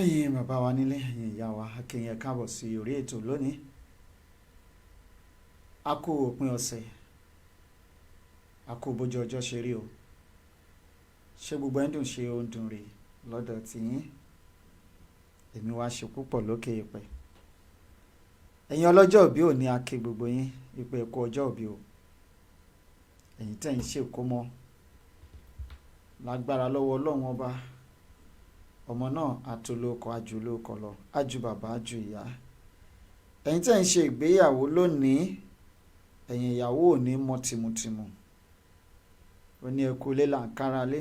ẹ̀yin bàbá wa nílé ẹ̀yin ìyá wa a kí yín káàbọ̀ sí orí ètò lónìí. A kú òpin ọ̀sẹ̀, a kú bójú ọjọ́ ṣe rí o. Ṣé gbogbo ẹ̀ ń dùn, ṣe ó ń dùn rè lọ́dọ̀ tiyín? Èmi wá ṣe púpọ̀ lókè èèpẹ̀. Ẹ̀yin ọlọ́jọ́ òbí òní a kí gbogbo yín wípé ẹ kú ọjọ́ òbí o. Ẹ̀yin tẹ̀ ń ṣèkómọ lágbára lọ́wọ́ Ọlọ́run ọba, ọmọ náà àtolókọ ajulókọ lọ, aju bàbá aju ìyá. Ẹ̀yin tẹ̀ ń ṣe ìgbéyàwó lónìí, ẹ̀yin ìyàwó ò ní mọ tìmùtìmù, ó ní ẹkú ilé là ń kára lé,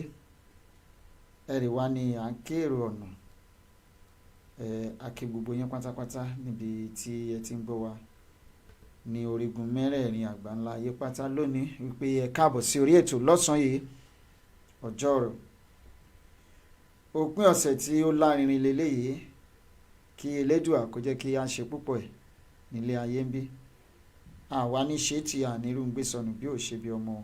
ẹ̀rì wá ní à ń ké èrò ọ̀nà. A kí gbogbo yín pátápátá níbi tí ẹ ti ń gbọ́ wa ní orígun mẹ́rẹ̀ẹ̀rin àgbáńlá ayé pátá lónìí wípé ẹ káàbọ̀ sí orí ètò lọ́sàn-án yìí, ọjọ́rú òpin ọ̀sẹ̀ tí ó lárinrin leléyìí. Kí Elédùà kó jẹ́ kí a ṣe púpọ̀ ẹ̀ nílé ayé ń bí. Àwa ní ṣe tí a nírú ń gbé sọnù bí ò ṣe bí ọmọ.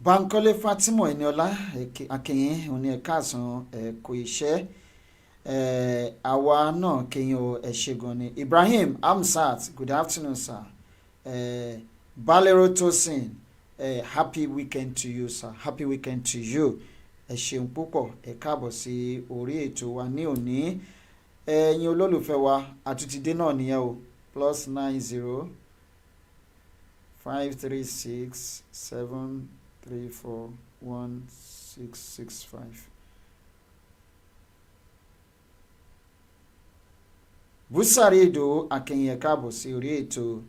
Bankole Fatima Eniola akínyìn òní ẹ̀ka àsán ẹ̀kọ́ iṣẹ́. Àwa náà kẹyìn o, ẹ ṣé gan ni. Ibrahim Amsat, good afternoon sir. Balero Tosin, happy weekend to you sir, happy weekend to you. Ẹ ṣeun púpọ̀, ẹ káàbọ̀ sí orí ètò wa ní òní. Ẹ̀yin olólùfẹ́ wa àtúntìdé náà nìyẹn o, +90 536 734 1665. Búsàrí Èdò akẹyìn ẹ káàbọ̀ sí orí ètò.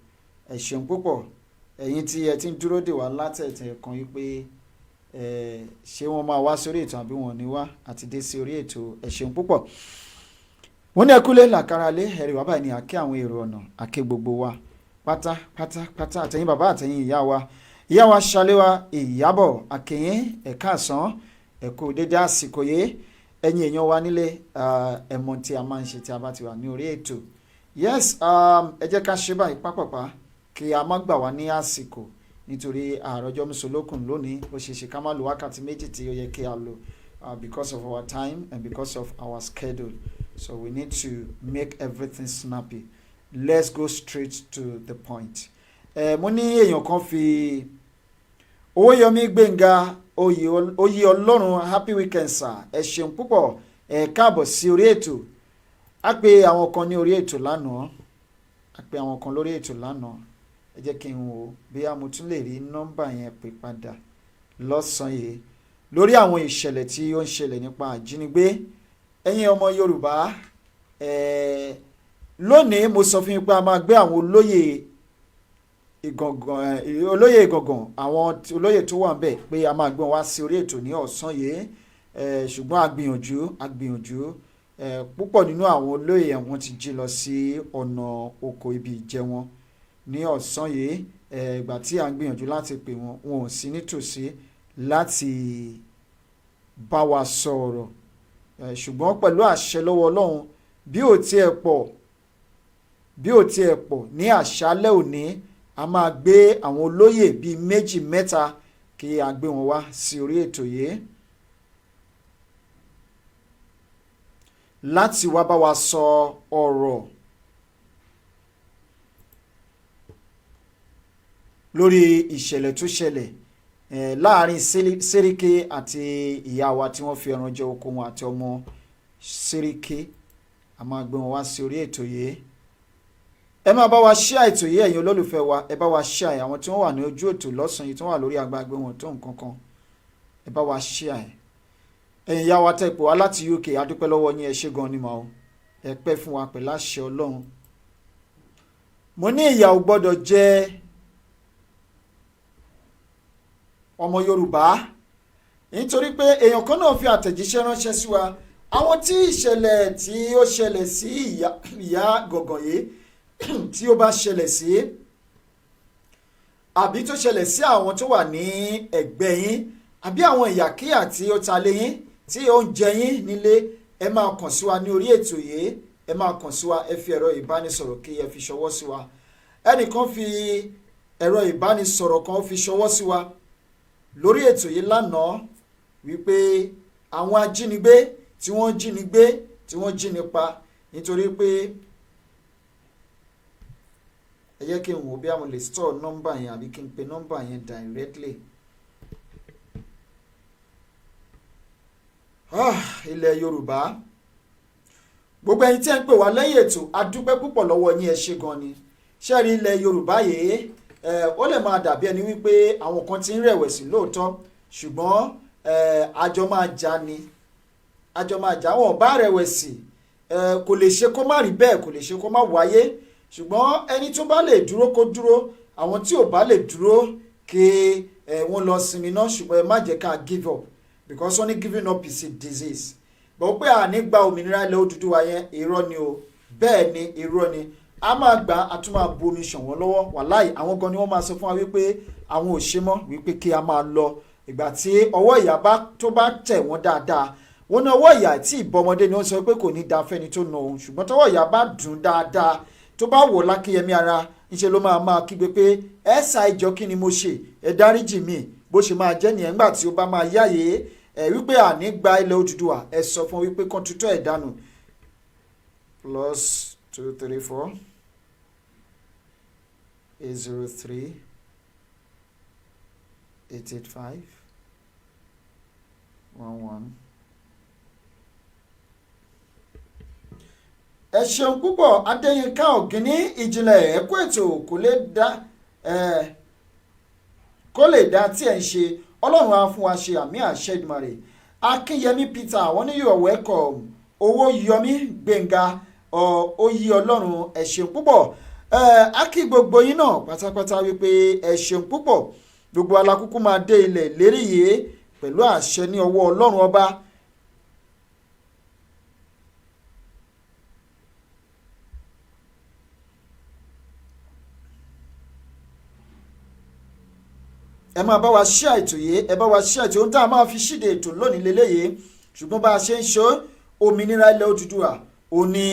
Ẹ ṣeun púpọ̀, ẹ̀yin tí ẹ ti ń dúró dè wá látẹ̀tẹ̀ kan wípé ṣé wọ́n máa wá sórí ètò àbí wọn ní wá, àti dé sí orí ètò. Ẹ ṣeun púpọ̀. Wọ́n ní ẹkúlé làkàrà lé ẹ̀rí wá báyìí ní àkẹ́ àwọn èrò ọ̀nà, àkẹ́ gbogbo wa pátápátá, àtẹ̀yìn bàbá àtẹ̀yìn ìyá wa Ṣaléwá Ìyábọ̀ akẹyìn ẹ̀ka àsán ẹ̀kú dédé àsìkò yìí. Ẹ̀yin èèyàn wa nílé, ẹ̀mọ́ tí a máa ń ṣe tí a bá ti wà ní orí ètò. Yes, ẹ jẹ́ ká ṣe báyìí pápápá kí a má gbà wá ní àsìkò, nítorí àròjọ́ mùsùlùkùn lónìí ó ṣe ṣe ká má lo wákàtí méjì tí ó yẹ kí a lò because of our time and because of our schedule. So we need to make everything snappy. Let's go straight to the point. Mo ní èèyàn kan fi Owóyọmí Gbénga oyè Ọlọ́run, happy weekend sir. Ẹ ṣeun púpọ̀, ẹ káàbọ̀ sí orí ètò. A pè àwọn kan ní orí ètò lánàá, lórí ètò lánàá. Ẹ jẹ́ kí n wò bí a mo tún lè rí nọ́mbà yẹn pè padà lọ́sàn-án yìí lórí àwọn ìṣẹ̀lẹ̀ tí ó ń ṣẹlẹ̀ nípa àjínigbé. Ẹ̀yin ọmọ Yorùbá, lónìí mo sọ fún yín pé a máa gbé àwọn olóyè Ìgàngàn, àwọn olóyè tó wà ńbẹ̀ pé a máa gbé wọn wá sí orí ètò ní ọ̀sán yìí. Ṣùgbọ́n a gbìyànjú púpọ̀ nínú àwọn olóyè wọn ti jí lọ sí ọ̀nà oko ibi ìjẹ wọn ní ọ̀sán yìí. Ìgbà tí a ń gbìyànjú láti pè wọ́n, wọn ò sí nítòsí láti bá wa sọ̀rọ̀. Ṣùgbọ́n pẹ̀lú àṣẹ lọ́wọ́ Ọlọ́run, bí ò tiẹ̀ pọ̀ ní àṣálẹ́ òní, a máa gbé àwọn olóyè bíi méjì mẹ́ta kí a gbé wọn wá sí orí ètò yìí láti wá bá wa sọ ọ̀rọ̀ lórí ìṣẹ̀lẹ̀ tó ṣẹlẹ̀ láàrin Sẹ́ríkì àti ìyá wa tí wọ́n fi ẹran jẹ oko wọn àti ọmọ Sẹ́ríkì. A máa gbé wọn wá sí orí ètò yìí. Ẹ máa bá wa share ètò yìí, ẹ̀yin olólùfẹ́ wa, ẹ bá wa share. Àwọn tí wọ́n wà ní ojú ètò lọ́sàn-án yìí tí wọ́n wà lórí agbágbé wọn tó nǹkan kan, ẹ bá wa share. Ẹ̀yin ìyá wa tẹ́ pè wá láti UK, a dúpẹ́ lọ́wọ́ yín, ẹ ṣé gan ni màá o, ẹ pẹ́ fún wa pẹ̀lú àṣẹ Ọlọ́run. Mo ní ìyà ò gbọ́dọ̀ jẹ ọmọ Yorùbá, nítorí pé èèyàn kan náà fi àtẹ̀jíṣẹ́ ránṣẹ́ sí wa. Àwọn tí ìṣẹ̀lẹ̀ tí ó ṣẹlẹ̀ sí ìyá Gàngàn yìí tí ó bá ṣẹlẹ̀ sí, àbí tó ṣẹlẹ̀ sí àwọn tó wà ní ẹ̀gbẹ́ yín, àbí àwọn ìyàkíyà tí ó ta lé yín, tí ó ń jẹ yín nílé, ẹ máa kàn sí wa ní orí ètò yìí ẹ máa kàn sí wa, ẹ fi ẹ̀rọ ìbánisọ̀rọ̀ kí ẹ fi ṣọwọ́ sí wa. Ẹnìkan fi ẹ̀rọ ìbánisọ̀rọ̀ kan fi ṣọwọ́ sí wa lórí ètò yìí lánàá wípé àwọn ajínigbé tí wọ́n jí nípa nítorí pé ẹ jẹ́ kí n wò bí a mo lè store nọ́mbà yẹn àbí kí n pe nọ́mbà yẹn directly. Ilẹ̀ Yorùbá, gbogbo ẹ̀yin tí ẹ ń pè wá lẹ́yìn ètò a dúpẹ́ púpọ̀ lọ́wọ́ yín, ẹ ṣé gan ni. Ṣé rí ilẹ̀ Yorùbá yìí ó lè máa dàbí ẹni wípé àwọn kan ti ń rẹ̀wẹ̀sì lóòótọ́, ṣùgbọ́n àjọ máa jà ni, àjọ máa jà. Wọn bá rẹ̀wẹ̀sì kò lè ṣe kó má rí bẹ́ẹ̀, kò lè ṣe kó má wáyé, ṣùgbọ́n ẹni tó bá lè dúró kó dúró, àwọn tí ò bá lè dúró kí wọ́n lọ sinmi náà, ṣùgbọ́n ẹ má jẹ́ ká give up, because only giving up is a disease. Bọ̀ pé àní gba òmìnira ilẹ̀ Odùduwà yẹn irọ́ ni o, bẹ́ẹ̀ ni irọ́ ni. A máa gbà á tún máa bomi ṣàn wọ́n lọ́wọ́, wàláì àwọn gan ni wọ́n máa sọ fún wa wípé àwọn ò ṣe mọ́, wípé kí a máa lọ. Ìgbà tí ọwọ́ ìyà tó bá tẹ̀ wọ́n dáadáa, wọ́n ní ọwọ́ ìyà tí ìbọmọdé ni wọ́n sọ pé kò ní da fẹ́ni tó na òun, ṣùgbọ́n tọwọ́ ìyà bá dùn dáadáa tó bá wọ̀ lákíyẹmí ara, ńṣe ló máa kígbe pé ẹ ṣá ìjọ kí ni mo ṣe, ẹ dáríjì mi. Bó ṣe máa jẹ́ nìyẹn nígbà tí ó bá máa yáyé wípé àní gba ilẹ̀ Odùduwà, ẹ sọ fún wípé kan tutọ́ ẹ̀ dànù. +234 803 885 11. Ẹ ṣeun púpọ̀ Adéyínká Ògìní ìjìnlẹ̀ ẹ̀kú ètò kó lè dá tí ẹ̀ ń ṣe, Ọlọ́run á fún wa ṣe, àmì àṣẹ Èdùmàrè. Akínyẹmí Peter àwọn ní you are welcome. Owó Yọmí Gbénga oyè Ọlọ́run, ẹ ṣeun púpọ̀. A kí gbogbo yín náà pátápátá wípé ẹ ṣeun púpọ̀. Gbogbo alákùkù máa dé ilẹ̀ ìlérí yìí pẹ̀lú àṣẹ ní ọwọ́ Ọlọ́run ọba. Ẹ máa bá wa share ètò yìí, ẹ bá wa share ètò ohun tá a máa fi ṣíde ètò lónìí lélẹ́yìí, ṣùgbọ́n bá a ṣe ń ṣe òmìnira ilẹ̀ Odùduwà ò ní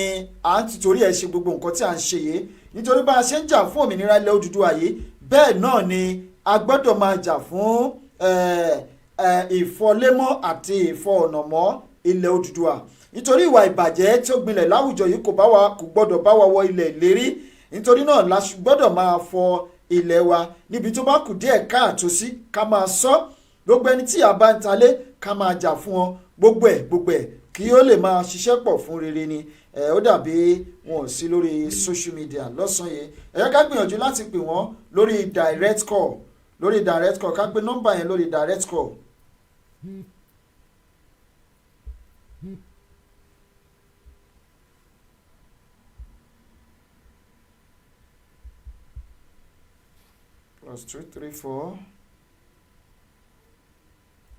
à ń tìtorí ẹ̀ ṣe gbogbo nǹkan tí à ń ṣe yìí, nítorí bá a ṣe ń jà fún òmìnira ilẹ̀ Odùduwà yìí, bẹ́ẹ̀ náà ni a gbọ́dọ̀ máa jà fún ìfọlémọ́ àti ìfọ̀ọ̀nàmọ́ ilẹ̀ Odùduwà, nítorí ìwà ìbàjẹ́ tí ó gbilẹ̀ láwùjọ yìí kò gbọ́dọ̀ bá wa wọ ilẹ̀ ìlérí. Nítorí náà la gbọ́dọ̀ máa fọ ilẹ̀ wa, níbi tó bá kù díẹ̀ káàtó sí ká máa sọ. Gbogbo ẹni tí a bá ń talé ká máa jà fún wọn, gbogbo ẹ̀ kí ó lè máa ṣiṣẹ́ pọ̀ fún rere ni. Ó dàbí wọn ò sí lórí social media lọ́sàn-án yìí. Ẹ jẹ́ ká gbìyànjú láti pè wọ́n lórí direct call, ká gbé nọ́mbà yẹn lórí direct call. +234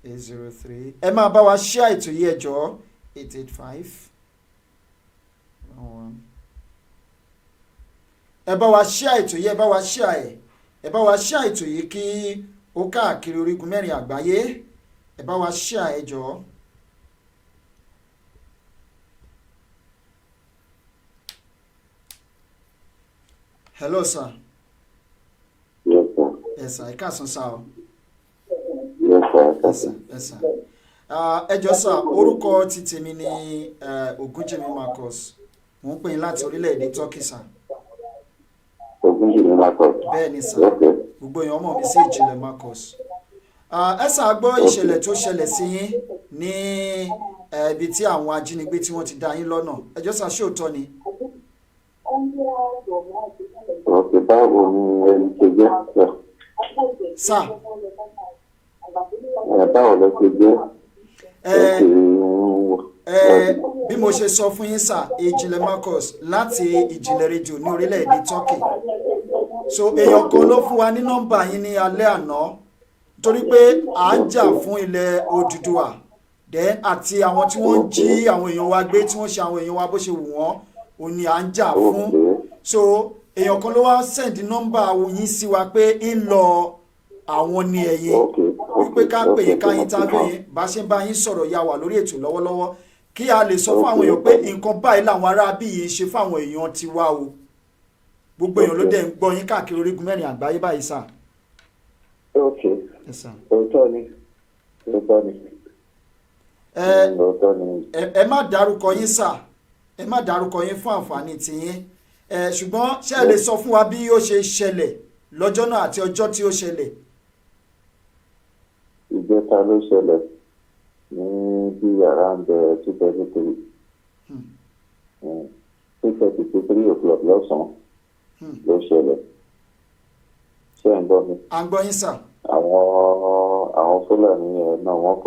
803. Ẹ máa bá wa share ètò yìí ẹ jọ̀ọ́ 885 11. Ẹ bá wa share ètò yìí, ẹ bá wa share ètò yìí kí ó káàkiri orígun mẹ́rin àgbáyé. Ẹ bá wa share ẹ jọ̀ọ́. Hello sir. Yes sir, ẹ káàsán sá o. Yes sir. Ẹ jọ̀ọ́ sá, orúkọ ti tèmi ni Ògúnjìmí Marcus, mo ń pè yín láti orílẹ̀-èdè Turkey sá. Ògúnjìmí Marcus. Bẹ́ẹ̀ ni sá, gbogbo èèyàn mọ̀ mí sí ìjìnlẹ̀ Marcus. Ẹ sá gbọ́ ìṣẹ̀lẹ̀ tó ṣẹlẹ̀ sí yín ní ibi tí àwọn ajínigbé tí wọ́n ti dá yín lọ́nà. Ẹ jọ̀ọ́ sá, ṣé òótọ́ ni? Ọ̀sẹ̀ báwo ni ẹni ṣe jẹ́ sá? Báwo ló ṣe jẹ́? Bí mo ṣe sọ fún yín sá, ìjìnlẹ̀ Marcus láti ìjìnlẹ̀ rédíò ní orílẹ̀-èdè Turkey. So èèyàn kan ló fún wa ní nọ́mbà yín ní alẹ́ àná, torí pé à ń jà fún ilẹ̀ Odùduwà àti àwọn tí wọ́n ń jí àwọn èèyàn wa gbé, tí wọ́n ṣe àwọn èèyàn wa bó ṣe wù wọ́n, òun ni à ń jà fún. So èèyàn kan ló wá send nọ́mbà yín sí wa pé ń lọ àwọn ní ẹ̀yìn, wípé ká pè yín ká yín tábí yín bá ṣe ń bá yín sọ̀rọ̀ ya wà lórí ètò lọ́wọ́lọ́wọ́. kí a lè sọ fún àwọn èèyàn pé nǹkan báyìí làwọn ará bí yìí ń ṣe fáwọn èèyàn tiwa o gbogbo èèyàn ló dẹ̀ ń gbọ́ yín káàkiri orígun mẹ́rin àgbáyé báyìí sà. ok Yes, sir. òótọ́ ni òótọ́ ni òótọ́ ni. ẹ má dárúkọ yín sà ẹ má dárúkọ yín fún àǹfààní tiyín ṣùgbọ́n ṣé ẹ lè sọ fún wa bí ó ṣe ṣẹlẹ̀ lọ́jọ́ náà àti ọjọ́ tí ó ṣẹlẹ̀. ìjẹta ló ṣẹlẹ̀ ní bí around 2:33 2:33 o'clock lọ́sàn-án ló ṣẹlẹ̀ ṣé ẹ̀ ń gbọ́ mi. à ń gbọ́ yín sà. àwọn fúlàní yẹn náà wọ́n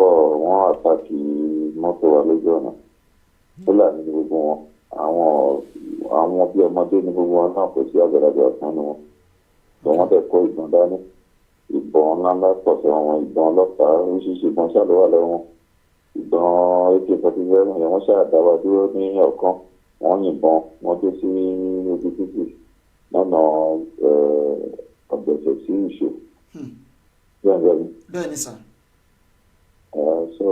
àtàkì mọ́tò wa lójú ọ̀nà fúlàní ní gbogbo wọn àwọn bí ọmọdé ní gbogbo wọn náà kò sí àgbàlagbà fún ni wọn tó wọ́n tẹ̀ kó ìbọn dání ìbọn ńláńlá pọ̀ sí àwọn ìbọn ọlọ́pàá oríṣiríṣi ìbọn ṣáà ló wà lọ́wọ́ ìbọn AK-47 yẹn wọ́n ṣáà dá wa dúró ní ọ̀kan wọ́n yìnbọn wọ́n dé sí ojú títì lọ́nà ọ̀gbẹ̀sẹ̀ sí ìṣó bẹ́ẹ̀ ni sà. so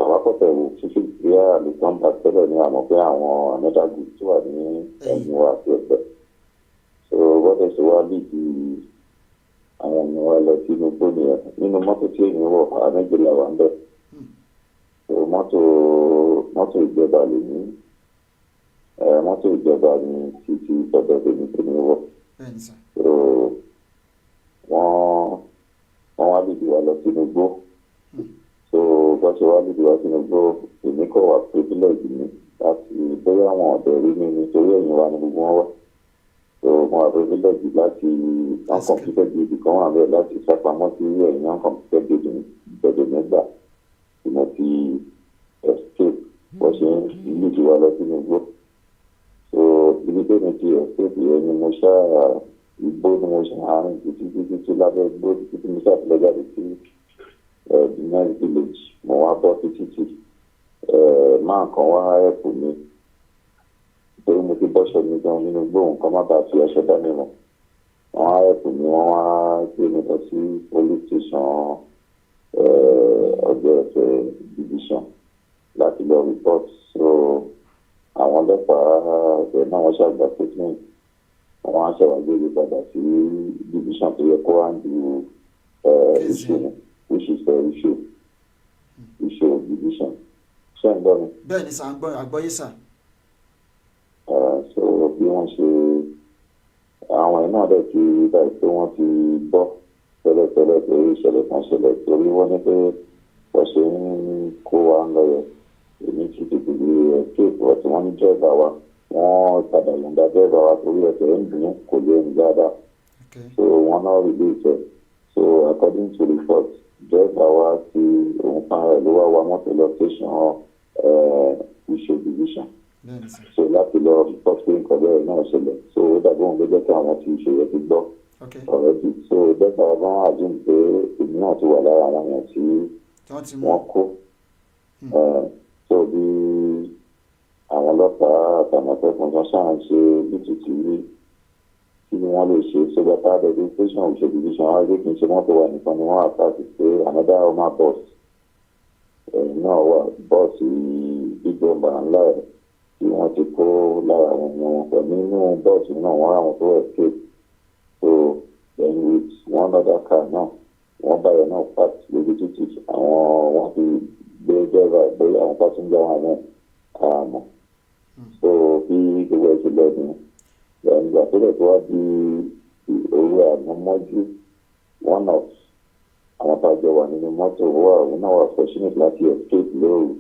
àwọn akọ́tẹ̀ wò títí bí àlùkàn bá tẹ́lẹ̀ ní àmọ́ pé àwọn anọ́dàgù tó wà ní ẹ̀yìn wa àti ẹ̀gbẹ́ so bọ́dẹ̀ ṣe wá lídì àwọn ènìyàn wa lọ sínú gbóni ẹ̀ nínú mọ́tò tí èyí wọ̀ àmẹ́jìlá wà ń bẹ̀ so mọ́tò ìjọba lè ní mọ́tò ìjọba ní títí tọ́jọ́ tèmi tèmi wọ̀ so wọ́n wá lídì wa lọ sínú gbó so bọ́ ṣe wá lídì wa sínú gbó èmi kọ̀ wá privilege mi láti bóyá àwọn ọ̀dọ́ rí mi nítorí ẹ̀yìn wa ni gbogbo wọn wá so mo wà privilege láti uncomputed baby kan wà bẹ́ẹ̀ láti sápamọ́ sí ẹ̀yìn uncomputed baby ìbẹ̀dẹ̀ mẹ́gbà tí mo ti escape bọ́ ṣe ń lídì wa lọ sínú gbó so ibi tó ní ti escape yẹn ni mo ṣáà igbó ni mo ṣe àárín títí lábẹ́ igbó títí mo ṣàtìlẹ́ jáde sí the next village mo wá bọ́ títí máa kan wá ẹ̀pù mi torí mo ti bọ́ṣọ mi gan nínú igbó nǹkan má bàa fi ẹṣọ dání mọ́ wọ́n wá ẹ̀pù mi wọ́n wá gbé mi lọ sí police station ọjọ́ ẹ̀fẹ̀ division láti lọ report so àwọn ọlọ́pàá ẹ̀fẹ̀ náà wọ́n ṣàgbà statement wọ́n á ṣàwágbé padà sí division tó yẹ kó wá ń du issue which is the issue of division. ṣé ń gbọ́ mi. bẹ́ẹ̀ ni sà ń gbọ́ àgbọ́yé sà. so bí wọ́n ṣe àwọn ẹ̀ náà dẹ̀ ti báyìí pé wọ́n ti bọ́ tẹ́lẹ̀tẹ́lẹ̀ pé ìṣẹ̀lẹ̀ kan ṣẹlẹ̀ torí wọ́n ní pé wọ́n ṣe ń kó wa ń lọ yẹ èmi ti tètè lè escape ọ̀tí wọ́n ní dẹ́ẹ̀bà wa wọ́n padà yọ̀ǹda dẹ́ẹ̀bà wa torí ẹsẹ̀ ń dùn kò lè ń dáadáa so wọ́n náà release ẹ̀ so according to report dẹ́ẹ̀bà wa ti òun fún ara ẹ̀ ló wá wa mọ́tò lọ station Ìṣó division so láti lọ report pé nǹkan bẹ́ẹ̀ náà ṣẹlẹ̀ so ó dàbí òun ló jẹ́ kí àwọn tí ìṣòro ti gbọ́ already so dẹ́ẹ̀bà wa máa àdúm pé èmi náà ti wà lára àwọn èèyàn tí wọ́n kó so bí àwọn ọlọ́pàá àtàmọ̀tẹ́kùn tó ṣáà ń ṣe bítútù rí kí ni wọ́n lè ṣe sójà pàdé bí station Ìṣó division wá gbé kí n ṣe mọ́tò wà nìkan ni wọ́n àtàkì pé another Oma bus náà wà bọ́ọ̀sì ìjọba ńlá ẹ̀ tí wọ́n ti kó lára àwọn èèyàn wọn pẹ̀lú nínú bọ́ọ̀sì náà wọ́n ráwọn tó escape so then with one other car náà wọ́n báyọ̀ náà pàt lójú títì àwọn wọ́n ti gbé dẹ́rẹ́bà gbé àwọn pásíńjà wọn náà àmọ́ so bí gbogbo ẹ̀ ti lọ ní ìgbà tó lẹ̀ tó wá di òru àmọ́mọ́jú one of àwọn tá a jọ wà nínú mọ́tò wà òun náà wà fortunate láti escape lóru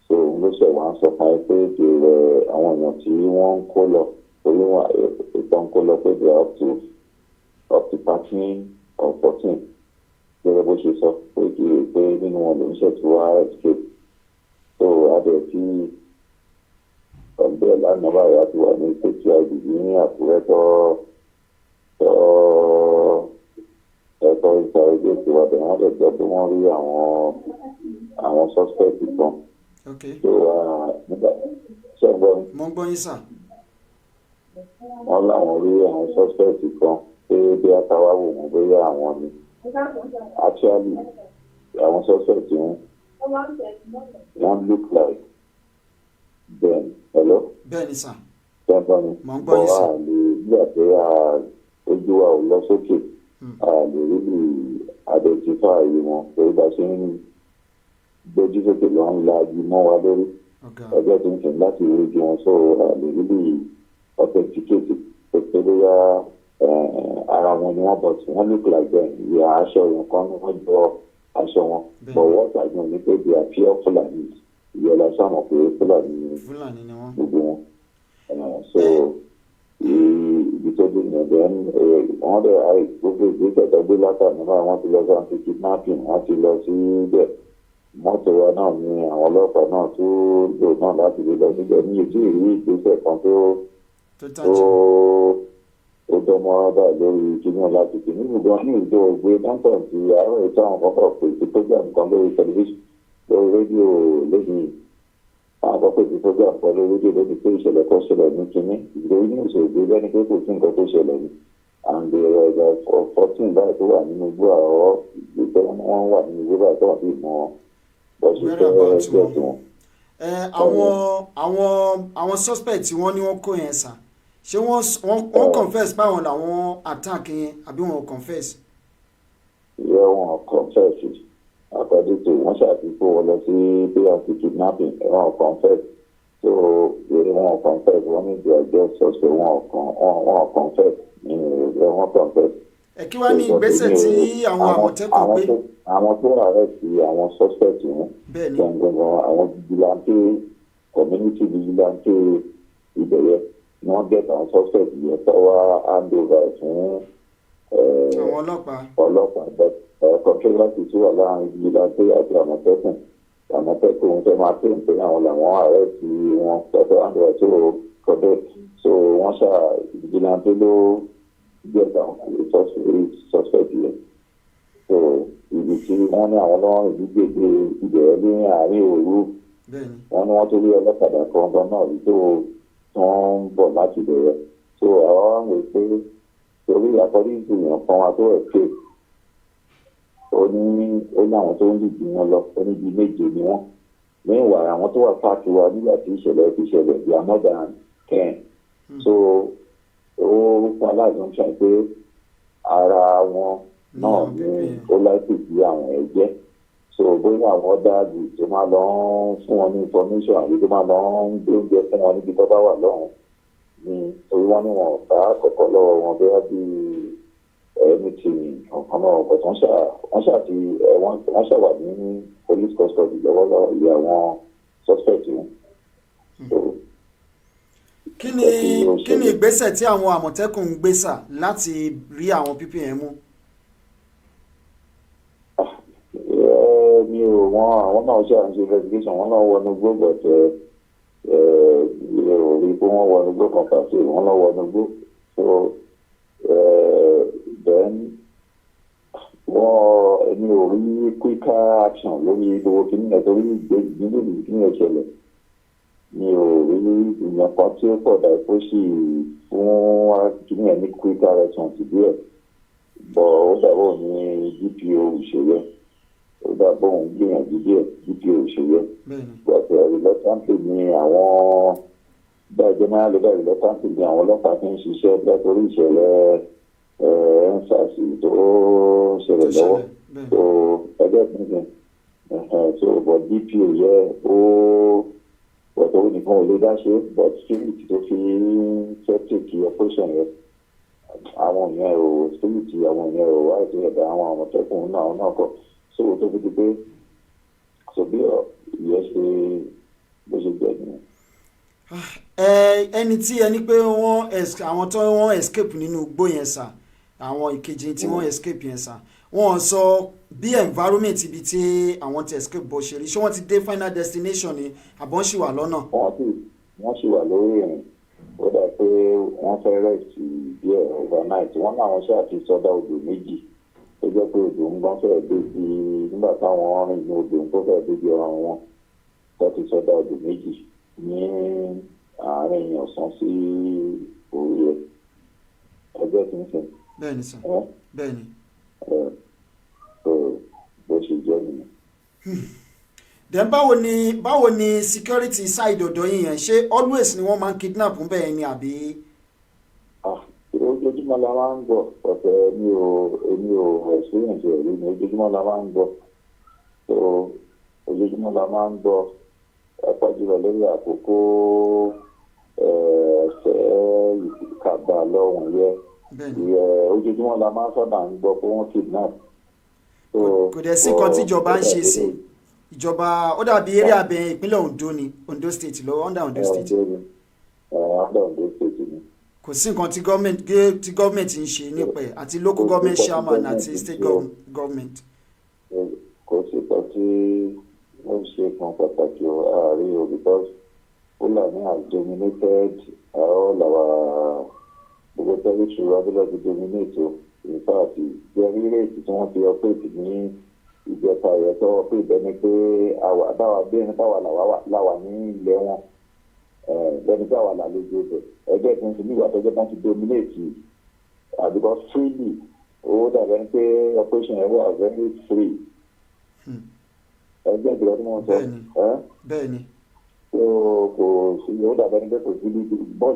so òun ló ṣe wá ń sọ fún ẹ pé dèrè àwọn èèyàn tí wọ́n ń kó lọ torí wọn ètò ń kó lọ pé they are up to 13 or 14 gẹ́gẹ́ bó ṣe sọ pé nínú wọn ló ń ṣètò wá escape so adé tí ọ̀gbẹ́ lánàá báyìí á ti wà ní ìpèsè IDB ní Àkúrẹ́ ẹ̀kọ́ ìsàrẹ́gbẹ́ ti wà bẹ̀rẹ̀ wọ́n lè gbọ́ pé wọ́n rí àwọn suspect kan. so nígbà ṣé ẹ gbọ́ mi. mo ń gbọ́ yín sà. wọ́n láwọn rí àwọn suspect kan pé bí àtàwá wò wọ́n bóyá àwọn ni actually àwọn suspect wọ́n look like bẹ́ẹ̀ hello bẹ́ẹ̀ ni sà. tẹ́gbọ́n mi Mò ń gbọ́ yín bọ́ sà. a lè nígbà pé ojú wa ò lọ sókè a lè rí lè identify wọn torí bá ṣe ń gbójú sókè lọ ń la agi mọ́ wa lórí ọ̀gá ẹgbẹ́ tó ń sìn láti rí ju wọn sọ a lè rí lè authenticate pé bóyá ara wọn ni wọ́n bọ̀ sí wọ́n look like them ìyá aṣọ yẹn kan ní wọ́n jọ aṣọ wọn but wọ́n gbàgbọ́n ní pé they are pure Fulani ìyẹn la sáà mọ̀ pé Fulani ni Fúlàní ni wọ́n. gbogbo wọn so ibi tó dé yẹn then wọ́n dẹ̀ gbogbo ìgbésẹ̀ tó gbé látàrí náà wọ́n ti lọ sí anti-kidnapping wọ́n ti lọ sí ibẹ̀ mọ́tò wa náà ni àwọn ọlọ́pàá náà tó lò náà láti lè lọ síbẹ̀ ní ètò ìrí ìgbésẹ̀ kan tó tájì. ó dánmọ́ báyìí lórí kíní láti kì ní gbogbo ní ìjọ ògbé dáńtọ̀ ti àárọ̀ ètò àwọn kọ́kọ́ pè sí program kan lórí tẹlifíṣàn lórí rédíò lẹ́yìn àwọn kọ́kọ́ pè sí program kan lórí rédíò lórí pé ìṣẹ̀lẹ̀ kan ṣẹlẹ̀ ní kíní ìgbéyìí ní ìṣòwò lẹ́ni pé kò sí nǹkan tó ṣẹlẹ̀ ní and the 14 báyìí tó wà nínú igbó àwọ̀ ìgbésẹ̀ wọn wà nínú igbó báyìí tó wà sí ìmọ̀ àwọn suspect tí wọ́n ní wọ́n kó yẹn sà ṣé wọ́n confess báwọn làwọn attack yẹn àbí wọn confess. ìyá wọn confess according to wọn ṣàtìkú wọn lọ sí bíyànjú kidnapping wọn confess so wọn confess wọn ní ìjọ ẹjọ́ suspect wọn confess wọn confess. ẹ kí wàá ní ìgbésẹ̀ tí àwọn àmọ̀tẹ́kùn gbé. àwọn tó wà rẹ̀ sí àwọn suspect wọn gbọ̀ngàn àwọn vigilante community vigilante ìbẹ̀rẹ̀ ni wọ́n get àwọn suspect yẹn tọ́wọ́ hand over fún àwọn ọlọ́pàá but controversy tí wà láàrin vigilante àti àmọ̀tẹ́kùn àmọ̀tẹ́kùn fẹ́ máa pè ń pè àwọn làwọn arrest wọn tọ́tọ́ hand over tó kọ́dẹ̀ so wọ́n ṣá vigilante ló get àwọn suspect yẹn so ibi tí wọ́n ní àwọn lọ́wọ́ ìdíje ìbẹ̀rẹ̀ ní àárín òru wọ́n ní wọ́n tó rí ọlọ́kadà kan gan náà rí tó ń bọ̀ láti bẹ̀rẹ̀ so àwọn wá ń wò pé torí àkọ́rí ìgbìyànjú kan wa tó ẹ̀ pé ó ní àwọn tó ń dìbò wọn lọ ó ní bíi méje ni wọ́n lẹ́yìn wà àwọn tó wà páàkì wa nígbà tí ìṣẹ̀lẹ̀ fi ṣẹlẹ̀ bí amọ́dà kẹ́hìn so ó fún aláàjọ ṣe pé ara wọn náà ni ó láìpẹ́ sí àwọn ẹ̀jẹ̀ so bóyá àwọn dáàbò tó máa lọ fún wọn ní information àbí tó máa lọ ń gbé oúnjẹ fún wọn níbi tó bá wà lọ́hùn ni torí wọ́n ní wọn ò bá àkọ́kọ́ lọ́wọ́ wọn bóyá bí anything ọ̀kan náà ọ̀pọ̀ tí wọ́n ṣàwà ní police custody lọ́wọ́lọ́wọ́ ilé àwọn suspect wọn. kí ni ìgbésẹ̀ tí àwọn àmọ̀tẹ́kùn ń gbé sà láti rí àwọn pípì yẹn mú. mi ò àwọn náà ṣe àǹṣe investigation wọn náà wọnú gbogbo ilé orí pé wọ́n wọnú gbogbo kan pàṣẹ wọn náà wọnú gbogbo so then ẹni ò rí quicker action lórí gbogbo kìnìún torí ìgbésẹ̀ kìnìún ṣẹlẹ̀ mi ò rí ìyàn kan tí ó pọ̀ dà kó sì fún kìnìún ní quicker response díẹ̀ bọ̀ ó dàbọ̀ ní DPO ìṣòro ó dàbọ̀ òun gbìyànjú díẹ̀ DPO ìṣòro gbọ̀tẹ̀ reluctantly ní àwọn bẹ́ẹ̀ máa lè bẹ́ẹ̀ reluctantly ní àwọn ọlọ́pàá tí ń ṣiṣẹ́ bẹ́ẹ̀ torí ìṣẹ̀lẹ̀ nsas tó ṣẹlẹ̀ lọ́wọ́ so ẹgbẹ́ tuntun so but DPO yẹ ó bọ̀tọ̀ ó nìkan ò lè dá ṣe but spirit tó fi septic operation yẹn àwọn yẹn ò spirit àwọn yẹn ò wáyé tó yẹ dá àwọn àmọ̀tẹ́kùn náà kọ̀ so tó fi di pé so bí ìyẹn ṣe bó ṣe jẹ́ nìyẹn. ẹni tí ẹni pé àwọn tó wọ́n escape nínú igbó yẹn sà àwọn ìkejì tí wọ́n escape yẹn sà wọ́n sọ bí environment ibi tí àwọn ti escape bó ṣe rí ṣé wọ́n ti dé final destination ni àbọ̀ ń ṣì wà lọ́nà. wọ́n ṣì wà lórí ìrìn ó dà pé wọ́n fẹ́ rest díẹ̀ overnight wọ́n náà wọ́n ṣáà ti sọdá odò méjì tó jẹ́ pé odò ń gbọ́n fẹ́ẹ́ dé sí nígbà táwọn rìn ní odò ń tó fẹ́ẹ́ dé bí ọ̀ràn wọn tó ti sọdá odò méjì ní àárín ọ̀sán sí òru ẹ̀ ẹgbẹ́ tí ń sìn. bẹ́ẹ̀ni sà bẹ́ẹ̀ni. bó ṣe jẹ́ nìyẹn. then báwo ni security side ọ̀dọ̀ yín yẹn ṣé always ni wọ́n máa ń kidnap ń bẹ́ẹ̀ ni àbí. Ojoojúmọ́ la máa ń gbọ́ ọ̀tẹ̀ èmi ò experience ẹ̀ rí ni ojoojúmọ́ la máa ń gbọ́ so ojoojúmọ́ la máa ń gbọ́ ẹ̀pọ̀ jùlọ lórí àkókò ẹ̀ṣẹ̀ ìkàgbà lọ́hùn yẹ ojoojúmọ́ la máa ń sábà ń gbọ́ pé wọ́n kidnap. kò dẹ̀ sí nǹkan tíjọba ń ṣe sí ìjọba ó dàbí eré abẹ ìpínlẹ̀ Ondo ni Ondo state lọ under Ondo state. under Ondo state ni. kò sí nǹkan tí gọ́ọ̀mẹ̀ntì ń ṣe nípa ẹ̀ àti local government chairman àti state government. kò sí nǹkan tí wọ́n ń ṣe kan pàtàkì ààrẹ o because Fulani has dominated all our gbogbo territory abúlé ti dominate o in fact jẹ́rí rate tí wọ́n fi operate ní ìjẹta rẹ̀ tó operate bẹ́ni pé àwa bẹ́ni táwa làwà ní ilẹ̀ wọn bẹ́ni táwa là lójú ọbẹ̀ ẹgbẹ́ tí wọ́n ti nígbà tọ́jọ́ bá ti dominate àdúgbò freely ó dàbẹ̀ pé operation ẹ̀ wà very free ẹgbẹ́ ìjọba tí wọ́n sọ bẹ́ẹ̀ ni kò sí ó dàbẹ̀ ní pé kò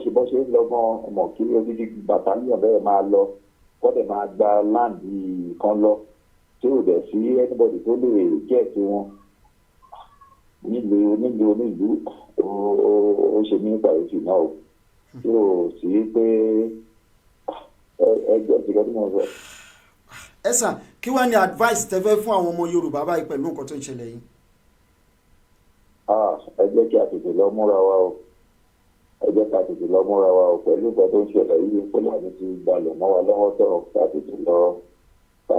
sí bọ́ṣe lọ́gbọ́n ọmọ kí odidi battalion bẹ́ẹ̀ máa lọ kọ́dẹ̀ máa gba láǹdì kan lọ tí ò dẹ̀ sí anybody tó lè jẹ́ ti wọn onílù ó ṣe ní kàyéfì náà o tí ò sí pé ẹgbẹ́ ìjọba tí wọ́n sọ. ẹ sà kí wàá ní advice tẹ́ fẹ́ fún àwọn ọmọ Yorùbá báyìí pẹ̀lú nǹkan tó ń ṣẹlẹ̀ yìí. ẹ jẹ́ kí a tètè lọ múra wa o ẹ jẹ́ ká tètè lọ múra wa o pẹ̀lú nǹkan tó ń ṣẹlẹ̀ yìí Fúlàní ti gbalẹ̀ mọ́ wa lọ́wọ́ tọ̀ ká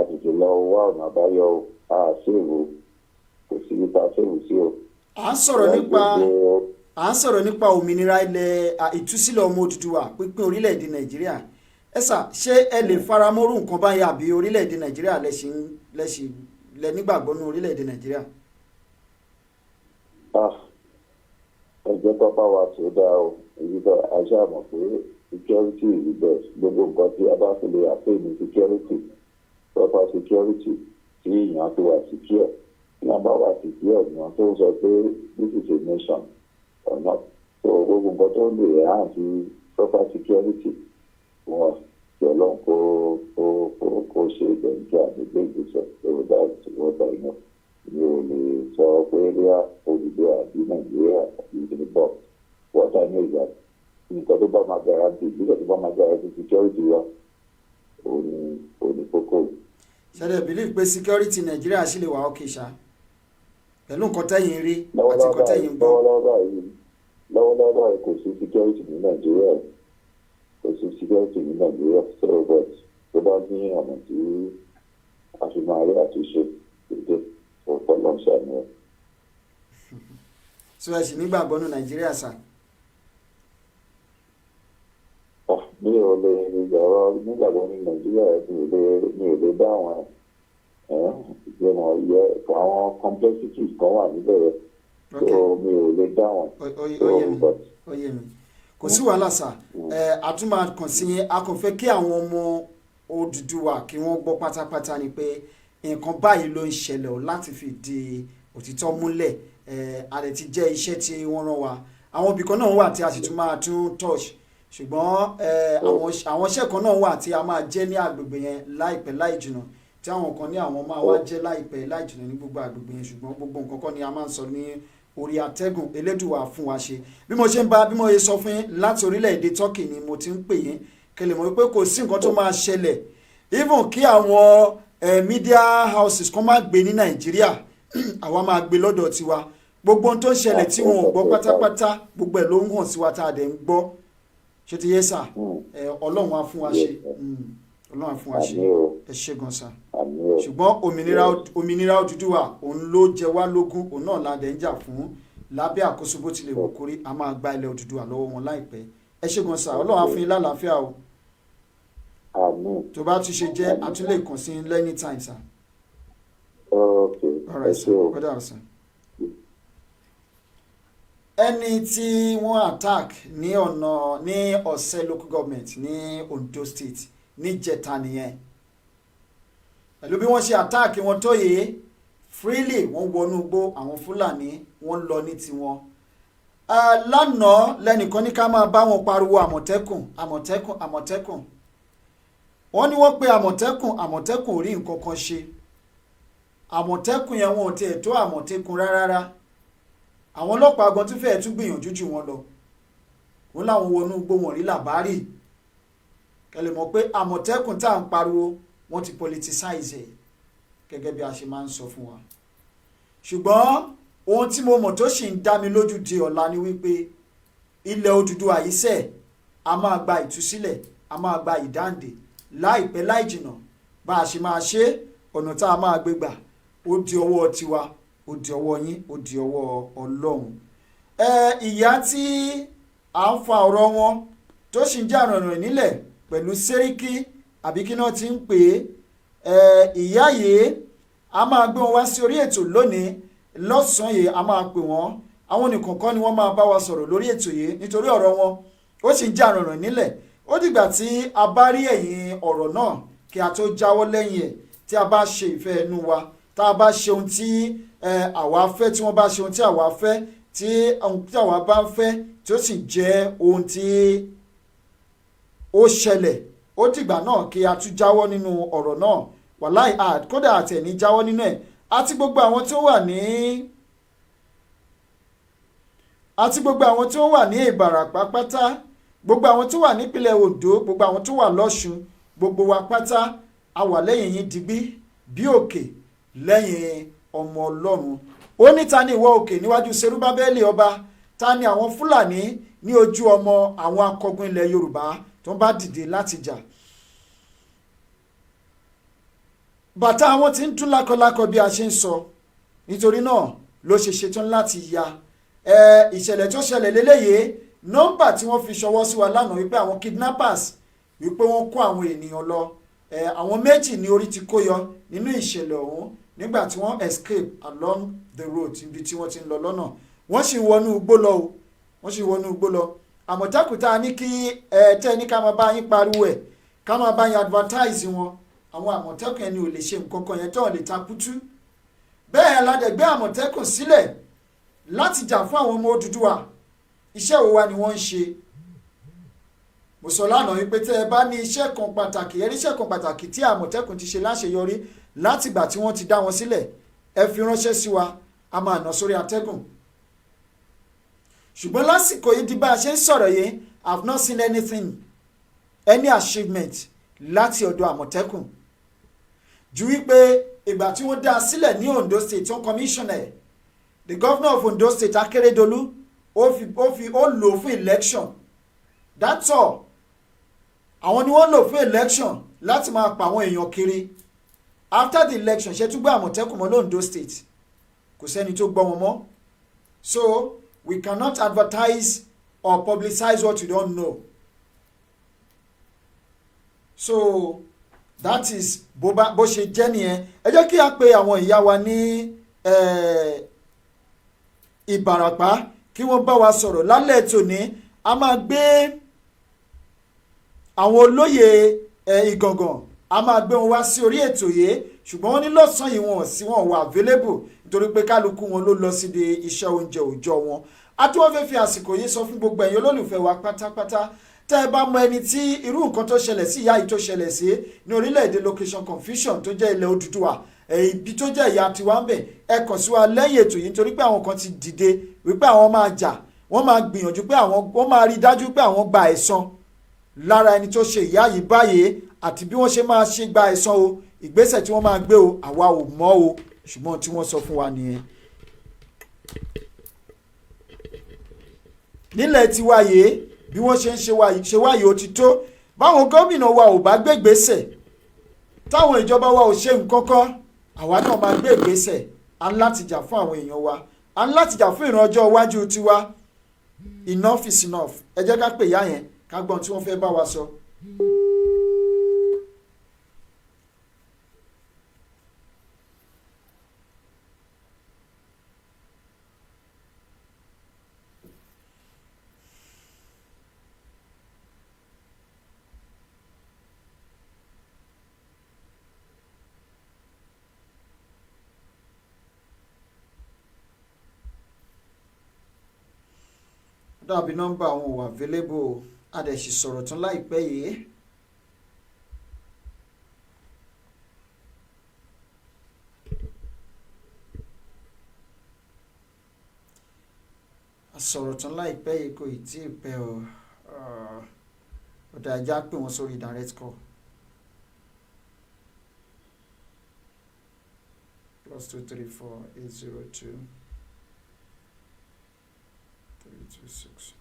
tètè lọ wá ọ̀nà àbáyọ o ṣèwò kò sí ipa ṣèwò sí o. à ń sọ̀rọ̀ nípa òmìnira ilẹ̀ ìtúsílẹ̀ ọmọ Odùduwà pínpín orílẹ̀-èdè Nàìjíríà ẹ sà ṣé ẹ lè faramọ́rù nǹkan báyìí àbí orílẹ̀-èdè Nàìjíríà lẹ nígbàgbọ́ ní orílẹ̀-èdè Nàìjíríà. ẹjọ́ tó bá wa tó dáa o èyí tó aṣáà mọ̀ pé security is the best gbogbo nǹkan tí a bá fi lè àpè ní security proper security tí èèyàn tó wà secure tí wọ́n bá wà secure èèyàn tó sọ pé this is a nation or not so gbogbo nǹkan tó lè hàn sí proper security wọn kí Ọlọ́run kó ṣe ìgbẹ̀ǹkẹ́ àgbègbè ìgbésẹ̀ lórí dáàbò tó wọ́n bá iná mi ò lè sọ pé ríà Odùduwà àbí Nàìjíríà àbí ìdílé bọ̀ wọ́tá ní ìgbà nǹkan tó bá máa bẹ̀rẹ̀ àti ìgbésẹ̀ tó bá máa bẹ̀rẹ̀ àti security wa òní kókó. ṣẹlẹ̀ believe pé security Nàìjíríà sì lè wà ókè ṣá pẹ̀lú nǹkan tẹ́yìn rí àti nǹkan tẹ́yìn gbọ́. lọ́wọ́lọ́wọ́ báyìí kò sí security ní Nàìjíríà so but tó bá ní ọ̀nà tí a fi máa rí àtúnṣe dédé ọ̀pọ̀lọpọ̀ ṣàánú ẹ̀. so ẹ sì nígbàgbọ́ ní Nàìjíríà sà. mi ò lè ọ̀rọ̀ nígbàgbọ́ ní Nàìjíríà mi ò lè dá àwọn ìgbìmọ̀ yẹ àwọn complexities kan wà níbẹ̀ rẹ̀ so mi ò lè dá wọn. ó yé mi kò sí wàhálà sà àtúmọ̀ kàn sí yẹn a kò fẹ́ kí àwọn ọmọ Odùduwà kí wọ́n gbọ́ pátápátá ni pé nǹkan báyìí ló ń ṣẹlẹ̀ o láti fi di òtítọ́ múlẹ̀ a lè ti jẹ́ iṣẹ́ tí wọ́n rán wa àwọn ibì kan náà wà tí a sì tún máa tún touch ṣùgbọ́n àwọn iṣẹ́ kan náà wà tí a máa jẹ́ ní agbègbè yẹn láìpẹ́ láì jìnnà tí àwọn kan ní àwọn máa wá jẹ́ láìpẹ́ láì jìnnà ní gbogbo agbègbè yẹn ṣùgbọ́n gbogbo nǹkan kan ni a máa ń sọ ní orí atẹ́gùn Elédùwà fún wa ṣe bí mo ṣe sọ fún yín láti orílẹ̀-èdè Turkey ni mo ti ń pè yín kẹlẹ̀ mọ́ pé kò sí nǹkan tó máa ṣẹlẹ̀ even kí àwọn media houses kan máa gbé ní Nàìjíríà àwa máa gbé lọ́dọ̀ tiwa gbogbo ohun tó ń ṣẹlẹ̀ tí wọn ò gbọ́ pátápátá gbogbo ẹ̀ ló ń hàn sí wa tá a dẹ̀ ń gbọ́ ṣé ti yé sà Ọlọ́run á fún wa ṣe Ọlọ́run á fún wa ṣe ẹ ṣé gan sà ṣùgbọ́n òmìnira Odùduwà òun ló jẹ wá lógún òun náà la dẹ̀ ń jà fún lábẹ́ àkóso bó tilẹ̀ wò kórí a máa gba ilẹ̀ Odùduwà lọ́wọ́ wọn láìpẹ́ ẹ ṣé gan sà Ọlọ́run á fún yín lálàáfíà o tó bá tún ṣe jẹ́ àtúnlẹ̀ kàn sí lẹ́ni time sà. all right sir kódà ọ̀sán. ẹni tí wọ́n attack ní Ọ̀sẹ̀ local government ní Ondo state níjẹta nìyẹn pẹ̀lú bí wọ́n ṣe attack wọn tó yé freely wọ́n wọnú igbó àwọn Fúlàní wọ́n lọ ní tiwọn. Lánàá lẹ́nìkan ní ká máa bá wọn pariwo àmọ̀tẹ́kùn àmọ̀tẹ́kùn àmọ̀tẹ́kùn wọ́n ní wọ́n pe àmọ̀tẹ́kùn àmọ̀tẹ́kùn ò rí nǹkan kan ṣe. Àmọ̀tẹ́kùn yẹn wọn ò tiẹ̀ tó àmọ̀tẹ́kùn rárá. Àwọn ọlọ́pàá gan tún fẹ́ẹ̀ tún gbìyànjú jù wọn lọ. Wọ́n láwọn wọnú igbó wọn rí làbárì. Kẹ́lẹ̀ mọ̀ pé àmọ̀tẹ́kùn tá à ń pariwo wọ́n ti politicize ẹ̀ gẹ́gẹ́ bí a ṣe máa ń sọ fún wa. Ṣùgbọ́n ohun tí mo mọ̀ tó sì ń dá mi lójú di ọ̀la ni wípé ilẹ̀ Odùduwà yìí sẹ̀ a máa gba ìtúsílẹ̀ a máa gba ìdáǹdè láìpẹ́ láì jìnà. Bá a ṣe máa ṣe ọ̀nà tá a máa gbé gbà ó di ọwọ́ tiwa ó di ọwọ́ yín ó di ọwọ́ Ọlọ́run. Ìyá tí à ń fa ọ̀rọ̀ wọn tó sì ń jà rànràn nílẹ̀ pẹ̀lú Sẹ́ríkì àbí kí náà ti ń pè é, ìyá yìí a máa gbé wọn wá sí orí ètò lónìí lọ́sàn-án yìí a máa pè wọ́n àwọn nìkọ̀ọ̀kan ni wọ́n máa bá wa sọ̀rọ̀ lórí ètò yìí nítorí ọ̀rọ̀ wọn ó sì ń jà rànràn nílẹ̀. Ó dìgbà tí a bá rí ẹ̀yìn ọ̀rọ̀ náà kí a tó jáwọ́ lẹ́yìn ẹ̀ tí a bá ṣe ìfẹ́ ẹnu wa tá a bá ṣe ohun tí àwa fẹ́ tí wọ́n bá ṣe ohun tí àwa fẹ́ tí ohun tí àwa bá ń fẹ́ tí ó sì jẹ́ ohun tí ó ṣẹlẹ̀ ó dìgbà náà kí a tún jáwọ́ nínú ọ̀rọ̀ náà wàláì kódà àtẹ̀ní jáwọ́ nínú ẹ̀ àti gbogbo àwọn tí ó wà ní Ìbàràpá pátá gbogbo àwọn tó wà nípìnlẹ̀ Oǹdó gbogbo àwọn tó wà lọ́ṣun gbogbo wa pátá a wà lẹ́yìn yín digbí bí òkè lẹ́yìn ọmọ Ọlọ́run. Ó ní ta ni ìwọ òkè níwájú Serúbábẹ́lì ọba ta ni àwọn Fúlàní ní ojú ọmọ àwọn akọgun ilẹ̀ Yorùbá tó bá dìde láti jà. Bàtà àwọn tí ń tún lákọlákọ bí a ṣe ń sọ nítorí náà ló ṣe ṣetán láti ya ìṣẹ̀lẹ̀ tó ṣẹlẹ̀ lélẹ́yìí nọ́mbà tí wọ́n fi ṣọwọ́ sí wa lánàá wípé àwọn kidnappers wípé wọ́n kó àwọn ènìyàn lọ àwọn méjì ní orí ti kó yọ nínú ìṣẹ̀lẹ̀ ọ̀hún nígbà tí wọ́n escape along the road ibi tí wọ́n ti ń lọ lọ́nà wọ́n sì wọnú igbó lọ Àmọ̀tẹ́kùn tá a ní kí tẹ́ ní ká máa bá yín pariwo ẹ̀ ká máa bá yín advertise wọn àwọn Àmọ̀tẹ́kùn ẹni ò lè ṣe nǹkan kan yẹn tó lè takútú. Bẹ́ẹ̀ aládẹ̀gbé Àmọ̀tẹ́kùn sílẹ̀ láti jà fún àwọn ọmọ Odùduwà iṣẹ́ wo wa ni wọ́n ń ṣe. Mo sọ lánàá wípé tẹ́ ẹ bá ní iṣẹ́ kan pàtàkì ẹ̀rí iṣẹ́ kan pàtàkì tí Àmọ̀tẹ́kùn ti ṣe láṣeyọrí látìgbà tí wọ́n ti dá wọn sílẹ̀ ẹ fi ránṣẹ́ sí wa a máa ná sórí atẹ́gùn. Ṣùgbọ́n lásìkò yìí di bá a ṣe ń sọ̀rọ̀ yìí I have not seen any achievement láti ọ̀dọ̀ Àmọ̀tẹ́kùn ju wípé ìgbà tí wọ́n dá a sílẹ̀ ní Ondo State wọ́n commissioner the governor of Ondo State Akérédolú ó lò fún election that's all. Àwọn ni wọ́n lò fún election láti máa pa àwọn èèyàn kiri after the election ṣe tún gbé Àmọ̀tẹ́kùn mọ́ l'Ondo State kò sẹ́ni tó gbọ́ wọn mọ́. So we cannot advertise or publicize what you don't know. So that is bó ṣe jẹ́ nìyẹn. Ẹ jẹ́ kí a pe àwọn ìyá wa ní Ìbàràpá kí wọ́n bá wa sọ̀rọ̀ lálẹ́ tòní. A máa gbé àwọn olóyè Ìgàngàn a máa gbé wọn wá sí orí ètò yìí ṣùgbọ́n wọ́n ní lọ́sàn-án yìí wọn wà available nítorí pé kálukú wọn ló lọ sí iṣẹ́ oúnjẹ òòjọ́ wọn. A tún wọ́n fẹ́ fi àsìkò yìí sọ fún gbogbo ẹ̀yin olólùfẹ́ wa pátápátá tẹ́ ẹ bá mọ ẹni tí irú nǹkan tó ṣẹlẹ̀ sí ìyá yìí tó ṣẹlẹ̀ sí ní orílẹ̀-èdè location confusion tó jẹ́ ilẹ̀ Odùduwà ibi tó jẹ́ ìyá tiwa ń bẹ̀ ẹ kàn sí wa lẹ́yìn ètò yìí nítorí pé àwọn kan ti dìde wípé àwọn máa jà wọ́n máa gbìyànjú pé wọ́n máa rí dájú pé àwọn gba ẹ̀san lára ẹni tó ṣe ìyá yìí báyìí àti bí wọ́n ṣe máa ṣe gba ẹ̀san o ìgbésẹ̀ tí wọ́n máa gbé o àwa ò mọ̀ o ṣùgbọ́n tí wọ́n sọ fún wa nìyẹn. nílẹ̀ tiwa yìí bí wọ́n ṣe ń ṣe wáyé ó ti tó báwọn gómìnà wa ò bá gbé ìgbésẹ̀ táwọn ìjọba wa ò ṣe nǹkan kan àwa náà máa gbé ìgbésẹ̀ a ń láti jà fún àwọn èèyàn wa a ń láti jà fún ìran ọjọ́ iwájú tiwa. Enough is enough. Ẹ jẹ́ ká pè ìyá yẹn ká gbọ́n tí wọ́n fẹ́ bá wa sọ. dàbí nọ́mbà àwọn wà available a dẹ̀ sì sọ̀rọ̀ tún láìpẹ́ yìí. sọ̀rọ̀ tán láìpẹ́ yìí kò tí ì pẹ́ ọ ọ̀dà ajá pè wọ́n sórí direct call +234-802-326-0.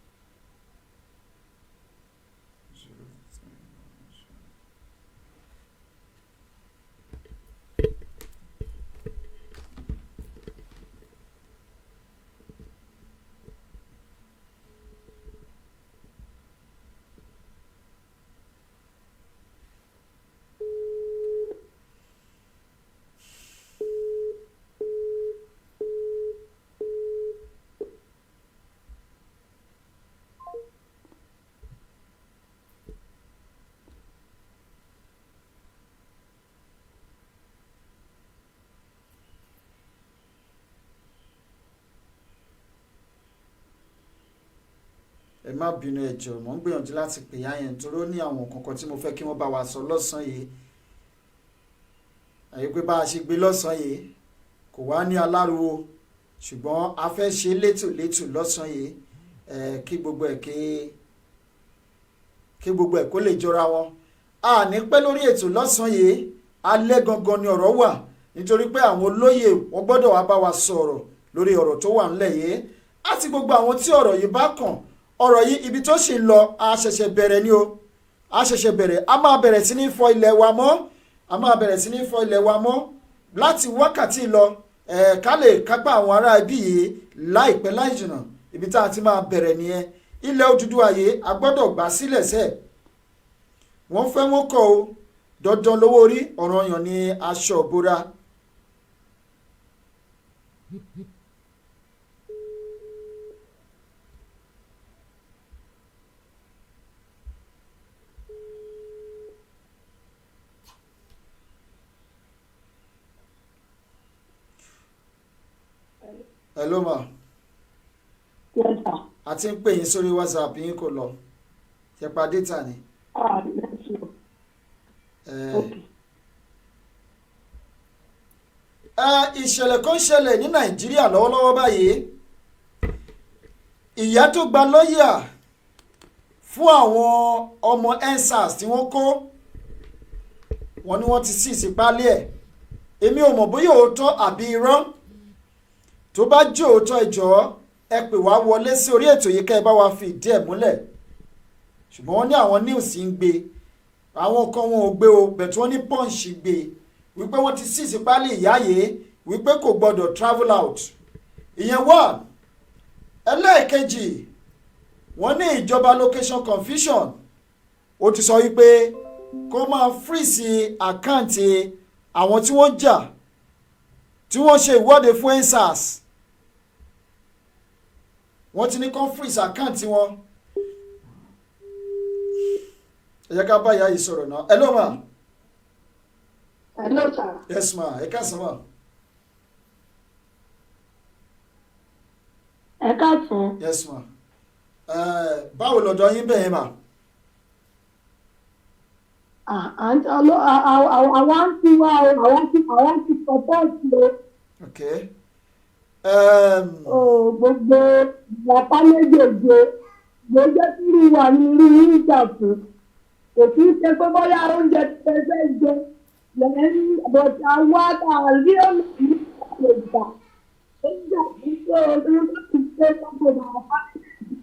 ẹ má bínú ẹ jọ̀ọ́ mo ń gbìyànjú láti pè yá yẹn torí ó ní àwọn kankan tí mo fẹ́ kí wọ́n bá wa sọ lọ́sàn-án yìí àyè pé bá a ṣe gbé lọ́sàn-án yìí kò wá ní aláriwo ṣùgbọ́n a fẹ́ ṣe létòlétò lọ́sàn-án yìí kí gbogbo ẹ̀ kó lè jọra wọn a ní pẹ́ lórí ètò lọ́sàn-án yìí alẹ́ gangan ni ọ̀rọ̀ wà nítorí pé àwọn olóyè wọ́n gbọ́dọ̀ wá bá wa sọ̀rọ̀ lórí ọ̀rọ̀ tó wà ńlẹ̀ yìí àti gbogbo àwọn tí ọ̀rọ̀ yìí bá kàn ọ̀rọ̀ yìí ibi tó sì lọ a ṣẹ̀ṣẹ̀ bẹ̀rẹ̀ ni o a ṣẹ̀ṣẹ̀ bẹ̀rẹ̀ a máa bẹ̀rẹ̀ sí ní fọ ilẹ̀ wa mọ́ láti wákàtí lọ ká lè kápá àwọn ará ibí yìí láìpẹ́ láì jìnnà ibi tá a ti máa bẹ̀rẹ̀ nìyẹn ilẹ̀ Odùduwà yìí a gbọ́dọ̀ gbà sílẹ̀ sẹ́ẹ̀ wọ́n fẹ́ wọ́n kọ̀ o dandan lówó orí ọ̀ranyàn ní aṣọ ìbora. Hello ma. Yes, sir. A ti ń pè yín sórí WhatsApp yín kò lọ ṣe pa data ni. Yes, sir. Okay. Ìṣẹ̀lẹ̀ kan ṣẹlẹ̀ ní Nàìjíríà lọ́wọ́lọ́wọ́ báyìí ìyá tó gba lọ́ọ̀yà fún àwọn ọmọ EndSARS tí wọ́n kó wọn ni wọ́n ti sí ìsìpálé ẹ̀ èmi ò mọ̀ bóyá òótọ́ àbí irọ́ tó bá jẹ́ òótọ́ ẹ jọ̀ọ́ ẹ pè wá wọlé sí orí ètò yìí ká ẹ bá wa fi ìdí ẹ̀ múlẹ̀ ṣùgbọ́n wọ́n ní àwọn news ń gbé àwọn kan wọn ò gbé o bẹ̀tú wọ́n ní Punch gbé wípé wọ́n ti sí ìsìpálé ìyá yìí wípé kò gbọ́dọ̀ travel out ìyẹn wà ẹlẹ́ẹ̀kejì wọ́n ní ìjọba location confusion ó ti sọ wípé kó máa freeze àkáǹtì àwọn tí wọ́n jà tí wọ́n ṣe ìwọ́de fún EndSARS wọ́n ti ní kó freeze àkáǹtì wọn ẹ jẹ́ ká bá ìyá yìí sọ̀rọ̀ náà. Hello ma. Hello, sir. Yes ma ẹ káàsán ma. Ẹ káàsán. Yes ma. Báwo lọ́dọ̀ yín bẹ̀yẹn ma. Àwọn ti wá àwọn ti support o. Okay. Gbogbo ìyàpá méjèèjì ló jẹ́ kí wà ní irú ìjà fún. Kò kí ń ṣe pé bóyá oúnjẹ ti fẹ́ jẹ lẹ́yìn bọ̀dì àwọn àtàrí ọ̀nà yìí kò gbà. Oúnjẹ àti ṣé ọdún tó ti ṣe gbogbo àwọn fámìlì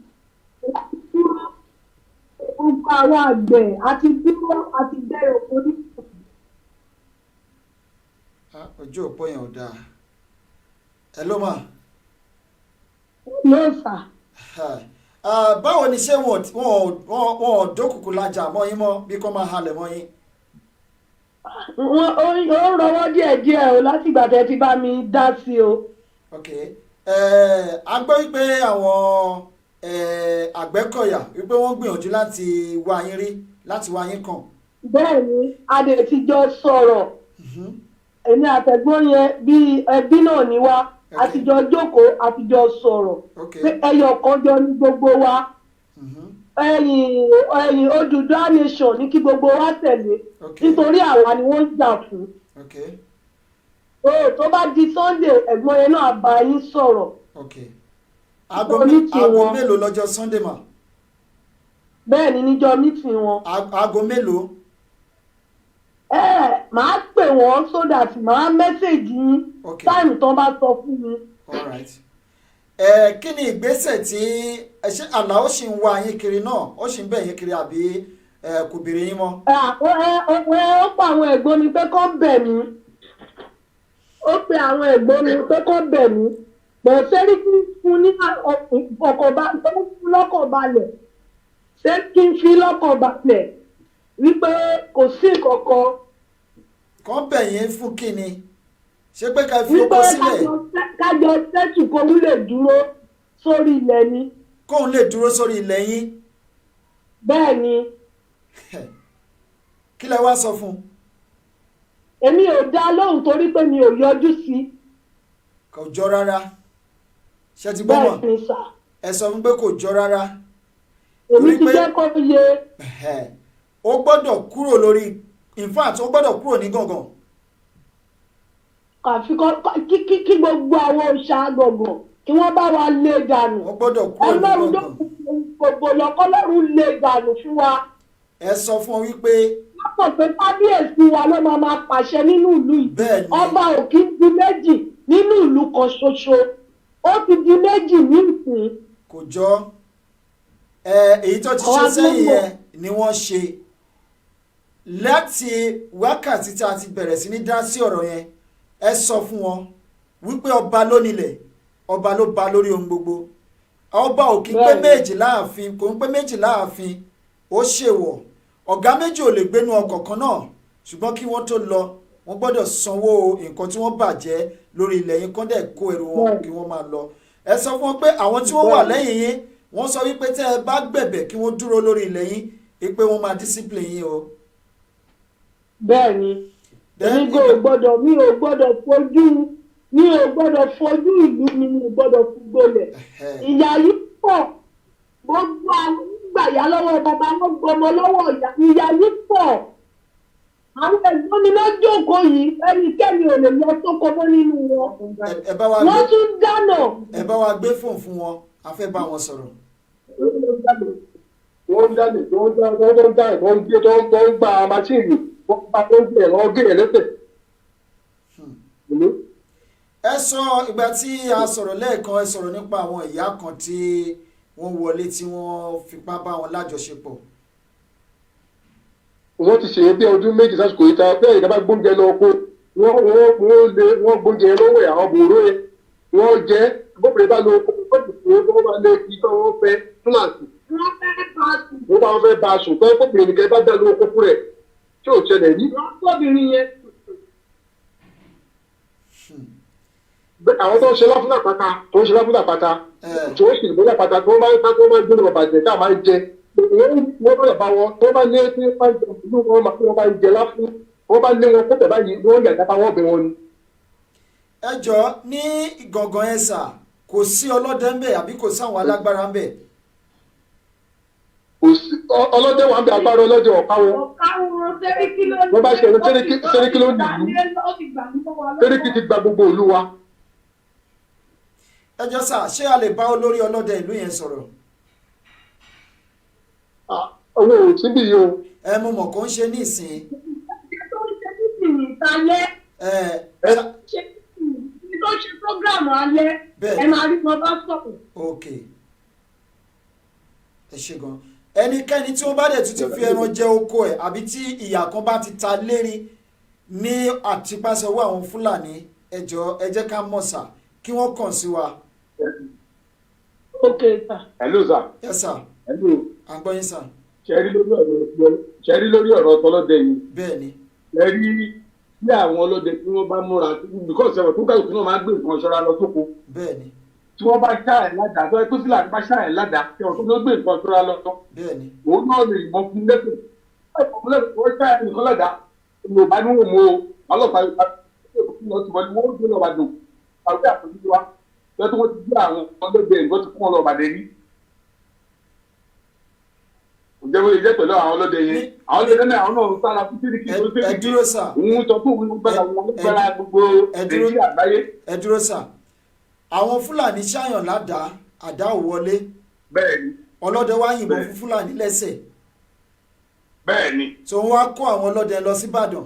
láti dúró. Gbogbo àwọn àgbẹ̀ àti dúró àti bẹ̀rẹ̀ òkú ní. Ojú òpó yẹn ò dáa. Hello ma. Yes, sir. Báwo ni ṣé wọn dókùkù lajà mọ́ yín mọ́ bí kò máa halẹ̀ mọ́ yín. Ó ń rọwọ́ díẹ̀díẹ̀ o láti ìgbà tẹ́ ti bá mi dá sí o. Ok. A gbọ́ wípé àwọn Àgbẹ̀kọ̀yà wípé wọ́n gbìyànjú láti wá yín rí láti wá yín kàn. Bẹ́ẹ̀ni adé ti jọ sọ̀rọ̀ èmi àtẹ̀gbọ́n yẹn bí ẹbí náà ní wá àtijọ́ jókòó àtijọ́ sọ̀rọ̀ Okay. pé ẹyọ kan jọ ní gbogbo wa Mhm. ẹ̀yìn Odùduwà nation ní kí gbogbo wa tẹ̀lé Okay. nítorí àwa ni wọ́n ń jà fún. Okay. Tó bá di Sunday ẹ̀gbọ́n yẹn náà bá yín sọ̀rọ̀. Okay. Nítorí Aago tiwọn. mélòó lọ́jọ́ Sunday mà? Bẹ́ẹ̀ ni níjọ́ meeting wọn. Aago mélòó? Màá pè wọ́n so that màá mẹ́sẹ̀gì yín Okay. táìmù tán bá sọ fún mi. All right. Kí ni ìgbésẹ̀ tí ṣé Àlàó ṣì ń wá yín kiri náà? Ó ṣì ń bẹ̀ yín kiri àbí kò béèrè yín mọ́? Ó pa àwọn ẹ̀gbọ́n mi pé kán bẹ̀ mí. Ó pe àwọn ẹ̀gbọ́n mi pé kán bẹ̀ mí. Bọ̀ sẹ́rí kí n fún ní lọ́kàn balẹ̀. Ṣé kí n fi lọ́kàn balẹ̀ wípé kò sí nǹkankan. Kàn bẹ̀ yín fún kí ni? Ṣé pé ká fi Wípé oko sílẹ̀? kájọ sẹ́tù kó lè dúró sórí ilẹ̀ ni. Kóun lè dúró sórí ilẹ̀ yín. Bẹ́ẹ̀ ni. Kí lẹ wá sọ fún? Èmi ò dá lóhùn torí pé mi ò yọjú sí. Kò jọ rárá. Ṣé ti gbọ́ mọ̀? Bẹ́ẹ̀ ni sà. Ẹ sọ fún pé kò jọ rárá. Èmi ti jẹ́ kó yé. Ó gbọ́dọ̀ kúrò lórí, in fact ó gbọ́dọ̀ kúrò ní gàngàn. Àfi kí gbogbo àwọn òòṣà gbọ̀ngàn kí wọ́n bá wa lé dànù. Ó gbọ́dọ̀ kúrò ní Ọlọ́run ló gàngàn. gbogbo lọ́kọ́lọ́run lé dànù fún wa. Ẹ sọ fún ọ wípé Wọ́n mọ̀ pé kábíyèsí wa ló máa pàṣẹ nínú ìlú yìí. bẹ́ẹ̀ ni. Ọba ò kí ń di méjì nínú ìlú kan ṣoṣo. Ó ti di méjì ní ìsìn. Kò jọ. Èyí tó ti ṣe sẹ́yìn yẹn ni wọ́n ṣe. Láti wákàtí tí a ti bẹ̀rẹ̀ sí ní dá sí ọ̀rọ̀ yẹn, ẹ sọ fún wọn wípé ọba ló nílẹ̀, ọba ló ba lórí ohun gbogbo. Ọba ò kí ń pé méjì láàfin, kò ń pé méjì láàfin, ó ṣèwọ̀. Ọ̀gá méjì ò lè gbénu ọkọ̀ kan náà, ṣùgbọ́n kí wọ́n tó lọ, wọ́n gbọ́dọ̀ sanwó nǹkan tí wọ́n bàjẹ́ lórí ilẹ̀ yín kán dẹ̀ kó ẹrù wọn kí wọ́n máa lọ. Ẹ sọ fún wọn pé àwọn tí wọ́n wà lẹ́yìn yín, wọ́n sọ wípé tẹ́ ẹ bá gbẹ̀bẹ̀ kí wọ́n dúró lórí ilẹ̀ yín, pé wọ́n máa discipline yín o. Bẹ́ẹ̀ ni. Mi ò gbọ́dọ̀ fojú ìlú mi, mi ò gbọ́dọ̀ fi gbolẹ̀. Ìyà yìí pọ̀. Gbogbo àwọn gbàyà lọ́wọ́ bàbá wọn gbọmọ lọ́wọ́ ìyà yìí pọ̀. Àwọn ẹ̀gbọ́n mi ló jókòó yìí, ẹnikẹ́ni ò lè lọ sóko mọ́ nínú wọn. Wọ́n tún dáná. Ẹ bá wa gbé fóònù fún wọn, a fẹ́ bá wọn sọ̀rọ̀. Wọ́n ń dálé tó ń gba máṣíìnì wọ́n bá tó ń gbé ẹ̀rọ gẹ̀rẹ̀ lẹ́sẹ̀. Ẹ sọ ìgbà tí a sọ̀rọ̀ lẹ́ẹ̀kan, ẹ sọ̀rọ̀ nípa àwọn ìyá kan tí wọ́n wọlé tí wọ́n fipá bá wọn lájọṣepọ̀. Wọ́n ti ṣe bí ọdún méjì sásìkò yìí ta bẹ́ẹ̀ ìjọba gbóúnjẹ lọ kó wọ́n gbóúnjẹ lọ́wọ́ àwọn bòró yẹn wọ́n jẹ́ bóbìnrin bá lo wọ́n bá lé kí wọ́n fẹ́ túnàtì. Wọ́n bá wọn fẹ́ bá a sùn pé bóbìnrin nìkan bá dá lówó kókó rẹ̀ tí ò ṣẹlẹ̀ rí. Lọ́sọ̀bìnrin yẹn. Àwọn tó ń ṣe láfúnà pátá tí ó sì ń bọ́lá pátá tó máa ń gbé lọ́wọ́ bàjẹ́ tá a máa ń jẹ. Wọ́n bá bá wọn tó bá lé tí wọ́n jẹ ìlú wọn máa fi wọn bá ń jẹ láfún wọ́n bá lé wọn kó tẹ̀ báyìí wọ́n yà dábàá wọ́n bẹ wọn ni. Ẹ jọ ní Ìgangan ẹ̀sà kò sí ọlọ́dẹ ń bẹ̀ àbí kò sáwọn alágbára ń bẹ̀. Ọlọ́dẹ wà ń bẹ agbára ọlọ́dẹ ọ̀pá wọn. Wọ́n bá ṣe ẹ̀rọ sẹ́ríkì ló nìlú. Sẹ́ríkì ti gba gbogbo ìlú wa. Ẹ jọ sà, ṣé a lè bá olórí ọlọ́dẹ ìlú yẹn sọ̀rọ̀? Owó ò síbí yìí o. Ẹ mo mọ̀ kó ń ṣe ní ìsìn. Tó ṣe prógrámù alẹ́ ẹ máa rí wọn bá sọ̀rọ̀. Ok, ẹ ṣe gan. Ẹnikẹ́ni tí wọ́n bá dẹ̀ tún ti fi ẹran jẹ oko ẹ̀ àbí tí ìyà kan bá ti ta lérí ní àtipásẹ̀ owó àwọn Fúlàní, ẹ jọ̀ọ́ ẹ jẹ́ ká mọ̀ sà kí wọ́n kàn sí wa. Ok sà. Hello sà. Yes sà. Hello. À ń gbọ́ yín sà. Ṣẹ́rí lórí ọ̀rọ̀ ọlọ́dẹ yìí. Bẹ́ẹ̀ni. Ṣẹ́rí bí àwọn ọlọ́dẹ tí wọ́n bá múra because ẹ̀wọ̀n tó kálukú náà máa ń gbé nǹkan ṣọ́ra lọ sóko. Bẹ́ẹ̀ni. Tí wọ́n bá ṣá ẹ̀ ládàá tó ẹ tó sílà bá ṣá ẹ̀ ládàá tí wọ́n tó ló gbé nǹkan ṣọ́ra lọ sọ. Bẹ́ẹ̀ni. Òun náà lè mọ fún lẹ́sìn. Wọ́n ṣá ẹ̀ nìkan ládàá. Yorùbá ní wò mọ́ ọlọ́pàá àwọn àpòjù wa lọ́tún wọ́n ti gbé àwọn ọlọ́dẹ ìbọn ti kún ọlọ́ọ̀bàdẹ ní. ǹjẹ́ wọ́n lè jẹ́ pẹ̀lú àwọn ọlọ́dẹ yẹn àwọn ọlọ́dẹ náà àwọn náà ń sára fún sídìkì tó sídìkì ẹ dúró sà. òun sọ fún òun gbára wọn gbára gbogbo nàìjíríà àgbáyé. ẹ dúró sà. àwọn fúlàní ṣáyàn ládàá àdá ò wọlé. bẹ́ẹ̀ni. ọlọ́dẹ wá yìnbọn fún fúlàní lẹ́sẹ̀. bẹ́ẹ̀ni. tó ń wá kó àwọn ọlọ́dẹ lọ sí ìbàdàn.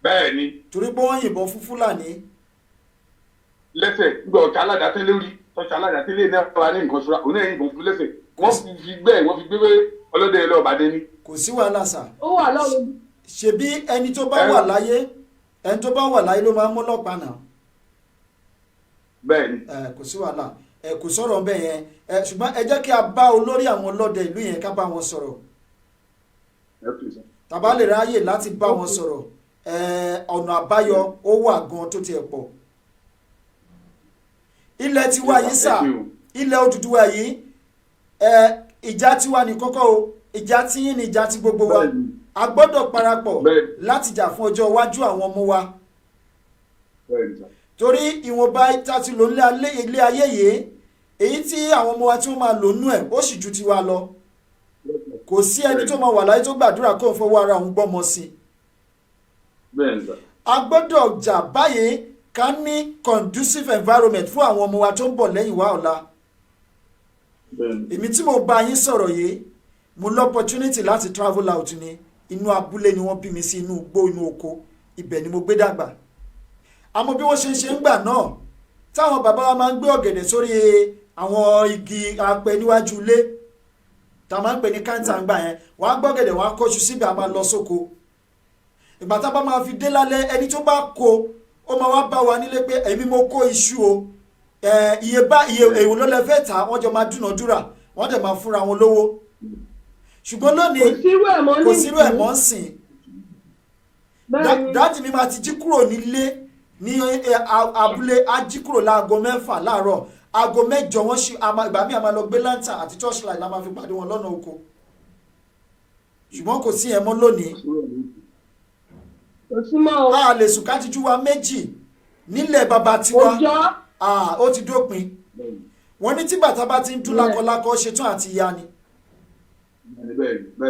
bẹ́ẹ̀ni. torí pé wọ́n yìnbọn fún fúlàní. lẹ́sẹ̀ gbọ́ ọ̀tá aládàáté lórí tọ́jà aládàáté lé náà wà ní nǹkan ṣọ́ra òun náà yìnbọn fún lẹ́sẹ̀ wọ́n fi gbé ọlọ́dẹ lọ bàdé ni. kò sí wàhálà sà. ó wà lọ́wọ́. ṣebí ẹni tó bá wà láyé ló máa ń mú ọlọ́pàá náà. bẹ́ẹ̀ni. kò sí wàhálà kò sọ̀rọ̀ bẹ́ẹ̀ yẹn ṣùgbọ́n ẹ jẹ́ kí a bá olórí àwọn ọlọ́dẹ ìlú yẹn ká bá wọn sọ̀rọ̀. tàbá lè ráyè láti bá wọn sọ̀rọ̀ ọ̀nà àbáyọ ó wà gan tó tiẹ̀ pọ̀. ilẹ̀ tiwa yìí sà ilẹ̀ Odùduwà yìí ìjà tiwa ní kọ́kọ́ o ìjà tíyín ni ìjà ti gbogbo wa a gbọ́dọ̀ parapọ̀ láti jà fún ọjọ́ iwájú àwọn ọmọ wa torí ìwọ̀nba tàti lò nílé ilé ayé yìí èyí tí àwọn ọmọ wa tí wọ́n máa lò nú ẹ̀ ó sì ju tiwa lọ kò sí ẹni tó máa wà láyé tó gbàdúrà kó ń fọwọ́ ara òun gbọ́mọ sí i a gbọ́dọ̀ jà báyìí ká ní conducive environment fún àwọn ọmọ wa tó ń bọ̀ lẹ́yìn wa ọ̀la èmi tí mo bá yín sọ̀rọ̀ yìí mo lọ opportunity láti travel out ni inú abúlé ni wọ́n bí mi sí inú igbó inú oko ibẹ̀ ni mo gbé dàgbà àmọ́ bí wọ́n ṣe ń gbà náà táwọn bàbá wa máa ń gbé ọ̀gẹ̀dẹ̀ sórí àwọn igi apẹ níwájú ilé tá a máa ń pè ní káńtà ń gbà yẹn wọ́n á gbọ́gẹ̀dẹ̀ wọ́n á kóṣù síbẹ̀ a máa lọ sóko ìgbà tá a bá máa fi dé lálẹ́ ẹni tó bá kó ó máa wá bá wa nílé pé èmi mo kó iṣu o iye èwo ló lẹ fẹ́ tà wọ́n jọ máa dúnàdúrà wọ́n dẹ̀ máa fúnra wọn lówó ṣùgbọ́n lónìí kò sírú ẹ̀ mọ́ ń sìn dáàdì mi máa ti jí kúrò nílé ní abúlé á jí kúrò láago 6 láàárọ̀ aago 8 wọ́n ṣe ìgbà míì a máa lọ gbé lantern àti torchlight la máa fi pàdé wọn lọ́nà oko ṣùgbọ́n kò sí ẹ̀ mọ́ lónìí a lè sùn ká ti jú wa méjì nílẹ̀ bàbá tiwa ó ti dópin wọ́n ní tí bàtà bá ti ń dún lákọlákọ ó ṣetán àti ya ni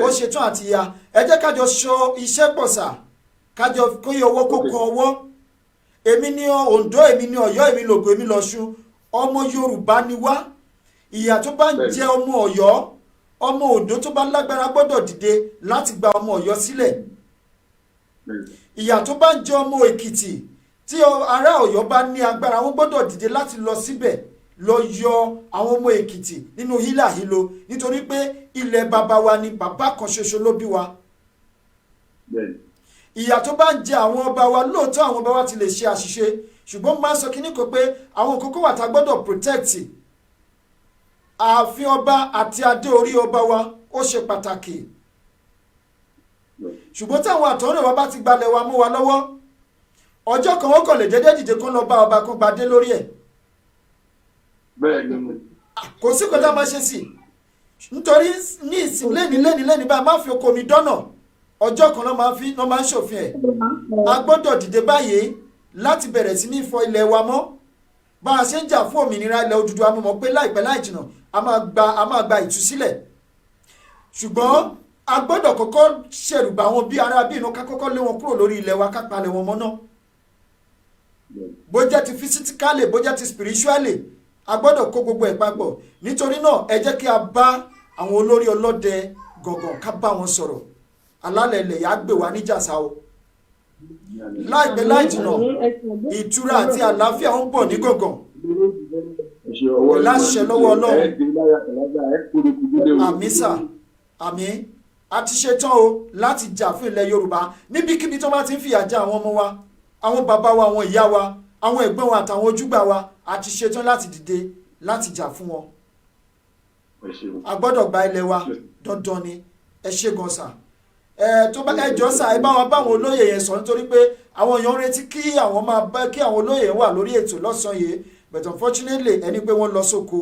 ó ṣetán àti ya ẹ jẹ́ kájọ ṣọ iṣẹ́ pọ̀ sà kájọ kóyè owó kó kan ọwọ́ èmi ní Oǹdó èmi ní Ọ̀yọ́ èmi lògùn èmi lọ́ṣun ọmọ Yorùbá ni wá ìyà tó bá ń jẹ ọmọ Ọ̀yọ́ ọmọ Oǹdó tó bá lágbára gbọ́dọ̀ dìde láti gba ọmọ Ọ̀yọ́ sílẹ̀ ìyà tó bá ń jẹ ọmọ Èkìtì tí ará Ọ̀yọ́ bá ní agbára wọn gbọ́dọ̀ dìde láti lọ síbẹ̀ lọ yọ àwọn ọmọ Èkìtì nínú hílàhílo nítorí pé ilẹ̀ bàbá wa ni bàbá kan ṣoṣo ló bí wa ìyà tó bá ń jẹ àwọn ọba wa lóòótọ́ àwọn ọba wa ti lè ṣe àṣìṣe ṣùgbọ́n máa ń sọ kíní kan pé àwọn kókó wà tá a gbọ́dọ̀ protect ààfin ọba àti adé orí ọba wa ó ṣe pàtàkì ṣùgbọ́n táwọn àtọ̀rìn wa bá ti gbalẹ̀ wa mú wa lọ́wọ́ ọjọ́ kan ó kàn lè dédé dìde kó lọ bá ọba kan gbadé lórí ẹ̀ kò sí kọjá máa ṣe sí nítorí ní ìsìn lẹ́ni báyìí má fi oko mi dọ́nà ọjọ́ kan ló máa ń ṣòfin ẹ̀ a gbọ́dọ̀ dìde báyìí láti bẹ̀rẹ̀ sí ní fọ ilẹ̀ wa mọ́ bá a ṣe ń jà fún òmìnira ilẹ̀ Odùduwà mọ̀ pé láìpẹ́ láì jìnnà a máa gba ìtúsílẹ̀ ṣùgbọ́n a gbọ́dọ̀ kọ́kọ́ ṣẹ̀rùbà wọn bí ara bí inú ká kọ́kọ́ lé wọn kúrò lórí ilẹ̀ wa ká palẹ̀ wọn mọ́ náà bó jẹ́ ti physically bó jẹ́ ti spiritually a gbọ́dọ̀ kó gbogbo ẹ̀ papọ̀ nítorí náà ẹ jẹ́ kí a bá àwọn olórí ọlọ́dẹ gọ̀gàn ká bá wọn sọ̀rọ̀ alálẹ̀ ilẹ̀ yà á gbé wa níjàsá o láìpẹ́ láì jìnnà ìtura àti àlàáfíà ń bọ̀ ní gọ̀gàn láṣẹ lọ́wọ́ Ọlọ́run àmín sà àmín a ti ṣetán o láti jà fún ilẹ̀ Yorùbá níbikíbi tó bá ti ń fìyà jẹ àwọn ọmọ wa àwọn bàbá wa àwọn ìyá wa àwọn ẹ̀gbọ́n wa àtàwọn ojúgbà wa a ti ṣetán láti dìde láti jà fún wọn a gbọ́dọ̀ gba ilẹ̀ wa dandan ni ẹ ṣé gan sà tó bá ẹjọ́ sà ẹ bá wa báwọn olóyè yẹn sọ nítorí pé àwọn èèyàn retí kí àwọn olóyè wà lórí ètò lọ́sàn-án yìí but unfortunately ẹni pé wọ́n lọ sóko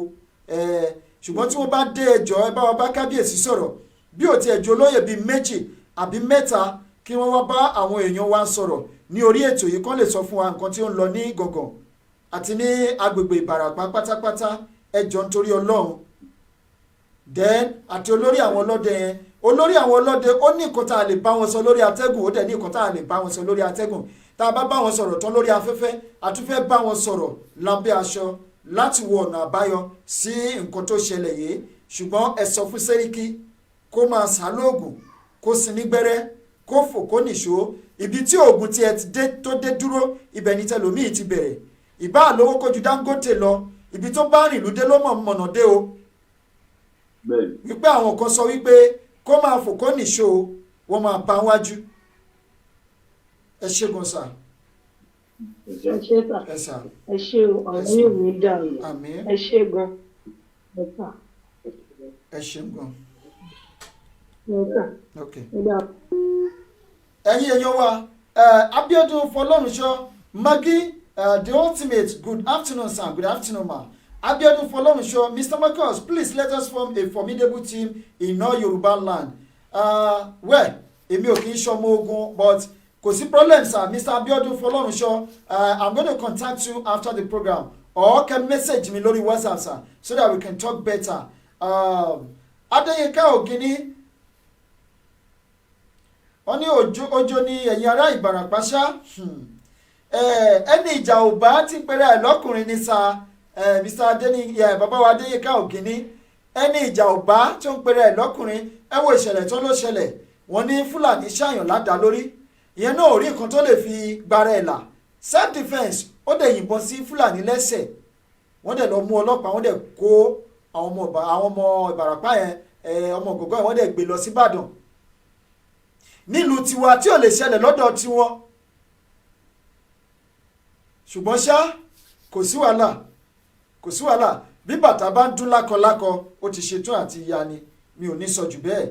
ṣùgbọ́n tí wọ́n bá dé ẹjọ́ ẹ bá wa bá kábíyèsí sọ̀rọ̀ bí ò ti ẹjọ́ olóyè bíi 2 àbí 3 kí wọ́n wá bá àwọn èèyàn wa sọ̀rọ̀ ní orí ètò yìí kán lè sọ fún wa nǹkan tí ó ń lọ ní gọ̀gàn àti ní agbègbè Ìbàràpá pátápátá ẹ jọ̀ọ́ nítorí Ọlọ́run. Then àti olórí àwọn ọlọ́dẹ yẹn, olórí àwọn ọlọ́dẹ ó ní nǹkan tá a lè bá wọn sọ lórí atẹ́gùn, ó dẹ̀ ní nǹkan tá a lè bá wọn sọ lórí atẹ́gùn. Tá a bá wọn sọ̀rọ̀ tán lórí afẹ́fẹ́, a tún fẹ́ bá wọn sọ̀rọ̀ lábẹ́ aṣọ láti wo ọ̀nà àbáyọ sí nǹkan tó ṣẹlẹ̀ yìí. Ṣùgbọ́n ẹ sọ fún Sẹ́ríkì kó máa sálóògùn, kó sin nígbẹ́rẹ́, kó fò kó nìṣó. Ibi tí oògùn tiẹ̀ ti dé tó dé dúró, ibẹ̀ ní tẹlòmíì ti bẹ̀rẹ̀. Ìbá lówó kójú Dangote lọ, ibi tó bá rìn lóde ló mọ̀nà dé o. Wípé àwọn kan sọ wípé kó máa fò kó nìṣó, wọ́n máa bá wájú. Ẹ ṣé gan sà. ẹ ṣé sà. ẹ ṣé ọ̀rọ̀ yóò ní dàrú. ẹ ṣé gan. ẹ ṣé gan. Okay. Ẹ̀yin èèyàn wa, Abiodun Fọlọ́runṣọ́, Maggie, the ultimate, good afternoon sir, good afternoon ma. Abiodun Fọlọ́runṣọ́, Mr. Marcus, please let us form a formidable team in all Yoruba land. Well, èmi ò kì í ṣọmọ ogun, but kò sí problem sir, Mr. Abiodun Fọlọ́runṣọ́, I'm going to contact you after the program, or can message me lórí WhatsApp sir, so that we can talk better. Adéyínká Ògìní, wọ́n ní ojo ní ẹ̀yin ará Ìbàràpá ṣá, ẹni ìjà ò bá ti pẹ̀rẹ̀ ẹ̀ lọ́kùnrin ní sa Mr. Adéyínká, bàbá wa Adéyínká Ògìní, ẹni ìjà ò bá tó ń pẹ̀rẹ̀ ẹ̀ lọ́kùnrin. Ẹ wo ìṣẹ̀lẹ̀ tó ló ṣẹlẹ̀, wọ́n ní Fúlàní ṣàyàn ládàá lórí, ìyẹn náà ò rí nǹkan tó lè fi gbára ẹ̀ là, self defence, ó dẹ̀ yìnbọn sí Fúlàní lẹ́sẹ̀, wọ́n dẹ̀ lọ mú ọlọ́pàá, wọ́n dẹ̀ kó àwọn ọmọ Ìbàràpá yẹn, ọmọ Ògògó yẹn, wọ́n dẹ̀ gbé lọ sí Ìbàdàn. Nílùú tiwa tí ò lè ṣẹlẹ̀ lọ́dọ̀ tiwọn. Ṣùgbọ́n ṣá kò sí wàhálà, bí bàtà bá ń dún lákọlákọ ó ti ṣetán àti ya ni, mi ò ní sọ jù bẹ́ẹ̀.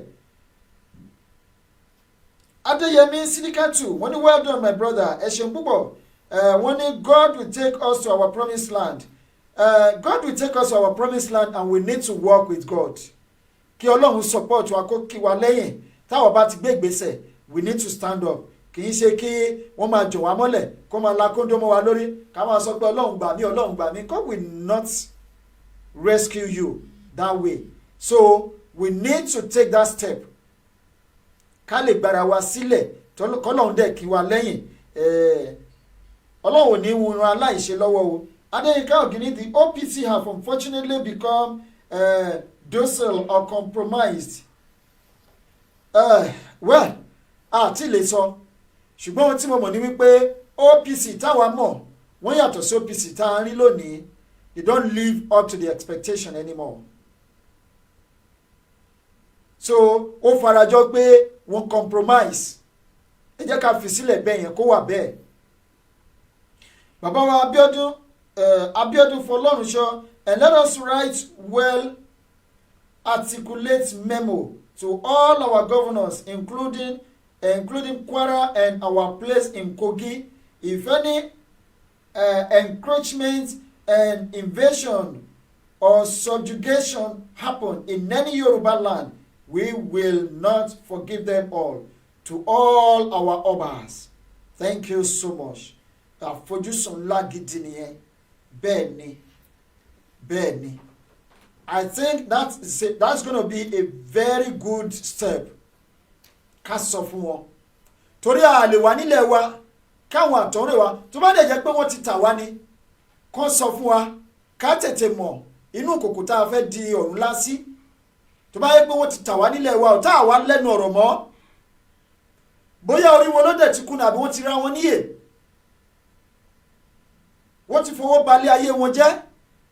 Adéyẹmí Sídíkàtù, wọ́n ní well done my brother, ẹ ṣeun púpọ̀. Wọ́n ní God will take us to our promised land. God will take us to our promised land and we need to work with God. Kí Ọlọ́run support wa, kó kí wa lẹ́yìn. Táwọn bá ti gbé ìgbésẹ̀, we need to stand up. Kì í ṣe kí wọ́n máa jọ̀ wá mọ́lẹ̀, kó máa la kóńdó mọ́ wa lórí, ká máa sọ pé Ọlọ́run gbà mí, Ọlọ́run gbà mí. God will not rescue you that way. So we need to take that step. Ká lè gbára wa sílẹ̀, kọ́lọ́run dẹ̀ kí wa lẹ́yìn. Ọlọ́run ò ní wúran aláìṣe lọ́wọ́ o. Adéyínká Ògìní, the OPC have unfortunately become docile or compromised. Well, àti lè sọ, ṣùgbọ́n ohun tí mo mọ̀ ní wípé OPC táwa mọ̀ wọ́n yàtọ̀ sí OPC tá a rí lónìí. They don't live up to the expectation anymore. So ó farajọ pé wọ́n compromise. Ẹ jẹ́ ká fi sílẹ̀ bẹ́ẹ̀ yẹn kó wà bẹ́ẹ̀. Bàbá wa Abiodun Fọlọ́runṣọ́, and let us write well articulate memo to all our governors, including Kwara and our place in Kogi. If any encroachment and invasion or subjugation happen in any Yoruba land, we will not forgive them all. To all our Obas, thank you so much. Àfojúsùn ńlá gidi nìyẹn. Bẹ́ẹ̀ ni. I think that's going to be a very good step. Ká sọ fún wọn. Torí a lè wà nílẹ̀ wa, káwọn àtọ̀rẹ́ wa, tó bá dẹ̀ jẹ́ pé wọ́n ti tà wá ni, kán sọ fún wa, ká tètè mọ̀ inú kòkò tá a fẹ́ di ọ̀run lásì. Tó bá yẹ pé wọ́n ti tà wá nílẹ̀ wa, tá a wá lẹ́nu ọ̀rọ̀ mọ́. Bóyá orí wọn ló dẹ̀ ti kú àbí wọ́n ti rá wọn níyè. Wọ́n ti fowó balẹ̀ ayé wọn jẹ́,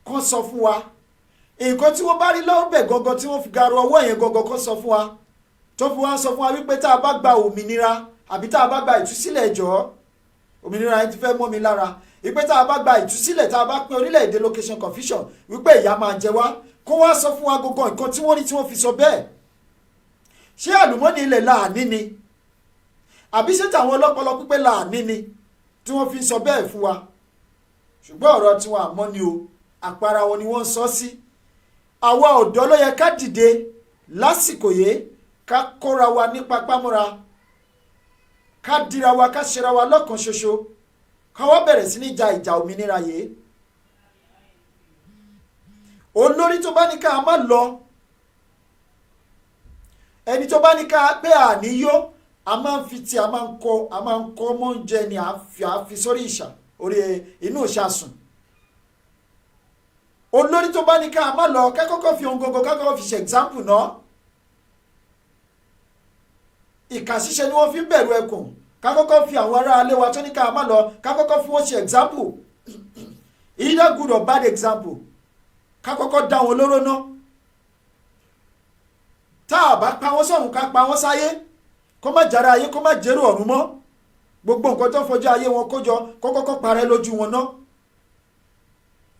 kán sọ fún wa. Nǹkan tí wọ́n bá rí lọ́bẹ̀ gangan tí wọ́n fi garu ọwọ́ yẹn gangan kán sọ fún wa. Tó fi wá sọ fún wa wípé tá a bá gba òmìnira àbí tá a bá gba ìtúsílẹ̀ ẹjọ́, òmìnira yẹn ti fẹ́ mọ́ mi lára. Wípé tá a bá gba ìtúsílẹ̀, tá a bá pín orílẹ̀-èdè location confusion, wípé ìyà máa jẹ wá, kó wá sọ fún wa gangan nǹkan tí wọ́n rí tí wọ́n fi sọ bẹ́ẹ̀. Ṣé àlùmọ́nì ilẹ̀ láàní ni? Àbí ṣé tàwọn ọlọ́pọlọ pípé láàní ni tí wọ́n fi sọ bẹ́ẹ̀ fún wa? Ṣùgbọ́n ọ̀rọ̀ tí wọ́n àmọ́ ni o, àpárá wọn ni wọ́n sọ sí. Àwa ọ̀dọ́ ló yẹ ká dìde lásìkò yìí, ká kóra wa ní papámọ́ra, ká dira wa, ká ṣera wa lọ́kàn ṣoṣo, ká wá bẹ̀rẹ̀ sí ní ja ìjà òmìnira yìí. olórí tó bá ní ká má lọ, ẹni tó bá ní ká pé àníyó, a máa ń fi tí a máa ń kọ́ mọ́ oúnjẹ ni a fi sórí ìṣà, orí inú ìṣàsùn. olórí tó bá ní ká má lọ, kẹ́kọ̀ọ́ fi ohun gbogbo kẹ́kọ̀ọ́ fi ṣe example náà. ìkà ṣíṣe ni wọ́n fi ń bẹ̀rù ẹkùn, kákọ́kọ́ fi àwọn ará alé wa tó ní ká má lọ, kákọ́kọ́ fi wọ́n ṣe example either good or bad example, kákọ́kọ́ dá wọn lóró ná. tá a bá pa wọ́n sọ̀rùn ká pa wọ́n sáyé, kó má jára ayé kó má jẹ́rù ọ̀run mọ́. gbogbo nǹkan tó fojú ayé wọn kójọ kọ́kọ́kọ́ parẹ́ lójú wọn ná.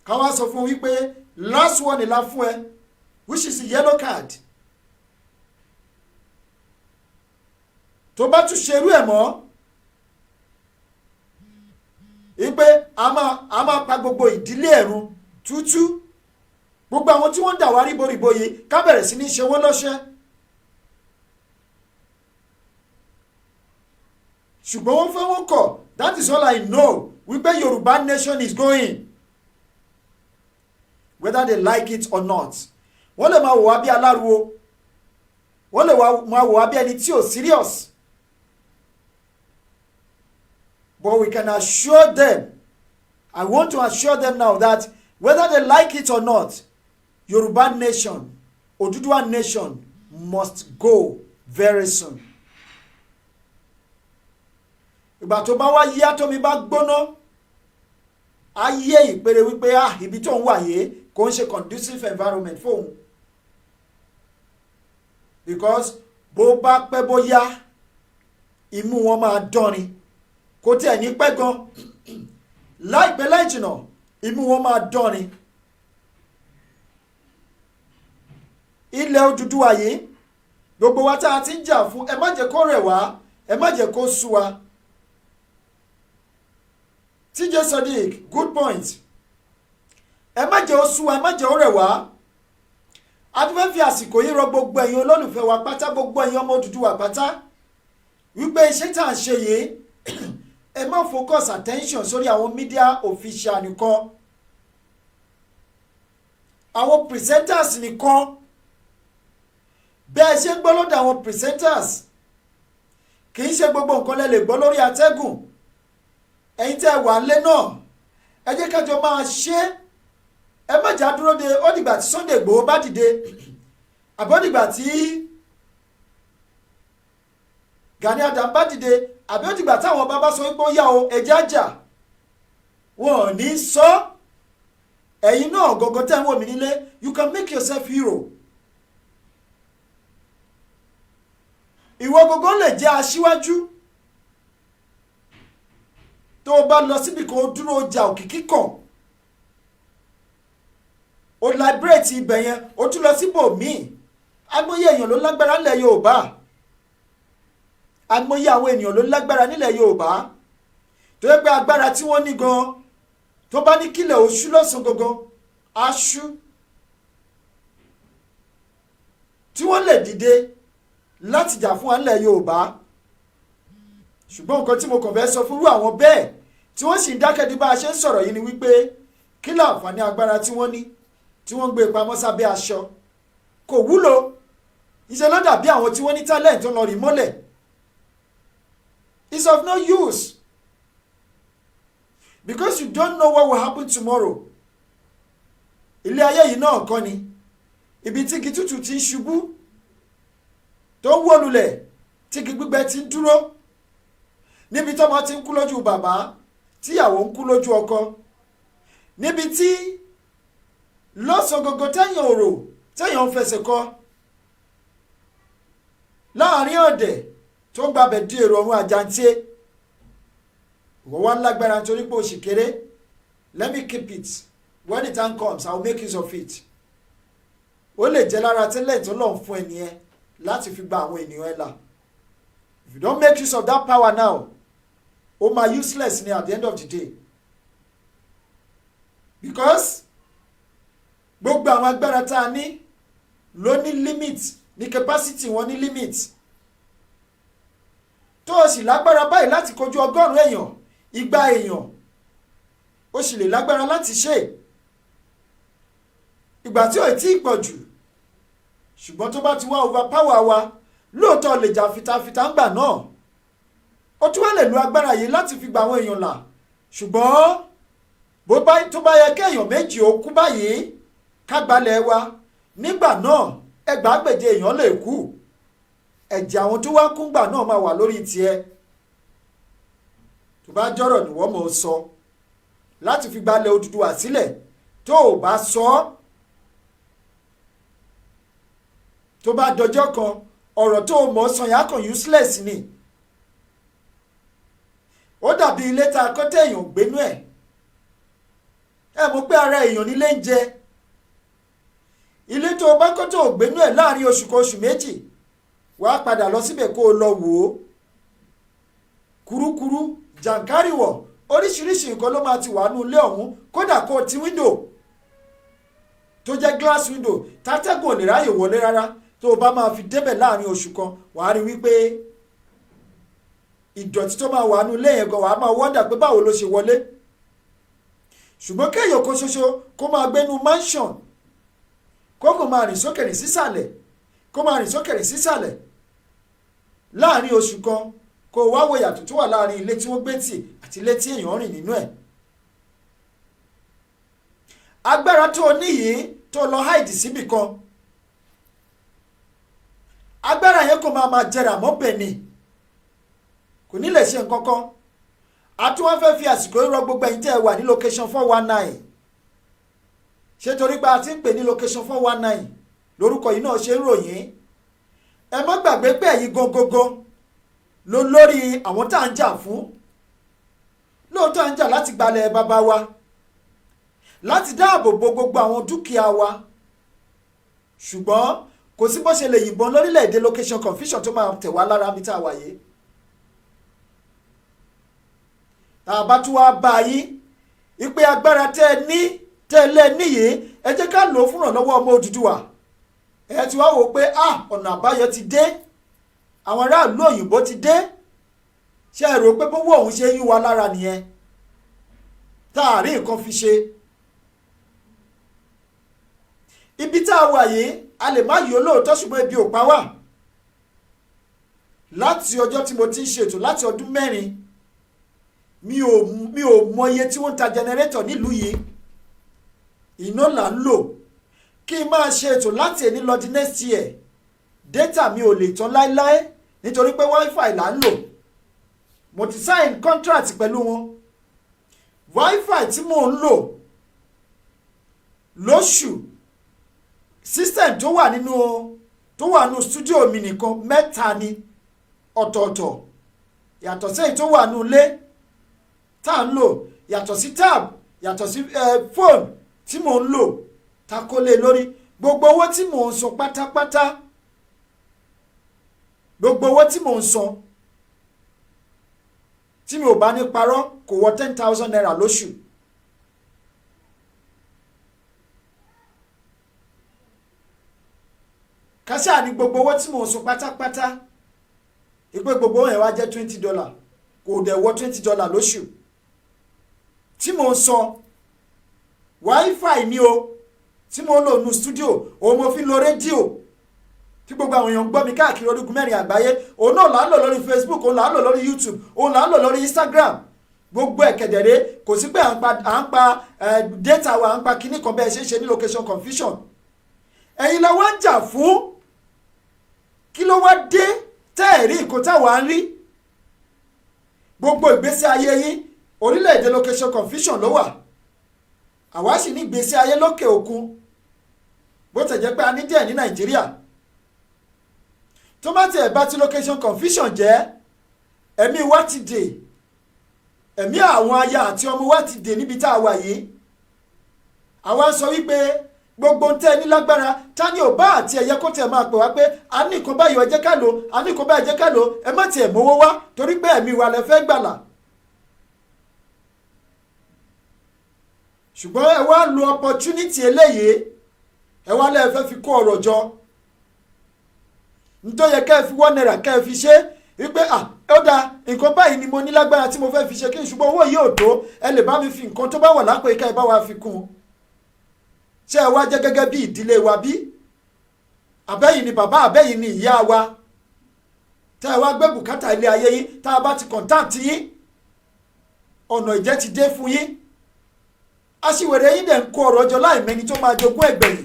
káwá sọ fún wípé last one la fún ẹ, which is a yellow card. tó bá tún ṣerú ẹ̀ mọ́, wípé a máa pa gbogbo ìdílé ẹ̀run tútú, gbogbo àwọn tí wọ́n ń dà wá ríboríbo yìí ká bẹ̀rẹ̀ sí ní ṣe wọ́n lọ́ṣẹ́. ṣùgbọ́n wọ́n fẹ́ wọ́n kọ̀, that is all I know, wípé Yorùbá nation is going, whether they like it or not. wọ́n lè máa wò wá bí aláruwo, wọ́n lè máa wò wá bí ẹni tí ò serious. But we can assure them, I want to assure them now that whether they like it or not, Yoruba nation, Oduduwa nation must go very soon. Ìgbà tó bá wá yá tó mi bá gbóná, ayé ìpèrè wípé ibi tó ń wà yé kò ń ṣe conducive environment fóun. Because bó bá pẹ́ bó yá, imú wọn máa dánrin. Kò tí ẹ̀ ní pẹ́ gan, láìpẹ́ láì jìnà imú wọn máa dánrin. ilẹ̀ Odùduwà yìí, gbogbo wa tá a ti ń jà fún, ẹ má jẹ́ kó rẹ̀ wá, ẹ má jẹ́ kó sú wa. TJ Sodiq, good point. ẹ má jẹ́ ó sú wa, ẹ má jẹ́ ó rẹ̀ wá. a ti fẹ́ fi àsìkò yìí rọ gbogbo ẹ̀yin olólùfẹ́ wa pátá, gbogbo ẹ̀yin ọmọ Odùduwà pátá, wípé iṣẹ́ tá à ń ṣe yìí ẹ má focus attention sórí àwọn media official nìkan, àwọn presenters nìkan. bẹ́ẹ̀ ṣe ń gbọ́ lọ́dọ̀ àwọn presenters, kì í ṣe gbogbo nǹkan lẹ lè gbọ́ lórí atẹ́gùn. ẹ̀yin tẹ́ wà lé náà, ẹ jẹ́ kájọ máa ṣe, ẹ má jà dúró de ó dìgbà tí Sunday Igboho bá dìde, àbọ̀ dìgbà tí Gani Adams bá dìde, àbí ó dìgbà táwọn bàbá sọ pé ó yá o ẹjẹ́ àjà. wọn ò ní sọ. ẹ̀yin náà gọ́gọ́ tẹ́ ń wò mí nílé, you can make yourself hero. ìwọ gbogbo lè jẹ́ aṣíwájú. tó o bá lọ síbi kan ó dúró ọjà òkìkí kan, o liberate ibẹ̀ yẹn, o tún lọ síbòmíì. agbóyè èèyàn ló lágbára nílẹ̀ Yorùbá, agbóyè àwọn ènìyàn ló lágbára nílẹ̀ Yorùbá, tó yẹ pé agbára tí wọ́n ní gan, tó bá ní kílẹ̀ oṣù lọ́sàn gangan aṣú, tí wọ́n lè dìde láti jà fún wa nílẹ̀ Yorùbá. ṣùgbọ́n nǹkan tí mo kàn fẹ́ sọ fúnrú àwọn bẹ́ẹ̀ tí wọ́n sì ń dákẹ́ di bá a ṣe ń sọ̀rọ̀ yìí ni wípé kí láǹfààní agbára tí wọ́n ní, tí wọ́n ń gbé pamọ́ sábẹ́ aṣọ, kò wúlò. iṣẹ́ ló dàbí àwọn tí wọ́n ní talent tó lọ rí mọ́lẹ̀. It's of no use, because you don't know what will happen tomorrow. ilé ayé yìí náà kọ́ ni ibi tí igi tútù ti ń ṣubú, tó ń wó lulẹ̀, tí igi gbígbẹ ti ń dúró, níbi tọ́mọ ti ń kú lójú bàbá, tíyàwó ń kú lójú ọkọ, níbi tí lọ́sàn gógó tẹ́yàn òrò tẹ́yàn ń fẹsẹ̀ kọ, láàrin ọ̀dẹ̀ tó ń gbabẹ̀ di èrò ọ̀run àjàǹtí. ìwọ wá lágbára nítorí pé o sì kéré. Let me keep it, when the time comes I will make use of it. ó lè jẹ́ lára tẹ́lẹ̀ tó lọ́n fún ẹnìyẹn láti fi gba àwọn ènìyàn ẹ̀ là. If you don't make use of that power now, ó máa useless ni at the end of the day. Because gbogbo àwọn agbára tá a ní ló ní limit, ní capacity wọn ní limit. tó o sì lágbára báyìí láti kojú 100 èèyàn, 200 èèyàn, ó sì lè lágbára láti ṣe. ìgbà tí ò tí ì pọ̀ jù ṣùgbọ́n tó bá ti wá overpower wa lóòótọ́ lè jà fitafita ńgbà náà ó tún wá lè lo agbára yìí láti fi gba àwọn èèyàn là ṣùgbọ́n tó bá yẹ kéèyàn méjì ó kú báyìí kágbálẹ̀ wa nígbà náà ẹgbàágbèje èèyàn lè kú ẹ̀jẹ̀ àwọn tó wá kúngbà náà máa wà lórí tiẹ̀ tó bá jọ̀rọ̀ ni wọ́n mọ̀ ọ́ sọ láti fi gbalẹ̀ Odùduwà sílẹ̀ tó o bá sọ ọ́ tó bá dọjọ́ kan ọ̀rọ̀ tó o mọ̀ ọ́ sọ yà kàn useless ni ó dàbí ilé tá a kọ́ tẹ́ èèyàn gbénú ẹ̀ mọ̀ pé ara èèyàn nílé ń jẹ ilé tó o bá kọ́ tó o gbénú ẹ̀ láàrin oṣù kan oṣù méjì wàá padà lọ síbẹ̀ kó o lọ wò ó kurukuru jàǹkárìwọ̀ oríṣiríṣi nǹkan ló máa ti wà nínú ilé ọ̀hún kódà kó o ti wíńdò tó jẹ́ glass window tátẹ́gùn ò lè ráyè wọlé rárá tó o bá máa fi débẹ̀ láàrin oṣù kan wàá rí wípé ìdọ̀tí tó máa wà nínú ilé yẹn gan wàá máa wọ́ndà pé báwo ló ṣe wọlé ṣùgbọ́n kéèyàn kan ṣoṣo kó máa gbénu mansion kó kò máa rìn sókè rìn sísàlẹ̀ kó máa rìn sókè rìn sísàlẹ̀ láàrin oṣù kan kó wá wo ìyàtọ̀ tó wà láàrin ilé tí wọ́n gbé tì àti ilé tí èèyàn rìn nínú ẹ̀. agbára tó o ní yìí tó lọ háìdì síbì kan agbára yẹn kò máa jẹrà mọ́ bẹ̀ni kò ní lè ṣe nǹkan kan àtúwọ́n fẹ́ fi àsìkò rọ gbogbo ẹ̀yin tẹ́ ẹ wà ní location 419 ṣé torí pé a ti ń pè ní location 419 lórúkọ yìí náà ṣe ń ròyìn ẹ má gbàgbé pé ẹ̀yin gangan ló lórí àwọn tá à ń jà fún lóòótọ́ à ń jà láti gbalẹ̀ bàbá wa láti dáàbò bo gbogbo àwọn dúkìá wa ṣùgbọ́n kò sí bó ṣe lè yìnbọn lórílẹ̀‐èdè location confusion tó máa tẹ̀ wá lára bí tá a wà yìí tá a bá tún wá bá yín ìpè agbára tẹ́ ẹ ní tẹ́ ẹ lẹ́ níyì ẹ jẹ́ ká lò ó fún ìrànlọ́wọ́ ọmọ Odùduwà ẹ ti wá wò pé ọ̀nà àbáyọ ti dé àwọn aráàlú òyìnbó ti dé ṣe é rò pé bówó òun ṣe yín wa lára nìyẹn tá a rí nǹkan fi ṣe ibi tá a wà yìí a lè má yí olóòótọ́ ṣùgbọ́n ebi ò pa wá láti ọjọ́ tí mo ti ń ṣètò láti ọdún mẹ́rin mi ò mọ iye tí wọ́n ń ta jẹnẹrétọ̀ nílùú yìí iná là ń lò kí n máa ṣe ètò láti èní lọ di next year data mi ò lè tán láéláé nítorí pé wifi là ń lò mo ti sign contract pẹ̀lú wọn wifi tí mò ń lò lóṣù system tó wà nínú studio mi nìkan mẹ́ta ni ọ̀tọ̀ọ̀tọ̀ yàtọ̀ sí èyí tó wà nínú ilé tá à ń lò yàtọ̀ sí tab yàtọ̀ sí phone tí mò ń lò takole lórí gbogbo owó tí mò ń san pátápátá gbogbo owó tí mò ń san tí mi ò bá ní parọ́ kò wọ 10,000 naira lóṣù kásá ní gbogbo owó tí mò ń san pátápátá ìpè gbogbo owó yẹn wá jẹ́ $20 kò dẹ̀ wọ $20 lóṣù tí mò ń san wifi ni o tí mo lò nù studio òun mo fi lo rédíò tí gbogbo àwọn èèyàn ń gbọ́ mi káàkiri orígun mẹ́rin àgbáyé òun náà là ń lò lórí Facebook òun là ń lò lórí YouTube òun là ń lò lórí Instagram gbogbo ẹ̀kẹ̀dẹ̀rẹ́ kò sí pé à ń pa data wa à ń pa kíní kan bẹ́ẹ̀ ṣe ń ṣe ní location confusion ẹ̀yin la wá ń jà fún kí ló wá dé tẹ́ ẹ̀ rí nǹkan táwa ń rí gbogbo ìgbésí ayé yín orílẹ̀-èdè location confusion ló wà àwa sì ní ìgbésí ayé lókè òkun bó tẹ̀ jẹ́ pé a ní díẹ̀ ní Nàìjíríà tó bá tiẹ̀ bá ti location confusion jẹ́ ẹ̀mí wa ti dè ẹ̀mí àwọn aya àti ọmọ wa ti dè níbi tá a wà yìí àwa sọ wípé gbogbo ń tẹ́ ní lágbára ta ni ò bá àti ẹ̀yẹ kó tẹ̀ máa pè wá pé a ní nǹkan báyìí ẹ jẹ́ ká lò a ní nǹkan báyìí ẹ jẹ́ ká lò ẹ má tiẹ̀ mówó wá torí pé ẹ̀mí wa lẹ fẹ́ gbàlà ṣùgbọ́n ẹ wá lo opportunity eléyìí ẹ wá lẹ́ẹ̀ fẹ́ fi kó ọ̀rọ̀ jọ nítorí kẹ́ ẹ fi $1 kẹ́ ẹ fi ṣe wípé ó dáa nǹkan báyìí ni mo ní lágbára tí mo fẹ́ fi ṣe kí n ṣùgbọ́n owó yìí ò tó ẹ lè bá mi fi nǹkan tó bá wà lápò ká ẹ bá wa fi kún un ṣé ẹ wá jẹ́ gẹ́gẹ́ bí ìdílé wa bí àbẹ́yìn ni bàbá àbẹ́yìn ni ìyá wa tẹ́ ẹ wá gbé bùkátà ilé ayé yín tá a bá ti kọ̀ǹtáàtì yín ọ̀nà ìjẹ́ ti dé fún yín aṣiwèrè yín dẹ̀ ń kó ọ̀rọ̀ ọjọ́ láì mẹ́ni tó máa jogún ẹ̀gbẹ̀yìn.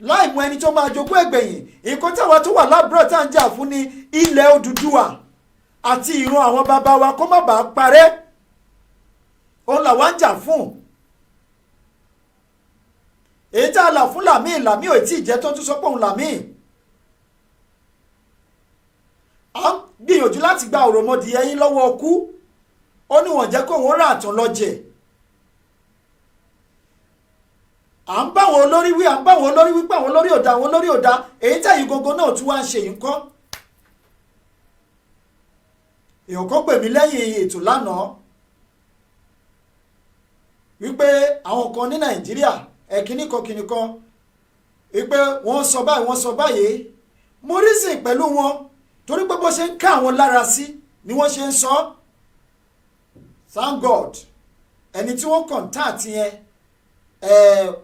láì mọ ẹni tó máa jogún ẹ̀gbẹ̀yìn nǹkan táwa tó wà lábúrò tá à ń jà fún ni ilẹ̀ Odùduwà àti ìran àwọn bàbá wa kó má bàa parẹ́ òun làwa ń jà fún. èyí tá a là fún Làmíì ò tí ì jẹ́ tó tún sọ pé òun Làmíì. à ń gbìyànjú láti gba òròmọdìyẹ yín lọ́wọ́ ọkú ó ní wọ́n jẹ́ kó wọ́n rà tán lọ́jẹ̀. à ń bá wọn olórí wí pé àwọn olórí ò dá èyí tẹ̀yìn gógó náà tún wá ń ṣe yìí kọ́. èèyàn kan pè mí lẹ́yìn ètò lánàá wípé àwọn kan ní Nàìjíríà ẹ̀kíní kan wípé wọ́n sọ báyìí mo rí sìn pẹ̀lú wọn torí pé bó ṣe ń ká àwọn lára sí ni wọ́n ṣe ń sọ. Thank God ẹni tí wọ́n contact yẹn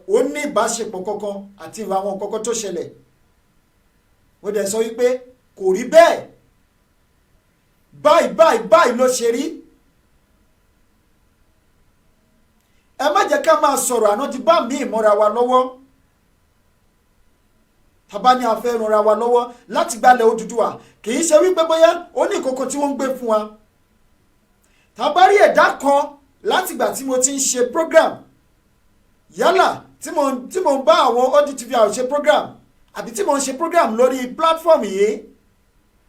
ó ní ìbáṣepọ̀ kankan àti àwọn kankan tó ṣẹlẹ̀ wọ́n dẹ̀ sọ wípé kò rí bẹ́ẹ̀ báyìí ló ṣe rí. ẹ má jẹ́ ká máa sọ̀rọ̀ àná ti bá mi ìmọ̀ra wa lọ́wọ́ tàbá ní a fẹ́ ranra wa lọ́wọ́ láti gbalẹ̀ Odùduwà kì í ṣe wípé bóyá ó ní ìkókó tí wọ́n ń gbé fún wa. tàbá rí ẹ̀dá kan látìgbà tí mo ti ń ṣe program yálà tí mo ń bá àwọn ODTV ṣe program àbí tí mo ń ṣe program lórí platform yìí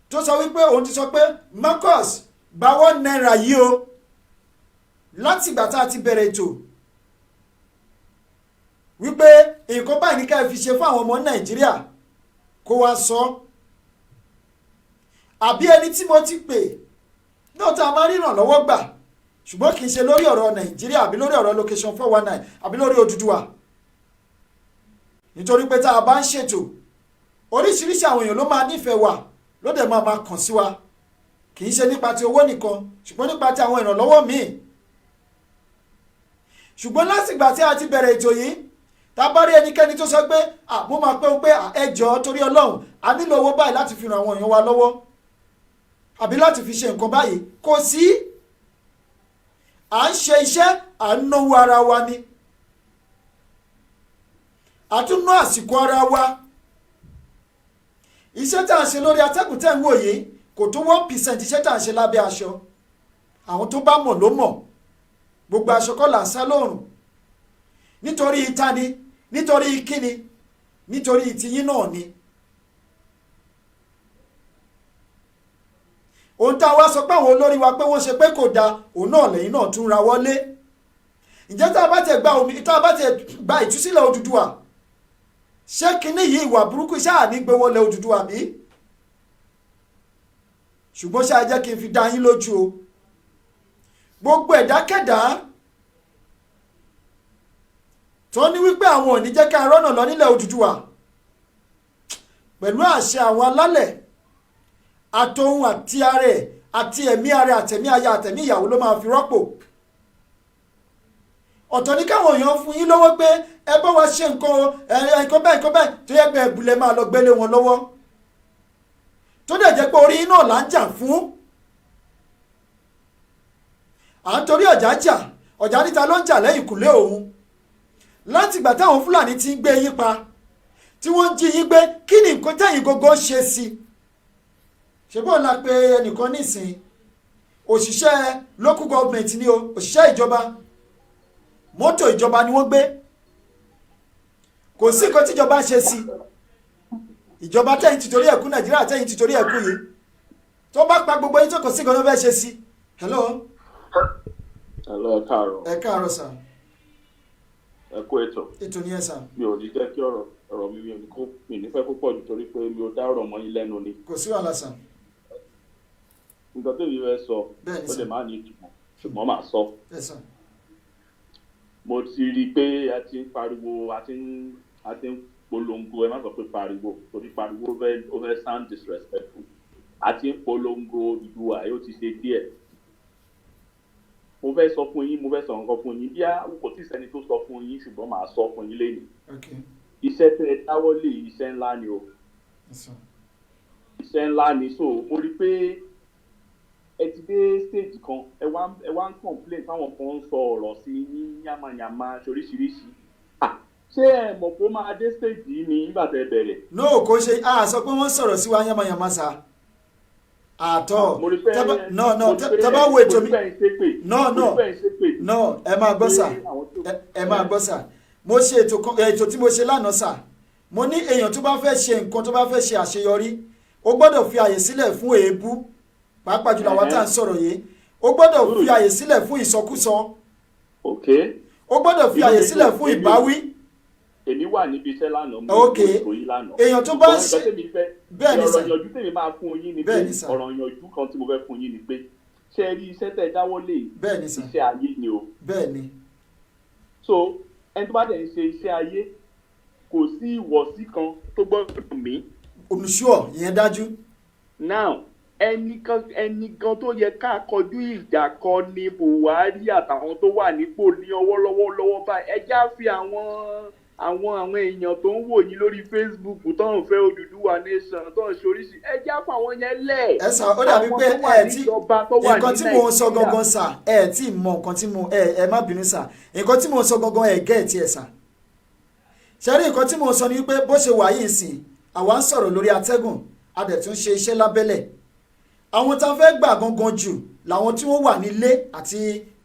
tó sọ wípé òun ti sọ pé Marcus gba £1 yìí o látìgbà tá a ti bẹ̀rẹ̀ ètò wípé nǹkan báyìí ní ká fi ṣe fún àwọn ọmọ Nàìjíríà kó wá sọ àbí ẹni tí mo ti pè náà tá a máa ríran lọ́wọ́ gbà ṣùgbọ́n kì í ṣe lórí ọ̀rọ̀ Nàìjíríà àbí lórí ọ̀rọ̀ location 419 àbí lórí Odùduwà nítorí pé tá a bá ń ṣètò oríṣiríṣi àwọn èèyàn ló máa nífẹ̀ẹ́ wa ló dẹ̀ máa kàn sí wa kì í ṣe nípa ti owó nìkan ṣùgbọ́n nípa ti àwọn ìrànlọ́wọ́ míì ṣùgbọ́n látìgbà tí a ti bẹ̀rẹ̀ ètò yìí tá a bá rí ẹnikẹ́ni tó sọ pé mo máa pé ẹ jọ̀ọ́ torí Ọlọ́run a nílò owó báyìí láti fi ran àwọn èèyàn wa lọ́wọ́ àbí láti fi ṣe nǹkan báyìí kò sí à ń ṣe iṣẹ́ à ń náwó ara wa ni a tún ná àsìkò ara wa iṣẹ́ tá à ń ṣe lórí atẹ́gùn tẹ́ ń wò yìí kò tó 1% iṣẹ́ tá à ń ṣe lábẹ́ aṣọ àwọn tó bá mọ̀ ló mọ̀ gbogbo aṣọ kọ́ là ń sá lóòrùn nítorí ìtani nítorí kíni nítorí ìtìyín náà ni. ohun tá a wá sọ pé àwọn olórí wa pé wọ́n ṣe pé kò dáa òun náà lẹ́yìn náà tún ra wọlé. ǹjẹ́ tá a bá tẹ̀ gba ìtúsílẹ̀ Odùduwà ṣé kíní yìí ìwà burúkú ṣáà ní gbé wọlé Odùduwà bí? ṣùgbọ́n ṣáà jẹ́ kí n fi dá yín lójú o gbogbo ẹ̀dákẹ́dá tó ní wípé àwọn ò ní jẹ́ ká rọ́nà lọ nílẹ̀ Odùduwà pẹ̀lú àṣẹ àwọn alálẹ̀ àtòhun àti ààrẹ àti ẹ̀mí ààrẹ àtẹ̀mí aya àtẹ̀mí ìyàwó ló máa fi rọ́pò. ọ̀tọ̀ ní káwọn èèyàn fún yín lọ́wọ́ pé ẹ bá wa ṣe nǹkan báyìí tó yẹ pé ẹ̀bùlẹ̀ máa lọ gbélé wọn lọ́wọ́ tó dẹ̀ jẹ́ pé orí yín náà là ń jà fún. à ń torí ọ̀jà níta ló ń jà lẹ́yìn kùlé òun láti ìgbà táwọn Fúlàní ti ń gbé yín pa tí wọ́n ń jí yín gbé kí ni nǹkan tẹ̀yìn gógó ṣe sí i. ṣé bọ́ọ̀ la pé ẹnìkan nísìn òṣìṣẹ́ local government ni o òṣìṣẹ́ ìjọba mọ́tò ìjọba ni wọ́n gbé kò sí nǹkan tíjọba ṣe sí ìjọba tẹ̀yìn ti torí ẹ̀kú Nàìjíríà tẹ̀yìn ti torí ẹ̀kú yìí tó bá pa gbogbo yín tó kò sí nǹkan tó fẹ́ ṣe sí. hello. ẹ káàárọ̀. ẹ káàárọ̀ sà. ẹ kú ètò. ètò ni ẹ sà. mi ò ní jẹ́ kí ọ̀rọ̀ mi ní fẹ́ púpọ̀ nítorí pé mi ò dá ọ̀rọ̀ mọ́ yín lẹ́nu ni. kò sí wàhálà sà. nǹkan tó yẹ fẹ́ sọ ó lè má ní ìtumọ̀ ṣùgbọ́n màá sọ. mo ti rí i pé a ti ń pariwo a ti ń polongo ẹ má sọ pé pariwo torí pariwo ó fẹ́ sound disrespectful a ti ń polongo Odùduwà yóò ti ṣe díẹ̀ mo fẹ́ sọ fún yín mo fẹ́ sọ nǹkan fún yín bí kò tí ì sẹ́ni tó sọ fún yín ṣùgbọ́n màá sọ fún yín lẹ́yìn. Iṣẹ́ tẹ́ ẹ dáwọ́ lé iṣẹ́ ńlá ni o. Iṣẹ́ ńlá ni so mo rí pé ẹ ti dé stage kan ẹ wá ń complain táwọn kan ń sọ ọ̀rọ̀ sí ní yàmàyàmà oríṣiríṣi. Ṣé ẹ mọ̀ pé ó máa dé stage yìí ni nígbà tẹ́ bẹ̀rẹ̀? No kò ṣe sọ pé wọ́n sọ̀rọ̀ sí wa yàmàyàmà sa àtọ̀ tẹ́bá wo ètò mi no ẹ máa gbọ́ sà mo ṣe ètò tí mo ṣe lánàá sà mo ní èèyàn tó bá fẹ́ ṣe nǹkan tó bá fẹ́ ṣe àṣeyọrí ó gbọ́dọ̀ fi àyè sílẹ̀ fún èébú pàápàá jùlọ àwọn tá à ń sọ̀rọ̀ yìí ó gbọ́dọ̀ fi àyè sílẹ̀ fún ìsọkúsọ ó gbọ́dọ̀ fi àyè sílẹ̀ fún ìbáwí. Èmi wà níbi iṣẹ́ lánàá mo ní ètò yìí lánàá èèyàn tó bá ṣe bẹ́ẹ̀ ni sà ọ̀rọ̀ ìyànjú tèmi máa fún yín ni pé ọ̀rọ̀ ìyànjú kan tí mo fẹ́ fún yín ni pé ṣé ẹ rí iṣẹ́ tẹ́ dáwọ́ lé iṣẹ́ ayé ni o. bẹ́ẹ̀ ni. So ẹni tó bá dẹ̀ ń ṣe iṣẹ́ ayé kò sí ìwọ̀sí kan tó gbọ́dọ̀ mí. olùṣọ́ ìyẹn dájú. Now ẹnìkan tó yẹ ká kọjú ìjà kọ ni Buhari àtàwọn tó wà nípò ní ọwọ́ lọ́wọ́ báyìí ẹ já fi àwọn èèyàn tó ń wò yín lórí Facebook tó ń fẹ́ Odùduwà nation tó ń ṣoríṣi ẹ já fún àwọn yẹn lẹ̀. ẹ sà ó dàbí pé nǹkan tí mò ń sọ gangan sà ẹ tí ì mọ nǹkan tí mo ẹ má bínú sà nǹkan tí mò ń sọ gangan ẹ gẹ́ ẹ̀ tí ẹ sà. ṣẹ́rí nǹkan tí mò ń sọ ni wípé bó ṣe wà yìí sìn àwa ń sọ̀rọ̀ lórí atẹ́gùn a dẹ̀ tún ṣe iṣẹ́ lábẹ́lẹ̀ àwọn tá a fẹ́ gbà gangan jù làwọn tí wọ́n wà nílé àti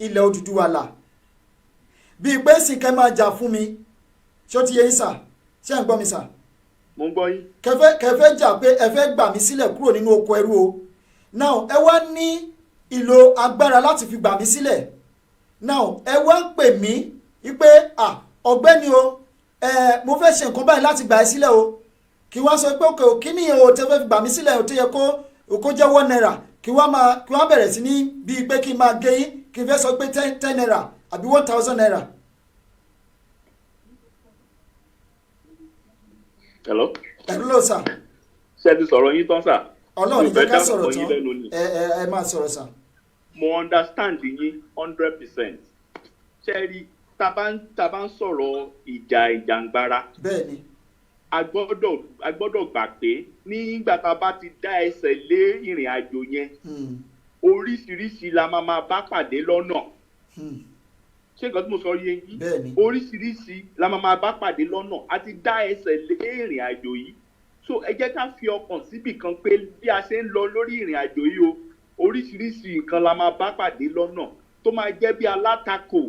ilẹ̀ Odùduwà là bíi pé sì kẹ́ máa jà fún mi ṣé ó ti yé yín sà ṣé ẹ̀ ń gbọ́ mi sà. mo ń gbọ́ yín. kẹfẹ́ jà pé ẹ fẹ́ gbà mí sílẹ̀ kúrò nínú oko ẹrú o now ẹ wá ní ìlò agbára láti fi gbà mí sílẹ̀ now ẹ wá ń pè mí wípé ọ̀gbẹ́ni o mo fẹ́ ṣe nǹkan báyìí láti gbà ẹ́ sílẹ̀ o kí wá sọ pé òkè òkí nìyẹn o tẹ́ fẹ́ fi gbà mí sílẹ̀ o tó yẹ kó jẹ́ £1 kí wá bẹ̀rẹ̀ sí ní bíi pé kí n máa gé yín kí n fẹ́ sọ pé £10 àbí £1,000. Hello. Hello sà. Ṣé ti sọ̀rọ̀ yín tán sà? Ọlọ́run jẹ́ ká sọ̀rọ̀ tán ẹ máa sọ̀rọ̀ sà. Mo understand yín 100%. Ṣé rí tá bá ń sọ̀rọ̀ ìjàngbara. Bẹ́ẹ̀ni. A gbọ́dọ̀ gbà pé nígbà tá a bá ti dá ẹsẹ̀ lé ìrìn àjò yẹn oríṣiríṣi la máa bá pàdé lọ́nà. Ṣé nǹkan tí mo sọ yé yín? Oríṣiríṣi la máa bá pàdé lọ́nà a ti dá ẹsẹ̀ lé ìrìn àjò yìí so ẹ jẹ́ ká fi ọkàn síbì kan pé bí a ṣe ń lọ lórí ìrìn àjò yìí o oríṣiríṣi nǹkan la máa bá pàdé lọ́nà tó máa jẹ́ bí alátakò.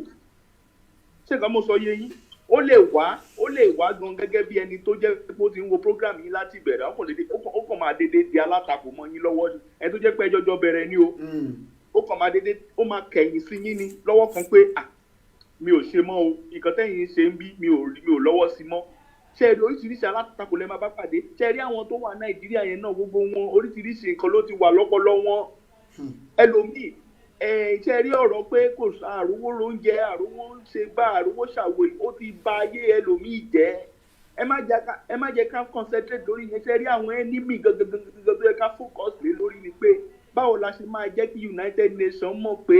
Ṣé nǹkan mo sọ yé yín? Ó lè wá gan gẹ́gẹ́ bí ẹni tó jẹ́ pé ó ti ń wo program yín láti ìbẹ̀rẹ̀ ó kàn máa dédé di alátakò mọ́ yín lọ́wọ́ ni ẹni tó jẹ́ pé ẹjọ́jọ́ bẹ̀rẹ̀ ni o ó kàn máa dédé ó máa kẹ̀yìn sí yín ni lọ́wọ́ kan pé mi ò ṣe mọ́ o nǹkan tẹ́yìn ṣe ń bí mi ò lọ́wọ́ sí mọ́. Ṣé ẹ rí oríṣiríṣi alátakò lẹ́ẹ̀ máa bá pàdé ṣé ẹ rí àwọn tó wà Nàìjíríà yẹn náà gbogbo wọn oríṣiríṣi nǹkan ló ti wà lọ́pọlọ wọn ẹlòmíì ṣe rí ọ̀rọ̀ pé kò àrówó lóúnjẹ àrówó ṣe bá àrówó ṣàwò ó ti ba ayé ẹlòmíì jẹ́ ẹ má jẹ́ ká concentrate lórí yẹn ṣe rí àwọn enemy gangan tó yẹ ká focus lé lórí ni pé báwo la ṣe máa jẹ́ kí United Nations mọ̀ pé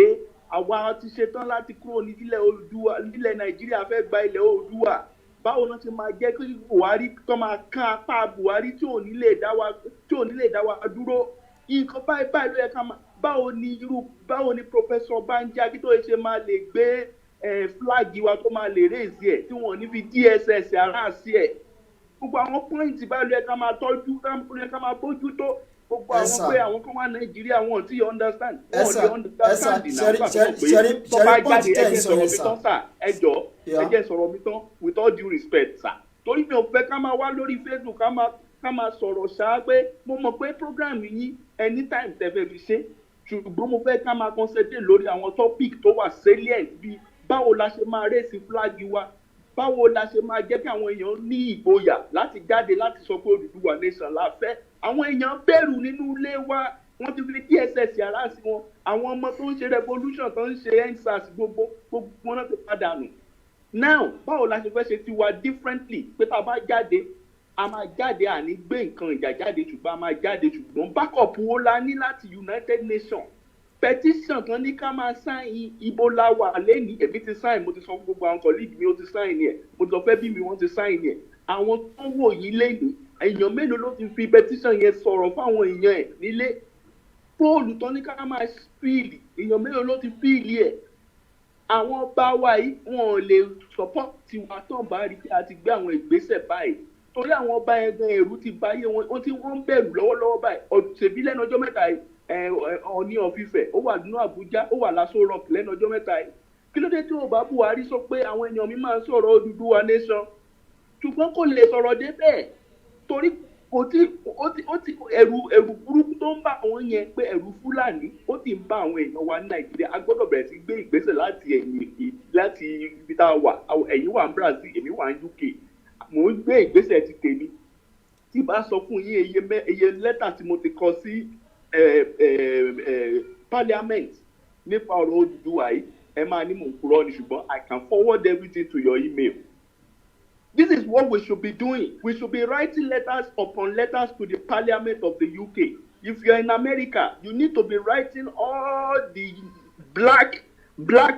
àwa ti ṣetán láti kúrò nílẹ̀ Nàìjíríà fẹ́ gba ilẹ̀ Oòduà báwo la ṣe máa jẹ́ kí Buhari tó máa kán apá Buhari tí ò ní lè dá wa dúró nǹkan báyìí ló yẹ ká máa báwo ni Professor Banji Akíntóyè ṣe máa lè gbé flag wa tó máa lè raise ẹ̀ tí wọ́n ní fi DSS ara sí ẹ̀ gbogbo àwọn pọ́ìntì báyìí ló yẹ ká máa tọ́jú ká máa bójú tó gbogbo àwọn pé àwọn kan wà Nàìjíríà wọn ti understand wọn ti understand ìnáwó tó bá jáde ẹjẹ sọ̀rọ̀ mi tán with all due respect sir torí mi ò fẹ́ ká máa wá lórí Facebook ká máa sọ̀rọ̀ ṣáá pé mo mọ̀ pé program yín anytime tẹ́ fẹ́ fi ṣe ṣùgbọ́n mo fẹ́ ká máa concentrate lórí àwọn topic tó wà salient bíi báwo la ṣe máa raise flag wa báwo la ṣe máa jẹ́ kí àwọn èèyàn ní ìgboyà láti jáde láti sọ pé Odùduwà nation la fẹ́ àwọn èèyàn bẹ̀rù nínú ilé wa wọ́n ti fi DSS yàrá sí wọn àwọn ọmọ tó ń ṣe revolution tó ń ṣe EndSARS gbogbo wọn náà ti padà nù now báwo la ṣe fẹ́ ṣe tiwa differently pé tá a bá jáde a máa jáde àní gbé nǹkan ìjà jáde ṣùgbọ́n a máa jáde ṣùgbọ́n backup wo la ní láti United Nations petition kan ní ká máa sáìn ibo la wà lẹ́nìí èmi ti sáìn mo ti sọ fún gbogbo àwọn colleague mi ó ti sáìn ẹ̀ mo ti sọ fẹ́ bí mi wọ́n ti sáìn ẹ̀ àwọn tó ń wò yín lẹ́nìí èèyàn mélòó ló ti fi petition yẹn sọ̀rọ̀ fáwọn èèyàn ẹ̀ nílé fóònù tán ní ká máa fíìlì èèyàn mélòó ló ti fíìlì ẹ̀ àwọn bá wa yìí wọn ò lè support tiwa tán bá rí pé a ti gbé àwọn ìgbésẹ̀ báyìí torí àwọn ọba ẹgbẹ́ ẹ̀rú ti báyé wọn tí wọ́n ń bẹ̀rù lọ́wọ́lọ́wọ́ báyìí ọ̀sẹ̀bí lẹ́nu ọjọ́ mẹ́ta yìí Ọọ̀ni of Ifẹ̀ ó wà nínú Àbújá ó wà l'Aso Rock lẹ́nu ọjọ́ mẹ́ta yìí kí ló dé tí ó bá Buhari sọ pé àwọn èèyàn mi máa ń sọ̀rọ̀ Odùduwà nation ṣùgbọ́n kò lè sọ̀rọ̀ débẹ̀ torí kò tí ẹ̀rù burúkú tó ń bá àwọn yẹn pé ẹ̀rù Fúlàní ó ti ń bá àwọn èèyàn wa ní Nàìjíríà a gbọ́dọ̀ bẹ̀rẹ̀ sí gbé ìgbésẹ̀ láti ibi tá a wà ẹ̀yin wà ní Brazil èmi wà ní UK mò ń gbé ìgbésẹ̀ ti tèmi tí bá sọ fún yín iye lẹ́tà tí mo ti kọ sí parliament nípa ọ̀rọ̀ Odùduwà yìí ẹ máa ní mò ń purọ́ ni ṣùgbọ́n I can forward everything to your email. This is what we should be doing. We should be writing letters upon letters to the Parliament of the UK. If you're in America, you need to be writing all the black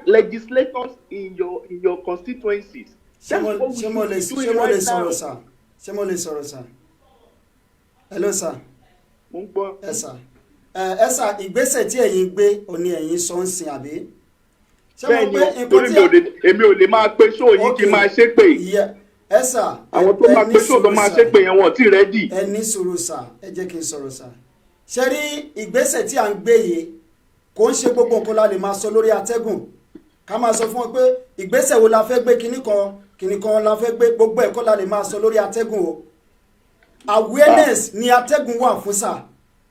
legislators in your constituencies. That's what we should be doing right now. Ṣé mo lè sọ̀rọ̀ sà? Hello sir. Mo ń gbọ́. Ẹ sà. Ẹ sà ìgbésẹ̀ tí ẹ̀yin gbé òní ẹ̀yin sọ ń sin àbí? Bẹ́ẹ̀ni torí èmi ò lè máa pe ṣó yìí kí n máa ṣépè. Ẹ sà. Àwọn tó máa pe ṣó tó máa ṣépè yẹn wọ́n ti rẹ́dì. Ẹ ní sùúrù sà, ẹ jẹ́ kí n sọ̀rọ̀ sà. Ṣé rí ìgbésẹ̀ tí à ń gbé yìí kò ń ṣe gbogbo nǹkan la lè máa sọ lórí atẹ́gùn. Ká máa sọ fún wọn pé ìgbésẹ̀ wo la fẹ́ gbé kinní kan la fẹ́ gbé gbogbo ẹ̀kọ́ la lè máa sọ lórí atẹ́gùn o. Awareness ni atẹ́gùn wà fún sà.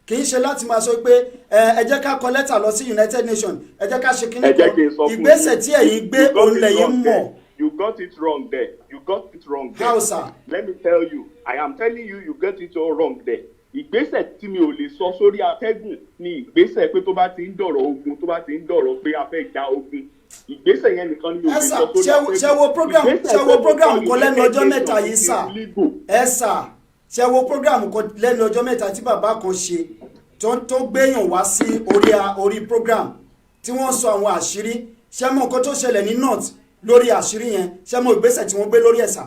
Kì í ṣe láti máa sọ pé ẹ jẹ́ ká kọ lẹ́tà lọ sí United Nations ẹ jẹ́ ká ṣe kinní kan ìgbésẹ̀ tí ẹ̀yin gbé òun lẹ́yìn mọ̀. You got it wrong there. You got it wrong there. How sir? Let me tell you, I am telling you, you get it all wrong there. Ìgbésẹ̀ tí mi ò lè sọ sórí atẹ́gùn ni ìgbésẹ̀ pé tó bá ti ń dọ̀rọ̀ ogun tó bá ti ń dọ̀rọ̀ pé a fẹ́ ja ogun. Ìgbésẹ̀ yẹn nìkan ni mi ò lè sọ sórí atẹ́gùn. Ṣé wo program kan lẹ́nu ọjọ́ mẹ́ta yìí sà? Ẹ sà ṣé wo program kan lẹ́nu ọjọ́ mẹ́ta tí bàbá kan ṣe tó gbéyàn wá sí orí program tí wọ́n sọ àwọn àṣírí ṣé mọ̀ nǹkan tó ṣẹlẹ̀ ní north lórí àṣírí yẹn ṣé mọ̀ ìgbésẹ̀ tí wọ́n gbé lórí ẹ̀sà.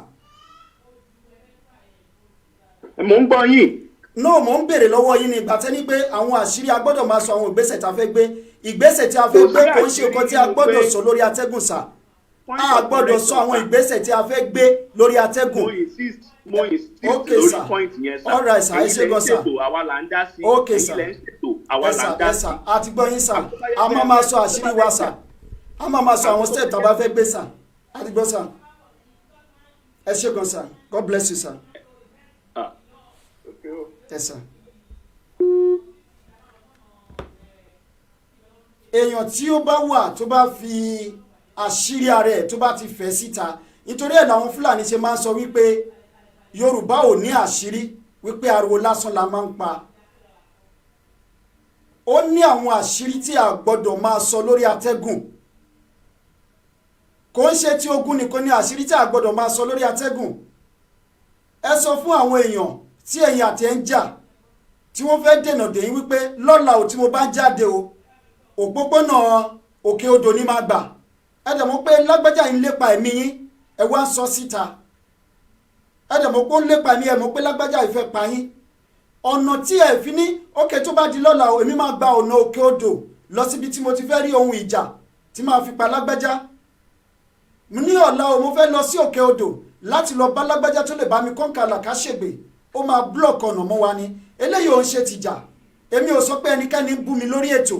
Mo ń gbọ́ yín. No, mo ń béèrè lọ́wọ́ yín ní ìgbà tẹ́ ní pé àwọn àṣírí a gbọ́dọ̀ máa sọ àwọn ìgbésẹ̀ tí a fẹ́ gbé ìgbésẹ̀ tí a fẹ́ gbé kò ń ṣe nǹkan tí a gbọ́dọ̀ sọ lórí atẹ́gùn sà a gbọ́dọ̀ sọ àwọn ìgbésẹ̀ tí a fẹ́ gbé lórí atẹ́gùn. Mo insist lórí point yẹn sà. All right sà, ẹ ṣe gan sà. Àwa là ń dá sí. Okay sà. Ẹ sà, a ti gbọ́ yín sà. A máa máa sọ àṣírí wa sà. A máa máa sọ àwọn step tá a bá fẹ́ gbé sà. A ti gbọ́ sà. Ẹ ṣe gan sà. God bless you sà. Yes, sir. Èèyàn tí ó bá wà tó bá fi àṣírí ara ẹ̀ tó bá ti fẹ́ síta nítorí ẹ̀ làwọn Fúlàní ṣe máa ń sọ wípé Yorùbá ò ní àṣírí wípé ariwo lásán la máa ń pa. Ó ní àwọn àṣírí tí a gbọ́dọ̀ máa sọ lórí atẹ́gùn. Kò ń ṣe tí ogun nìkan ní àṣírí tí a gbọ́dọ̀ máa sọ lórí atẹ́gùn. Ẹ sọ fún àwọn èèyàn tí ẹ̀yin àti ẹ̀ ń jà tí wọ́n fẹ́ dènà dèyìn wípé lọ́la ò tí mo bá jáde o òpópónà òkè odò ní máa gbà ẹ dẹ̀ mọ̀ pé lágbájá ń lépa ẹ̀mí yín ẹ wá ń sọ síta ẹ dẹ̀ mọ̀ pé ó ń lépa ẹ̀mí ẹ mọ̀ pé lágbájá ìfẹ́ pa yín ọ̀nà tí ẹ fi ní òkè tó bá di lọ́la o èmi máa gba ọ̀nà òkè odò lọ síbi tí mo ti fẹ́ rí ohun ìjà tí máa fi pa lágbájá mo ní ọ̀la o mo fẹ́ lọ sí òkè odò láti lọ bá lágbájá tó lè bá mi kọ́ńkà làkàṣègbè ó máa block ọ̀nà mọ́ wa ni eléyìí ò ń ṣe tìjà èmi ò sọ pé ẹnikẹ́ni bú mi lórí ètò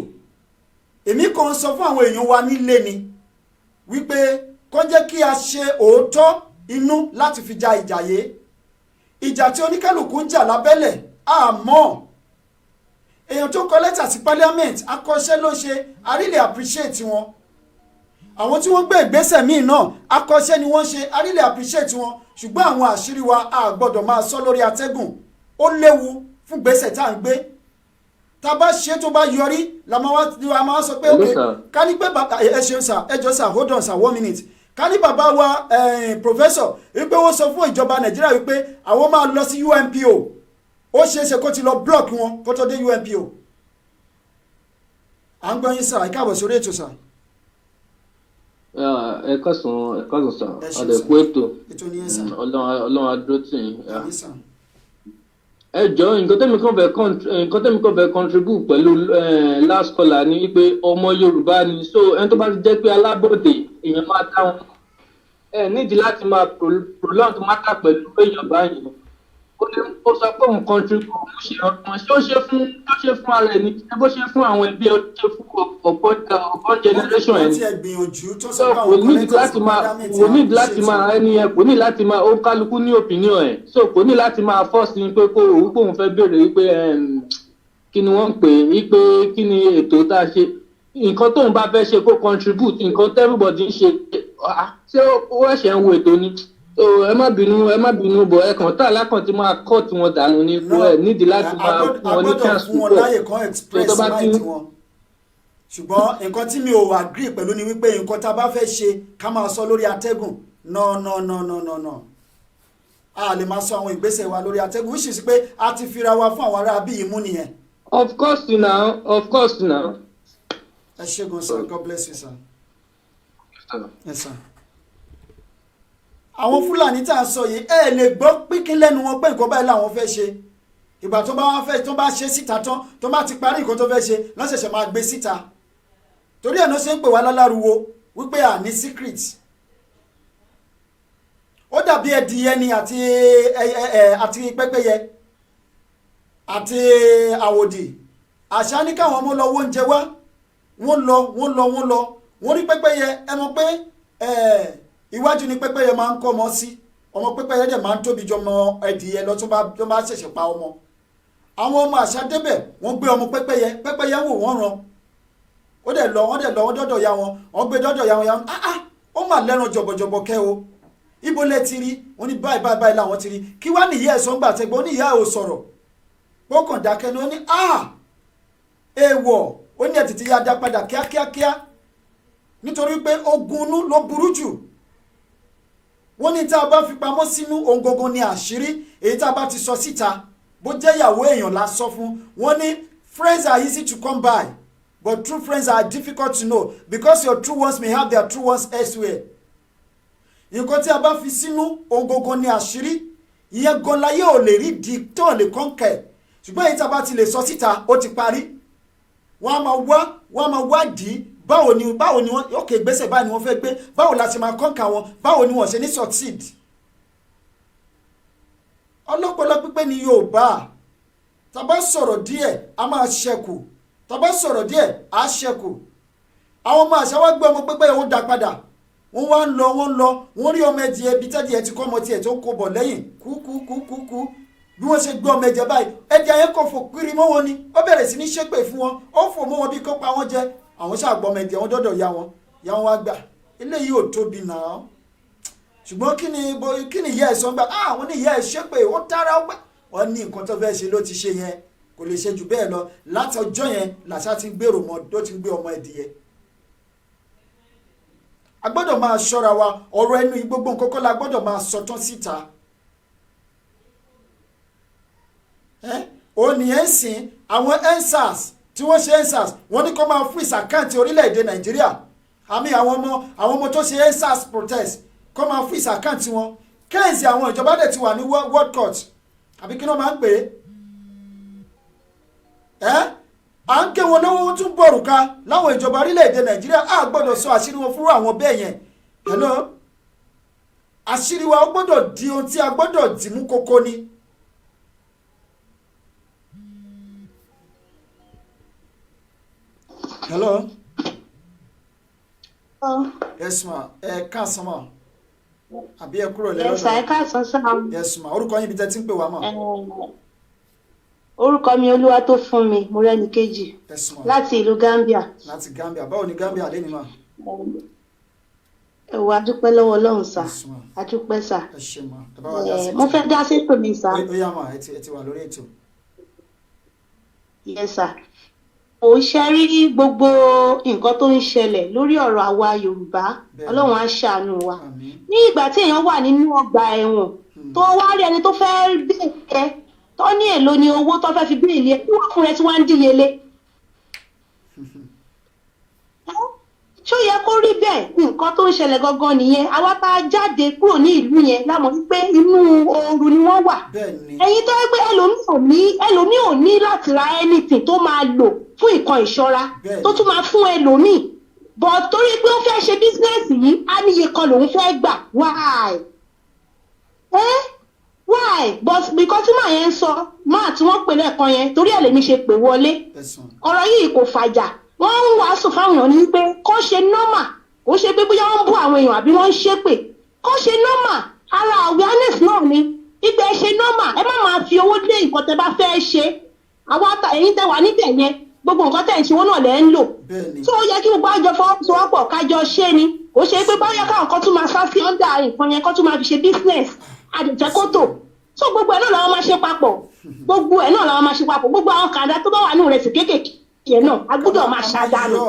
èmi kàn ń sọ fún àwọn èèyàn wa nílé ni wípé kó jẹ́ kí a ṣe òótọ́ inú láti fi ja ìjà yé ìjà tí oníkálùkù ń jà lábẹ́lẹ̀ àmọ́ èèyàn tó kọ lẹ́tà sí parliament akọ́ṣẹ́ ló ṣe I really appreciate wọn àwọn tí wọ́n gbé ìgbésẹ̀ míì náà akọ́ṣẹ́ ni wọ́n ṣe I really appreciate wọn ṣùgbọ́n àwọn àṣírí wa a gbọ́dọ̀ máa sọ lórí atẹ́gùn ó léwu fún gbèsè tá à ń gbé tá a bá ṣe tó bá yọrí la máa sọ pé ok ká ní pé bàbá ẹ ṣeun sà ẹ jọ sà hold on sà 1 minute ká ní bàbá wa professor wípé wọ́n sọ fún ìjọba Nàìjíríà wípé àwọn máa lọ sí UNPO ó ṣeé ṣe kó ti lọ block wọn kó tó dé UNPO à ń gbọ́ yín sà ẹ káàbọ̀ sórí ètò sà. ẹ kọ́sùn sàn Ẹ ṣeun ọ̀dẹ̀kú ètò ètò nìyẹn sà. ọlọ́run adúró tì yín. àmì sà. ẹ jọ nǹkan tẹ́mi kan fẹ́ contribute pẹ̀lú last caller ni wípé ọmọ Yorùbá ni so ẹni tó bá ti jẹ́ pé alábọ̀dé èèyàn máa táwọn ẹ nídìí láti máa prolong matter pẹ̀lú èèyàn báyìí ó sọ pé òun contribute òun ṣe ọgbọ́n ṣé ó ṣe fún ara ẹ̀ ní bó ṣe fún àwọn ẹbí ó ṣe fún ọ̀pọ̀ generation ẹ̀ ní. kò ní láti máa ẹni ẹ kò ní láti máa ó kálukú ní opinion ẹ̀ so kò ní láti máa force ni pé kó òun pé òun fẹ́ béèrè wípé kí ni wọ́n ń pè wípé kí ni ètò tá a ṣe nǹkan tóun bá fẹ́ ṣe kó contribute nǹkan everybody ń ṣe ṣé ó ẹ̀ṣẹ̀ ń wo ètò ni ẹ má bínú bọ̀ ẹ kàn tá alákàn tí máa kọ́ tí wọ́n dànù ní ipò ẹ̀ nídìí láti máa fún wọn ní chance púpọ̀ tó bá ti. ṣùgbọ́n nǹkan tí mi ò agree pẹ̀lú ni wípé nǹkan tá a bá fẹ́ ṣe ká máa sọ lórí atẹ́gùn no a lè máa sọ àwọn ìgbésẹ̀ wa lórí atẹ́gùn wíṣì sí pé a ti fira wa fún àwọn ará bí ìmú nìyẹn. of course now. ẹ ṣégun sir, God bless you sir. Yes, sir. Àwọn Fúlàní tá a sọ yìí ẹ lè gbọ́ pínpín lẹ́nu wọn pé nǹkan báyìí làwọn fẹ́ ṣe ìgbà tó bá wá fẹ́ tó bá ṣe síta tán tó bá ti parí nǹkan tó fẹ́ ṣe lọ́sẹ̀ṣẹ̀ máa gbé síta torí ẹ̀ ló ṣe ń pè wá láláruwo wípé à ní secret ó dàbí ẹdìyẹ ni àti pẹ́pẹ́yẹ àti àwòdì àṣà ní káwọn ọmọ lọ wó oúnjẹ wá wọ́n lọ wọ́n rí pẹ́pẹ́yẹ ẹ mọ̀ pé iwájú ni pẹ́pẹ́yẹ máa ń kọ́ ọmọ sí ọmọ pẹ́pẹ́yẹ dẹ̀ máa ń tóbi jọ ọmọ ẹdìyẹ lọ tó bá ṣẹ̀ṣẹ̀ pa ọmọ àwọn ọmọ àṣà débẹ̀ wọ́n gbé ọmọ pẹ́pẹ́yẹ wò wọ́n ràn wọ́n dọ́dọ̀ ya wọn wọ́n gbé dọ́dọ̀ ya wọn ó mà lẹ́ran jọ̀bọ̀jọ̀bọ̀ kẹ́ o ibo lẹ ti rí wọ́n ní báyìí làwọn ti rí kí wá nìyá ẹ̀ sọ́ngbà tẹ́gbọ́n ní ìyá ẹ̀ ò sọ̀rọ̀ ó kàn dákẹ́ ni ó ní èèwọ̀ ó ní ẹ̀ tètè yá dá padà kíákíákíá nítorí pé ogun inú ló burú jù wọ́n ní tá a bá fi pamọ́ sínú ohun gangan ní àṣírí èyí tá a bá ti sọ síta bó jẹ́ ìyàwó èèyàn la sọ fún wọ́n ní friends are easy to come by but true friends are difficult to know because your true ones may have their true ones elsewhere. nǹkan tí a bá fi sínú ohun gangan ní àṣírí ìyẹn gan láyé ò lè rí di tó lè kọ́ńkẹ́ ṣùgbọ́n èyí tá a bá ti lè sọ síta ó ti parí wọ́n á máa wádìí báwo ni wọ́n ok gbèsè báyìí ni wọ́n fẹ́ gbé báwo la ṣe máa kọ́ńkà wọn báwo ni wọ́n ṣe ní succeed. ọlọ́pọlọ pípé ni Yorùbá tá bá sọ̀rọ̀ díẹ̀ a máa ṣẹ́kù tá bá sọ̀rọ̀ díẹ̀ a ṣẹ́kù àwọn ọmọ àṣà wa gbé ọmọ pípé wọn dá padà wọ́n wá ń lọ wọ́n rí ọmọ ẹ̀dìyẹ bí tẹ́dìyẹ ti kọ́ ọmọ tiẹ̀ tó kó bọ̀ lẹ́yìn kú bí wọ́n ṣe gbé ọmọ ẹ̀jẹ̀ báyìí ẹ̀dìyẹ yẹn kò fò kiri mọ́ wọn ni ó bẹ̀rẹ̀ sí ní ṣépè fún wọn ó fò mọ́ wọn bí kó pa wọ́n jẹ àwọn ṣàgbọ́ ọmọ ẹ̀dìyẹ wọn dọ́dọ̀ ya wọn wá gbà eléyìí ò tóbi náà ṣùgbọ́n kí ni ìyá ẹ̀ sọ gbà àwọn ní ìyá ẹ̀ ṣépè ó tára ó gbà wọ́n ní nǹkan tó fẹ́ ṣe ló ti ṣe yẹn kò lè ṣe jù bẹ́ẹ̀ lọ láti ọjọ́ yẹn làṣà ti gbèrò mọ́ tó ti gbé ọmọ ẹ̀dìyẹ. A gbọ́dọ̀ máa ṣọ́ra wa ọ̀rọ̀ ẹnu gbogbo nǹkan kọ́ la gbọ́dọ̀ máa sọ tán síta. Ònìyẹn ń sìn àwọn EndSARS tí wọ́n ṣe EndSARS wọ́n ní kó máa freeze àkáǹtì orílẹ̀-èdè Nàìjíríà àmì àwọn ọmọ tó ṣe EndSARS protest kó máa freeze àkáǹtì wọn kéèsì àwọn ìjọba dẹ̀ ti wà ní world court àbí kí wọ́n máa ń pè é. À ń ké wọn lọ́wọ́ tún bọ̀rù ká láwọn ìjọba orílẹ̀-èdè Nàìjíríà á gbọ́dọ̀ sọ àṣírí wọn fúnra àwọn bẹ́ẹ̀ yẹn hello àṣírí wa ó gbọ́dọ̀ di ohun tí a gbọ́dọ̀ dì mú kókó ni. hello. yes ma ẹ káàsán ma àbí ẹ kúrò lẹ́yìn. yes ẹ káàsán sáà. yes ma orúkọ yín bí tẹ́ ti ń pè wá ma. orúkọ mi olúwa tó fún mi Mọ́rẹ́níkejì láti ìlú Gambia. láti Gambia báwo ni Gambia lé ní ma. ẹ̀wọ̀ adúpẹ́ lọ́wọ́ Ọlọ́run sá adúpẹ́ sá. ẹ ṣé ma ẹ bá wa dá sí. mo fẹ́ dá sí ètò mi sá. ó yá ma ẹ ti wà lórí ètò. yes sá ò ṣe rí gbogbo nǹkan tó ń ṣẹlẹ̀ lórí ọ̀rọ̀ àwa Yorùbá Ọlọ́run á ṣàánú wa. ní ìgbà tí èèyàn wà nínú ọgbà ẹ̀wọ̀n tó wá rí ẹni tó fẹ́ bẹ̀ẹ́ tó ní èlò ni owó tó fẹ́ fi bí ilé tí wọ́n fún rẹ tí wọ́n ń díyelé ṣó yẹ kó rí bẹ́ẹ̀ nǹkan tó ń ṣẹlẹ̀ gangan nìyẹn àwa tá a jáde kúrò ní ìlú yẹn lámọ̀ wípé inú ooru ni wọ́n wà ẹ̀yin tó yẹ pé ẹlòmíì ò ní láti ra anything tó máa lò fún nǹkan ìṣọ́ra tó tún máa fún ẹlòmíì but torí pé ó fẹ́ ṣe bísínẹ́sì yìí á níye kan lòun fẹ́ gbà why but because tí màá yẹn ń sọ máa tí wọ́n pè lẹ́ẹ̀kan yẹn torí ẹ̀ lèmi ṣe pè wọlé ọ̀rọ̀ yìí kò fàjà wọ́n ń wàásù fáwọn èèyàn ní pé kó ṣe nọ́mà kó ṣe pé bóyá wọ́n ń bú àwọn èèyàn àbí wọ́n ń ṣépè kó ṣe nọ́mà ara awareness náà ni ìgbà ẹ ṣe nọ́mà ẹ má máa fi owó lé nǹkan tẹ bá fẹ́ ṣe àwa ẹ̀yin tẹ wà níbẹ̀ yẹn gbogbo nǹkan tẹ̀ ń ṣe wọn náà lẹ́ ń lò tó yẹ kí gbogbo àjọ fọwọ́sowọ́pọ̀ kájọ ṣe ni kò ṣe pé báyọ̀ káwọn kan tún máa sá sí ọ́ndà nǹkan yẹn kan tún máa fi ṣe business àdìjẹ́kótò so gbogbo ẹ̀ náà làwọn máa ṣe papọ̀ gbogbo àwọn kàdá tó bá wà ní ìrẹsì kéékèèké yẹn náà a gbọ́dọ̀ máa ṣàdánù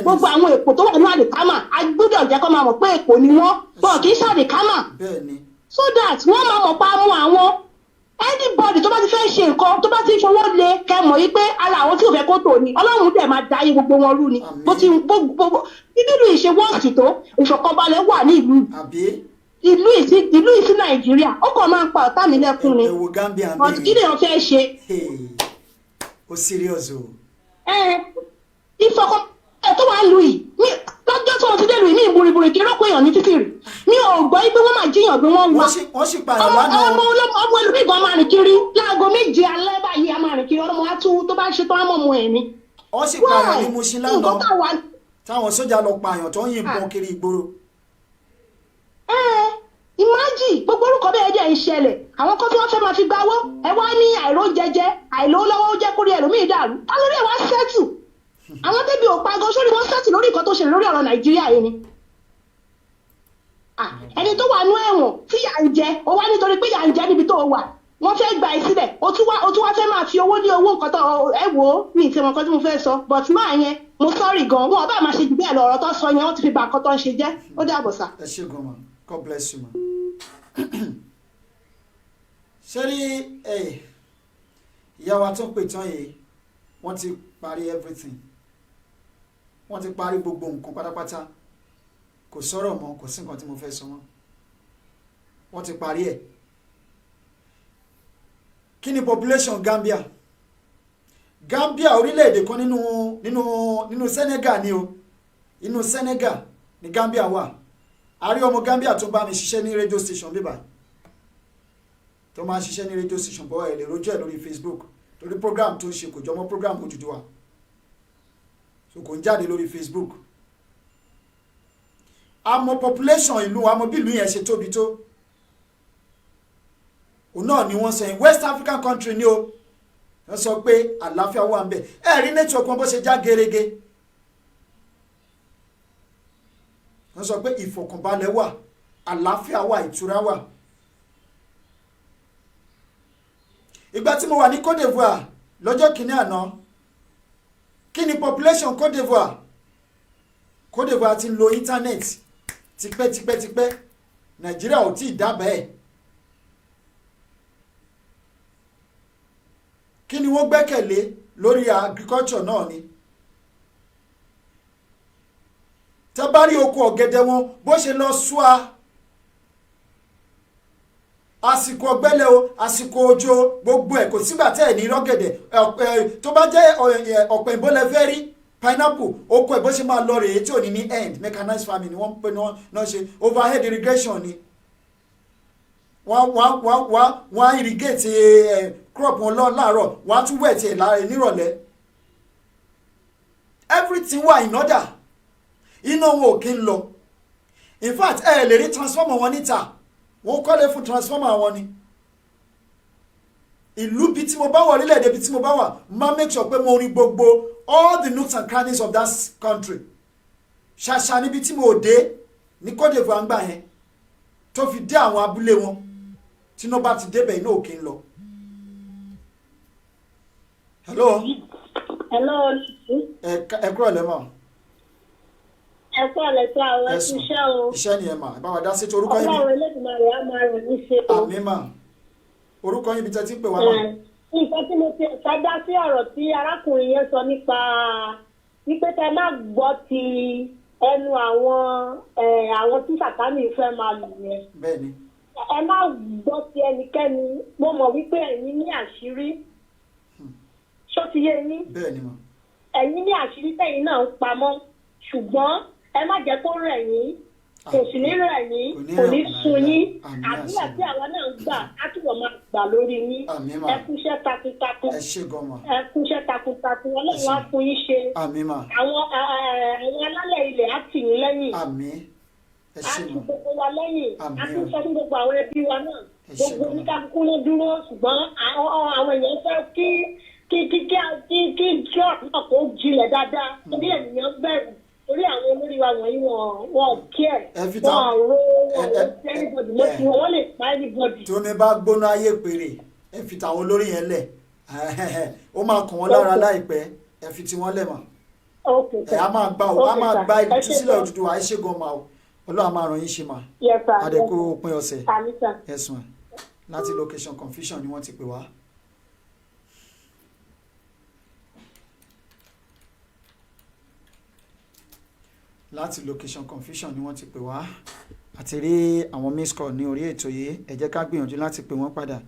gbogbo àwọn èpò tó wà ní àdìkámà a gbọ́dọ̀ jẹ́ kó máa mọ̀ pé èpò ni wọ́n bọ̀ kì í ṣàdìkámà so that wọ́n máa mọ̀ pa mú àwọn anybody tó bá ti fẹ́ ṣe nǹkan tó bá ti fọwọ́ lé kẹmọ̀ yìí pé ara àwọn tí ò fẹ́ kó tò ní ọlọ́run dẹ̀ máa dáyé gbogbo wọn rú ni bó ti gbogbo bíbélù ìṣe wọ́ọ̀sì tó ìfọ̀kànbalẹ̀ wà ní ìlú ìsí nàìjíríà ó kàn máa ń pa ọ̀tá mi lẹ́kùn ni kí ni wọ́n fẹ́ ṣe. ó serious o. ìfọ̀kànbalẹ̀ tó wà ń lu yìí lọ́jọ́ tí mo ti dé lu yìí ní ìburiburi kí rọ́pò èèyàn ní títì rí mi ò gbọ́ pé wọ́n máa jíyàn gbé wọ́n wá ọmọ olùbíkan máa rìn kiri láago 7 alẹ́ báyìí a máa rìn kiri ọmọ wa tú tó bá ṣe tó á mọ̀ mọ́ ẹ̀ ni. wọ́n sì pààyàn ní Mushin lánàá táwọn sójà lọ pààyàn tó ń yìnbọn kiri ìgboro. ìmájì gbogbo orúkọ bẹ́ẹ̀ jẹ́ ń ṣẹlẹ̀ àwọn kan tí wọ́n fẹ́ máa fi gbáwọ́ ẹ wá ní àìrójẹjẹ àìlówólọ́wọ́ ó jẹ́ kórè ẹlòmíì dàrú ta lórí ẹ̀ wá sẹ́tù àwọn tẹ́bi ò pa gan sórí wọn sẹ́tù lórí nǹkan tó ṣẹlẹ̀ lórí ọ̀rọ̀ nàìjíríà yìí ni ẹni tó wà nú ẹ̀wọ̀n tí yà ń jẹ ó wá nítorí pé yà ń jẹ níbi tó wà wọ́n fẹ́ gbà ẹ́ sílẹ̀ ó tún wá fẹ́ máa fi owó ní owó nǹkan tó ẹ wò ó ní ìtẹ̀wọ̀n nǹkan tí mo fẹ́ sọ but máa yẹn mo sọ́ọ̀rì gan wọn ọba máa ṣe jù bẹ́ẹ̀ lọ ọ̀rọ̀ tó sọ yẹn wọ́n ti fi bà nǹkan tó ń ṣe jẹ́ ó dàbọ̀ sà. ẹ ṣe gan ma God bless you ma. ṣé rí ìyá wa tó pè tán yìí wọ́n ti parí everything wọ́n ti parí gbogbo nǹkan pátápátá kò sọ̀rọ̀ mọ́ kò sí nǹkan tí mo fẹ́ sọ mọ́ wọ́n ti parí ẹ̀. Kí ni population Gambia orílẹ̀-èdè kan nínú Senegal ni o inú Senegal ni Gambia wà a rí ọmọ Gambia tó bá mi ṣiṣẹ́ ní radio station bíbá tó máa ń ṣiṣẹ́ ní radio station bọ́ ẹ̀ lè rojú ẹ̀ lórí Facebook torí program tó ń ṣe kò jọmọ́ program Odùduwà so kò ń jáde lórí Facebook àmọ́ population ìlú àmọ́ bí ìlú yẹn ṣe tóbi tó òun náà ni wọ́n sọ yẹn West African country ni o wọ́n sọ pé àlàáfíà wà ń bẹ̀ rí network wọn bó ṣe já gerege wọ́n sọ pé ìfọ̀kànbalẹ̀ wà àlàáfíà wà ìtura wà. ìgbà tí mo wà ní Côte d'Ivoire lọ́jọ́ kìíní àná kí ni population Côte d'Ivoire ti ń lo internet tipẹ́tipẹ́tipẹ́ Nàìjíríà ò tí ì dábàá ẹ̀. kí ni wọ́n gbẹ́kẹ̀lé lórí agriculture náà ni tẹ́ bá rí oko ọ̀gẹ̀dẹ̀ wọn bó ṣe lọ súa àsìkò ọ̀gbẹlẹ̀ o àsìkò òjò gbogbo ẹ̀ kò sígbà tẹ́ ẹ̀ ní rọ́gẹ̀dẹ̀ tó bá jẹ́ ọ̀pẹ̀ ìbólẹ̀ fẹ́ rí pineapple oko ẹ̀ bó ṣe máa lọ rèé tí ò ní ní end mechanized farming ni wọ́n ń pè náà ṣe overhead irrigation ni wọ́n á irrigate crop wọn láàárọ̀ wọ́n á tún wẹ̀ tiẹ̀ nírọ̀lẹ́ everything wà in order iná wọn ò kí ń lọ in fact lè rí transformer wọn níta wọ́n kọ́lé fún transformer wọn ni ìlú bíi tí mo bá wà orílẹ̀-èdè bíi tí mo bá wà máa make sure pé mo rí gbogbo all the nooks and crannies of that country ṣàṣà níbi tí mo dé ní Côte d'Ivoire ń gbà yẹn tó fi dé àwọn abúlé wọn tí iná bá ti débẹ̀ iná ò kí ń lọ. hello. ẹ kúrò lẹ́mọ̀. ẹ kúrò lẹ́sọ̀ àwọn iṣẹ́ o. iṣẹ́ ni ẹ mà ẹ bá wa dá sí ti orúkọ yín. ọlọ́run Elédùmarè á máa rìn ní ṣe o. àmín mà orúkọ yín bí tẹ́ ti ń pè wá mà. nǹkan tí mo ti fẹ́ dá sí ọ̀rọ̀ tí arákùnrin yẹn sọ nípa wípé ká má gbọ́ ti ẹnu àwọn tí sàtánì fẹ́ máa lù yẹn. bẹ́ẹ̀ni. ẹ má gbọ́ sí ẹnikẹ́ni mo mọ̀ wípé ẹ̀yin ní àṣírí ṣó ti yé yín. bẹ́ẹ̀ni ma. ẹ̀yin ní àṣírí tẹ̀yin náà ń pamọ́ ṣùgbọ́n ẹ má jẹ́ kó rẹ̀ yín kò sì ní rẹ̀ yín kò ní sun yín àdúrà tí àwa náà ń gbà á túbọ̀ máa gbà lórí yín ẹ kúṣẹ́ takuntakun ẹ kúṣẹ́ takuntakun ọlọ́run á fún yín ṣe àwọn alálẹ̀ ilẹ̀ á tì yín lẹ́yìn á tì gbogbo wa lẹ́yìn á tún sọ fún gbogbo àwọn ẹbí wa náà gbogbo oníkàkùkù ló dúró ṣùgbọ́n àwọn èèyàn fẹ́ kí job náà kó jinlẹ̀ dáadáa torí ènìyàn bẹ̀rù torí àwọn olórí wa wọ̀nyí wọn kí ẹ̀ wọn ro anybody mo ti wọ́n lè pa anybody. tó ní bá gbóná ayé péré ẹ fi tàwọn olórí yẹn lẹ̀ ó máa kàn wọ́n lára láìpẹ́ ẹ fi tí wọ́n lẹ̀ mọ́ ẹ á máa gba ìtúsílẹ̀ òdúdú àìṣègùn ọmọ ọlọ́run á máa ràn yín ṣe mà àdẹ́kù òpin ọ̀sẹ̀ ẹ̀sùn ẹ̀ láti location confusion ni wọ́n ti pè wá. láti location confusion ni wọ́n ti pè wá àti rí àwọn miss call ní orí ètò yìí ẹ jẹ́ ká gbìyànjú láti pè wọ́n padà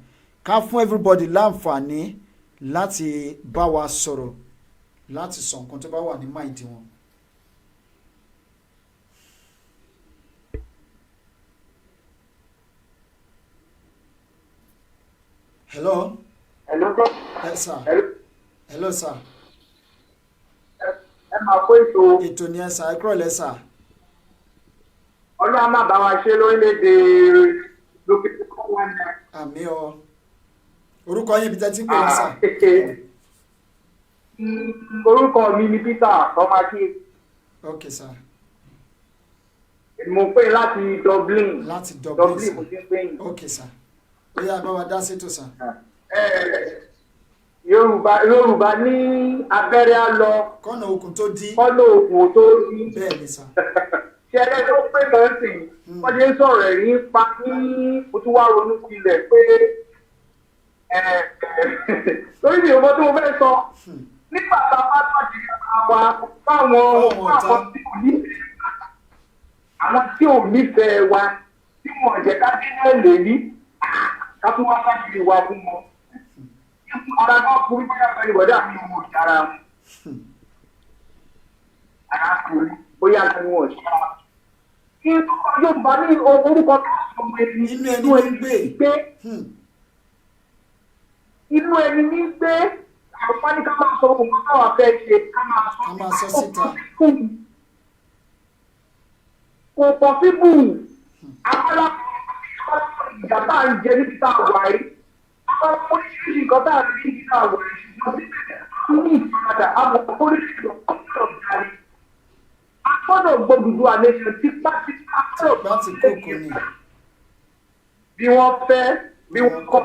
ká fún everybody láǹfààní láti bá wa sọ̀rọ̀ láti sọ nǹkan tó bá wà ní máìdí wọn. hello. hello sir. yes sir. hello sir. ẹ máa kó ètò ní ẹ̀sà ẹ kúrò lẹ́sà. ọlọ́run má bá wa ṣe lórílẹ̀‐èdè lókè tó kọ́ wọn náà. àmì ọ orúkọ yín ibi tẹ́ ti ń pè lẹ́sà. orúkọ mi ni Peter tọ́mákì. ok sir. mo pè láti Dublin. láti Dublin mo ti ń pè yín. ok sir. ó yá bá wa dá sétò sir. Yorùbá ní abẹ́rẹ́ á lọ. kọ́nà okùn tó dí. kọ́nà okùn tó dí. bẹ́ẹ̀ ni sà. ṣẹlẹ̀ tó pé kan sí wọ́n ṣe ń sọ̀rọ̀ ẹ̀rí pa ní mo tún wá ronú pilẹ̀ pé lórí mi ò mọ tó mo fẹ́ sọ nígbà tá a bá tọ́jú àwa fáwọn tí ò nífẹ̀ẹ́ àwọn tí ò nífẹ̀ẹ́ wa tí wọ́n jẹ́ ká dín náà lè rí ká tún wá káàkiri wa fún wọn. Ara náà kúrú bóyá pẹ̀lú ìwọ́dà mi ò mọ̀ sára wọn. Ara kúrú bóyá pẹ̀lú wọn sí ara. Kí Yorùbá ní orúkọ tó sọ ọmọ ẹni inú ẹni gbé. Inú ẹni ní gbé àwọn ní ká máa sọ ohun táwa fẹ́ ṣe ká máa sọ síta. Kò pọ̀ síbù. Àwọn ìjàmbá ń jẹ níbi tá a wà yìí. Àwọn oríṣiríṣi nǹkan tá a rí ní àwọn ìṣúná ní ìfaradà àwọn oríṣiríṣi ọ̀pọ̀lọpọ̀ jáde. A gbọ́dọ̀ gbódùdú àlejò tipátipá láti kókó ni. Bí wọ́n fẹ́ bí wọ́n kọ́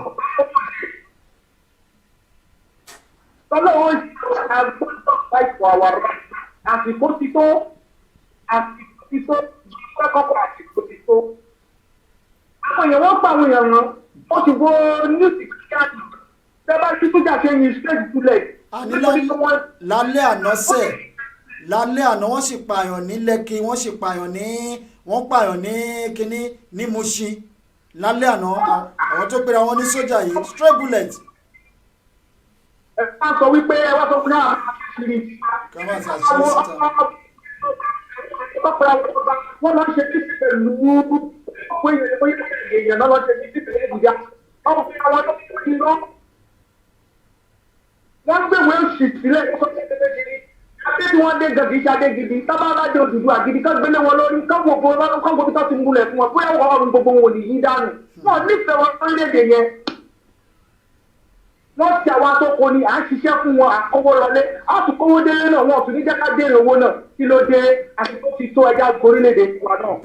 tọ́lọ́wọ́ agbọ́dọ̀ láìpọ̀ àwàrà àsìkò ti tó kọ́kọ́ àsìkò ti tó. Àwọn èèyàn wọ́n pa àwọn èèyàn wọn. Ó ti wo níìsì kíáàdì tẹ́ bá tí sójà ṣe yin straight bullet. lálẹ́ àná wọ́n sì pààyàn ní Lẹ́kì wọ́n sì pààyàn ní kínní ní Mushin lálẹ́ àná àwọn tó pera wọn ní sójà yìí straight bullet. ẹ bá sọ wípé ẹ wá sọ fún náà kiri. kọ́má ṣe àṣírí síta. wọ́n lọ ṣe kí pẹ̀lú èèyàn náà lọ ṣe ní sípìlẹ̀ ìbùjá ọmọ fún àwọn tó kí lọ. wọ́n gbé ìwé òṣì sílẹ̀ ní sọ́kẹ́ tẹ́tẹ́ gidi adé tí wọ́n dé gàdí ìṣadé gidi tábàládé òdùdú àgidi ká gbélé wọn lórí káwọn òbó lọ́dún káwọn òbí tó ti ń gúnlẹ̀ fún wọn bóyá wọ́n ọ̀run gbogbo wọn ò ní yí dànù. wọ́n nífẹ̀ẹ́ wọn lórílẹ̀-èdè yẹn. wọ́n ti àwọn atọ́kọ ni à ń ṣiṣẹ́ fún wọn àkọ́wọ́ lọlé á tún kówó délé náà wọn ò tún ní jẹ́ ká dèrè owó náà kí ló dé àsìkò ti tó ẹja gorílẹ̀-èdè tiwa náà.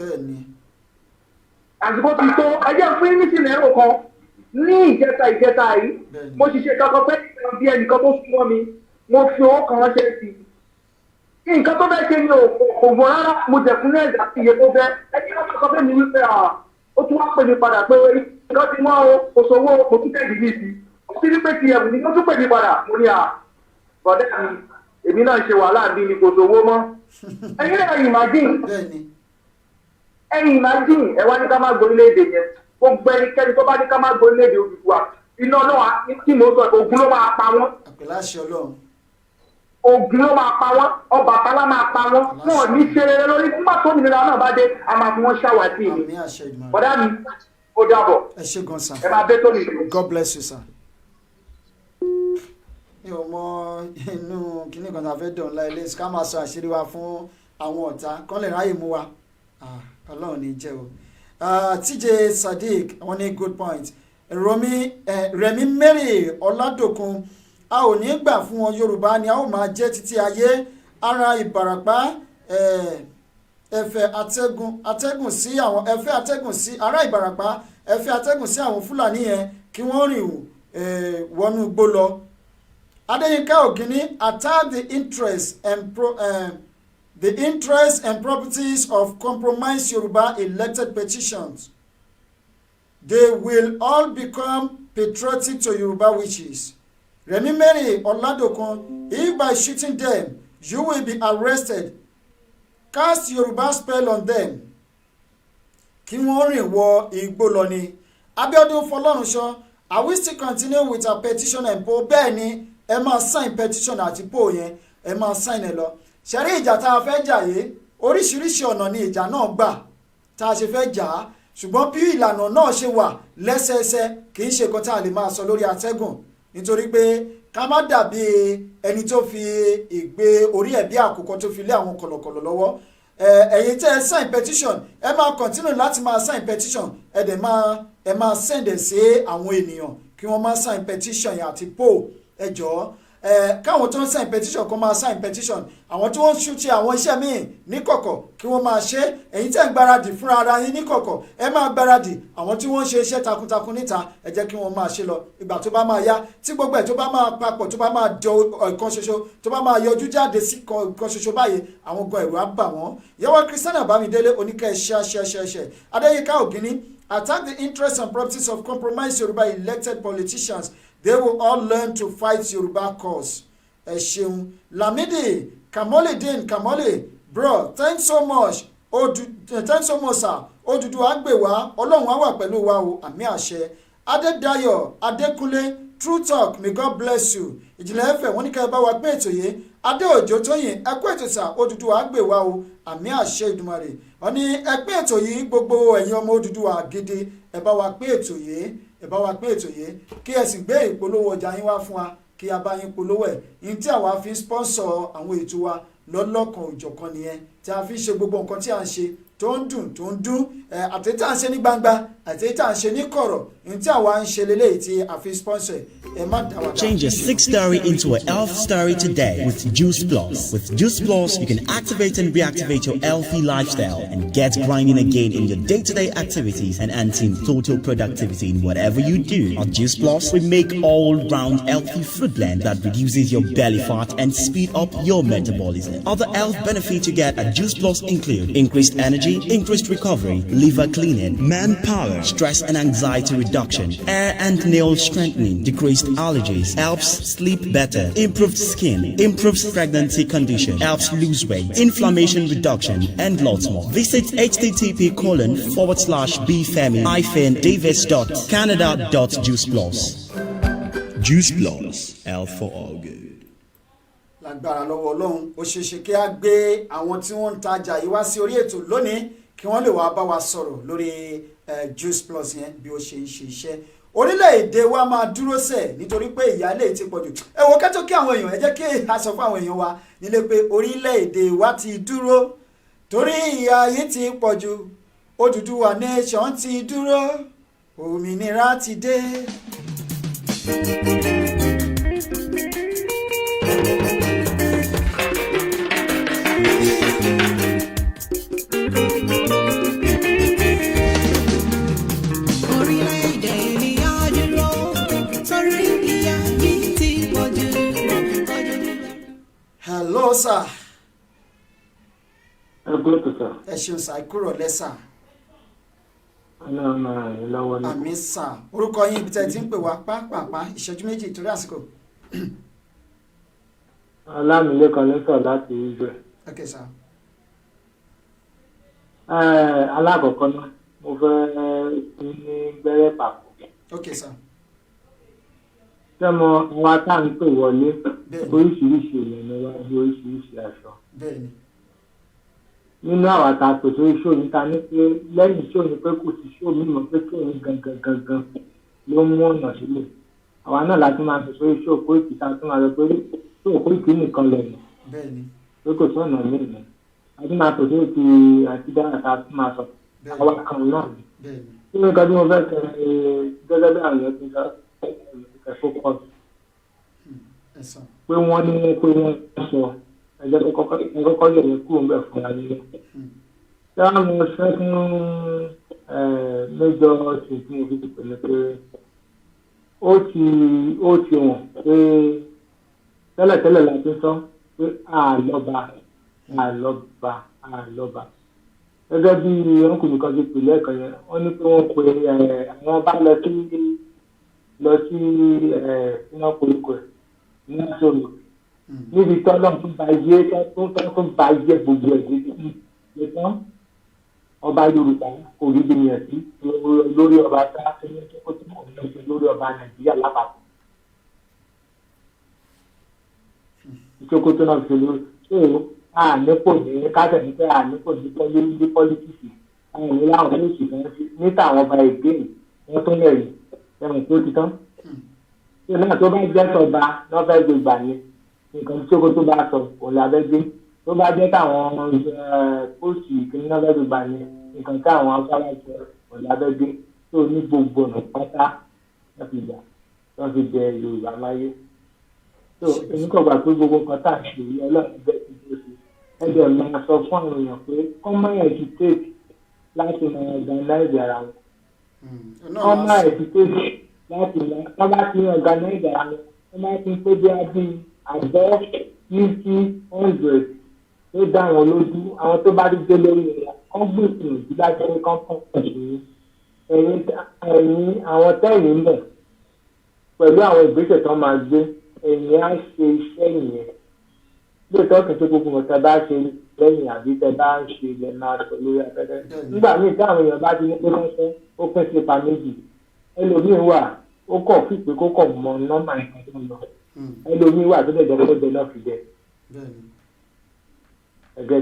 àsìkò ti tó ẹjẹ́ fún yín nísìnyí ẹ̀rọ kan ní ìjẹta yìí mo ṣiṣẹ́ kankan pé bí ẹnìkan tó súnmọ́ mi mo fi owó kan ránṣẹ́ sí i nǹkan tó fẹ́ ṣe ni kò mọ̀ rárá mo jẹ̀kún ní ẹ̀dá iye tó fẹ́ ẹjẹ́ wọn kankan fẹ́ mi wípé ó tún wá pè mí padà pé nǹkan ti mọ́ o kò sówó kò tún tẹ̀lé mi sí ó sì rí pé ti ẹ̀bùn ni ó tún pè mí padà mo ní bọ̀dẹ́ mi èmi náà ṣe wàhálà bí ni kò sówó mọ́ ẹ̀yin náà imagine bẹ́ẹ̀ni ẹ̀yin imagine ẹ wá ní ká má gbọ́ orílẹ̀-èdè yẹn gbogbo ẹnikẹ́ni tó bá ní ká má gbọ́ orílẹ̀-èdè Odùduwà iná náà tí mo sọ ogun ló máa pa wọ́n. àpèláṣẹ Ọlọ́run. ogun ló máa pa wọ́n Ọbàtálá máa pa wọ́n wọn ò ní ṣe rere lórí nígbà tó òmìnira náà bá dé a máa fi wọ́n ṣàwátì ni. àmì àṣẹ Èdùmàrè. bọ̀dá mi ó dàbọ̀. ẹ ṣé gan sir. ẹ máa bẹ́ tó mi. God bless you sir. mi ò mọ inú kíní kan tá a fẹ́ dùn ńlá ilé ká máa sọ àṣírí wa fún àwọn ọ̀tá kán lè ráyè mú wa Ọlọ́run ní jẹ́ o. TJ Sadiq wọ́n ní good point. Rẹ̀mí Mary Ọládòkun a ò ní gbà fún wọn Yorùbá ni a ó máa jẹ́ títí ayé ara Ìbàràpá ẹ̀fẹ̀ atẹ́gùn sí àwọn ẹ̀fẹ̀ atẹ́gùn sí ará Ìbàràpá ẹ̀fẹ̀ atẹ́gùn sí àwọn Fúlàní yẹn kí wọ́n rìn wọnú igbó lọ. Adéyínká Ògìní attack the interests and properties of compromised Yoruba elected petitions. They will all become patriotic to Yoruba witches. Rẹ̀mí Mary Ọládòkun, if by shooting them you will be arrested, cast Yoruba spell on them. Kí wọ́n rìn wọ igbó lọ ni. Abíọ́dún Fọlọ́runṣọ́, I will still continue with our petition and poll. Bẹ́ẹ̀ ni ẹ máa sign petition àti poll yẹn ẹ máa sign ẹ lọ. Ṣẹ̀rí ìjà tá a fẹ́ jà yìí oríṣiríṣi ọ̀nà ni ìjà náà gbà tá a ṣe fẹ́ jà á ṣùgbọ́n bí ìlànà náà ṣe wà lẹ́sẹẹsẹ kì í ṣe nǹkan tá a lè máa sọ lórí atẹ́gùn nítorí pé ká má dàbí ẹni tó fi ìgbé orí ẹ̀ bí àkókò tó fi lé àwọn kọ̀lọ̀kọ̀lọ̀ lọ́wọ́. Ẹ̀yin tẹ́ ẹ sign petition ẹ máa continue láti máa sign petition ẹ dẹ̀ máa send ẹ̀ sí àwọn ènìyàn kí wọ́n máa sign petition yẹn àti poll ẹ jọ̀ọ́ káwọn tó ń sign petition kó máa sign petition àwọn tí wọ́n ń ṣe àwọn iṣẹ́ míì níkọ̀kọ̀ kí wọ́n máa ṣe ẹ̀yin tẹ́ ń gbáradì fúnra ara yín níkọ̀kọ̀ ẹ máa gbáradì àwọn tí wọ́n ń ṣe iṣẹ́ takuntakun níta ẹ jẹ́ kí wọ́n máa ṣe lọ ìgbà tó bá máa yá tí gbogbo ẹ̀ tó bá máa papọ̀ tó bá máa jọ ọ̀kan ṣoṣo tó bá máa yọjú jáde sí ọ̀kan ṣoṣo báyìí àwọn gan ẹ̀rù á bà wọ́n. Yẹwà Christiana Bámidélé oníkẹ́ ṣẹ́ṣẹ́ṣẹ́ Adéyínká Ògìní attack the interests and properties of compromised Yoruba elected politicians. They will all learn to fight Yoruba cause. Ẹ ṣeun. Lamidi Kamole, bro, thanks so much. Thanks so much, sir. Odùduwà gbè wá, Ọlọ́run á wà pẹ̀lú wa o, àmì àṣẹ. Adédayọ̀ Adékúnlé, True Talk, may God bless you. Ìjìnlẹ̀ ẹ̀fẹ̀ wọ́n ní ká ẹ bá wa pé ètò yìí. Adéòjò Tóyìn, ẹ kú ètò sà, Odùduwà gbè wá o, àmì àṣẹ Ìdùmarè. Wọ́n ní ẹ pé ètò yìí gbogbo ẹ̀yin ọmọ Odùduwà gidi, ẹ bá wa pé ètò yìí. Ẹ bá wa pé ètò yìí kí ẹ sì gbé ìpolówó ọjà yín wá fún wa kí a bá yín polówó ẹ̀ yín tí àwa fi ń sponsor àwọn ètò wa lọ́lọ́kan òjọ̀kan nìyẹn tí a fi ń ṣe gbogbo nǹkan tí a ń ṣe tó ń dún àtẹ̀yí tá à ń ṣe ní gbangba àtẹ̀yí tá à ń ṣe ní kọ̀rọ̀ yín tí àwa ń ṣe lélẹ́yìí tí a fi ń sponsor ẹ má dá wa dá. Change your 6 story into an elf story today with Juice Plus. With Juice Plus, you can activate and reactivate your healthy lifestyle and get grinding again in your day-to-day activities and enhancing total productivity in whatever you do. On Juice Plus, we make all-round healthy fruit blend that reduces your belly fat and speed up your metabolism. Other health benefits you get at Juice Plus include increased energy, increased recovery, liver cleaning, manpower, stress and anxiety reduction, hair and nail strengthening, decreased allergies, helps sleep better, improved skin, improves pregnancy condition, helps lose weight, inflammation reduction, and lots more. Visit http://bfemi-davis.canada.juiceplus. Juice Plus, health for all good. Lágbára lọ́wọ́ Ọlọ́run ó ṣeéṣe kí a gbé àwọn tí wọ́n ń tajà yìí wá sí orí ètò lónìí kí wọ́n lè wá bá wa sọ̀rọ̀ lórí Juice Plus yẹn bí ó ṣe ń ṣe iṣẹ́. Orílẹ̀-èdè wa máa dúró sẹ̀ nítorí pé ìyálé ti pọ̀jù. Ẹ wo kẹ́tọ́ kí àwọn èèyàn ẹ jẹ́ kí a sọ fún àwọn èèyàn wa nílé pé orílẹ̀-èdè wa ti dúró torí ìyà yìí ti pọ̀jù. Odùduwà nation ti dúró òmìnira ti dé. Hello sir. ẹ gbọ́ tó sà. ẹ ṣeun sà ìkúrò lẹ́sà. ọlọ́run máa ràn yín lọ́wọ́ ní. àmì sà orúkọ yín ibi tẹ́ ẹ ti ń pè wá pápápá ìṣẹ́jú méjì torí àsìkò. Ọlámilékan ló sọ láti Israel. ok sà. Alákọ̀ọ́kọ́ náà mo fẹ́ ní gbẹ́rẹ́ pàpọ̀. ok sir. Sẹ́mo àwọn atáǹpè wọlé oríṣiríṣi ìlànà wa ní oríṣiríṣi aṣọ. bẹ́ẹ̀ni. Nínú àwọn àtàkùn tó ṣó ní ta ní pé lẹ́yìn ṣó ní pé kò sí ṣó mímọ́ pé kí òun gangan ló mú ọ̀nà sílẹ̀. Àwa náà láti máa fi sórí ṣó kó ìkìta tó máa lọ pé ṣó kó ìkí nìkan lẹ́nu. bẹ́ẹ̀ni. Pé kò sí ọ̀nà mìíràn. A ti máa pèsè ti àtidára ta tó máa sọ. Àwa kan náà ni. bẹ́ẹ̀ni. Kí ni nǹkan tí mo fẹ́ kẹ́ gẹ́gẹ́ bí àwọn èèyàn ti sọ focus pé wọ́n ní pé wọ́n sọ ẹjọ́ kọ́kọ́ yẹ̀ yẹ kúrò ń bẹ̀ fún wa nílé. Ṣé àwọn ọmọ ṣẹ́ fún méjọ ṣe tí mo fi ti pèlè pé ó ti wọ̀n pé tẹ́lẹ̀tẹ́lẹ̀ la ti sọ pé àlọ́ba gẹ́gẹ́ bí ọkùnrin kan ti pèlè ẹ̀kọ́ yẹn wọ́n ní pé wọ́n pe àwọn bá lọ sí iná koríko ẹ̀ ní àṣọyọ̀ níbi tọ́lọ́ tó bá yé gbogbo ẹ̀ débi nìkan ọba Yorùbá kò rí bí yẹn sí lórí ọba tá a ṣe ní kókó tí kò ní ṣe lórí ọba Nàìjíríà lápapọ̀. ìṣòkò tó náà ṣe lórí ṣé ànípò ní káṣẹ̀ ní pé ànípò ní pọ́lítíìsì àwọn ìlú láwọn olóòṣì kan níta àwọn ọba ìgbéyìí wọ́n tó yẹ̀ yìí ẹ̀rùn tó ti tán. Ṣé náà tó bá jẹ́ tọba lọ́fẹ̀ẹ́ gbé gbà yẹn nǹkan tí Sókótó bá sọ kò lábẹ́ gbé tó bá jẹ́ táwọn póòsì ìkíní lọ́fẹ̀ẹ́ gbé gbà yẹn nǹkan tí àwọn afárá sọ kò lábẹ́ gbé tó ní gbogbo ọ̀nà pátá wọ́n fi gbà wọ́n fi jẹ Yorùbá máyé. tó èmi kò gbà pé gbogbo nǹkan tá à ń ṣe yìí Ọlọ́run bẹ́ẹ̀ ti dé sí ẹgbẹ́ máa sọ fún àwọn èèyàn pé kọ́ máa educate láti máa organize ara wọn. Kọ́ máa educate láti bá ti organize ara wọn wọ́n máa ti pé bí a bí àbọ̀ 50-100 tó dá wọn lójú àwọn tó bá rí dé lórí rẹ̀ wọ́n gbìyànjú láti rí kọ́ńtàn pẹ̀lú ẹ̀yìn àwọn tẹ́yìn mọ̀ pẹ̀lú àwọn ìgbésẹ̀ tó máa gbé ẹ̀yìn á ṣe iṣẹ́ yẹn lóòótọ́ kì í ṣe gbogbo nǹkan bá ṣe lẹ́yìn àbí tẹ bá ń ṣe ilẹ̀ máa sọ lórí afẹ́fẹ́ nígbà míì tí àwọn èèyàn bá ti ní pé wọ́n fẹ́ ó pín sí ipa méjì ẹlòmíín wà ó kọ̀ fún ìpè kó kọ̀ mọ nọ́mbà nǹkan tó ń lọ ẹlòmíín wà tó dẹ̀jọ́ pé bẹ́ẹ̀ náà fi jẹ ẹgẹ́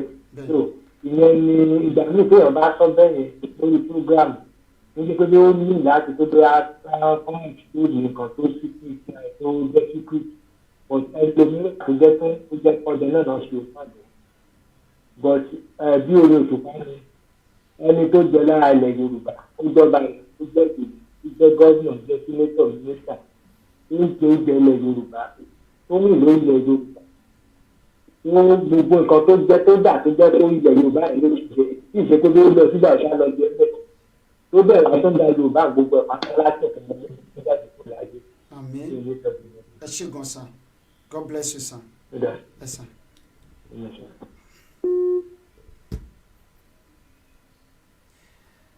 tó ìyẹn ni ìgbà míì tí èèyàn bá sọ bẹ́ẹ̀ yẹn lórí prógráàmù níbi pé ó ní láti tó bẹ́ẹ̀ fọ́ọ̀mù tó ní nǹkan tó secret tó jẹ́ secret but ẹlòmíràn tó jẹ́ pé ó jẹ́ ọdẹ náà lọ ṣe òpàdé but bí orí òṣùpá ni ẹni tó jẹ lára ilẹ̀ Yorùbá ó jọba ó jẹ́ ìlú ó jẹ́ gọ́ọ̀nà jẹ́ sínétọ̀ mínísítà tó ń jẹ oúnjẹ ilẹ̀ Yorùbá tó ń ìlú ilẹ̀ Yorùbá tó gbogbo nǹkan tó jẹ́ tó dà tó jẹ́ tó ilẹ̀ Yorùbá yìí ló ti jẹ tí ìṣe pé ó lọ sígbà ìṣá lọ jẹ bẹ́ẹ̀ tó bẹ̀rẹ̀ wá tó ń da Yorùbá gbogbo ẹ̀ pátá láti ẹ̀kọ́ mọ́ nígbà tó kù láyé. Àmín. Ẹ ṣé gan sir. God bless you sir. Yes sir.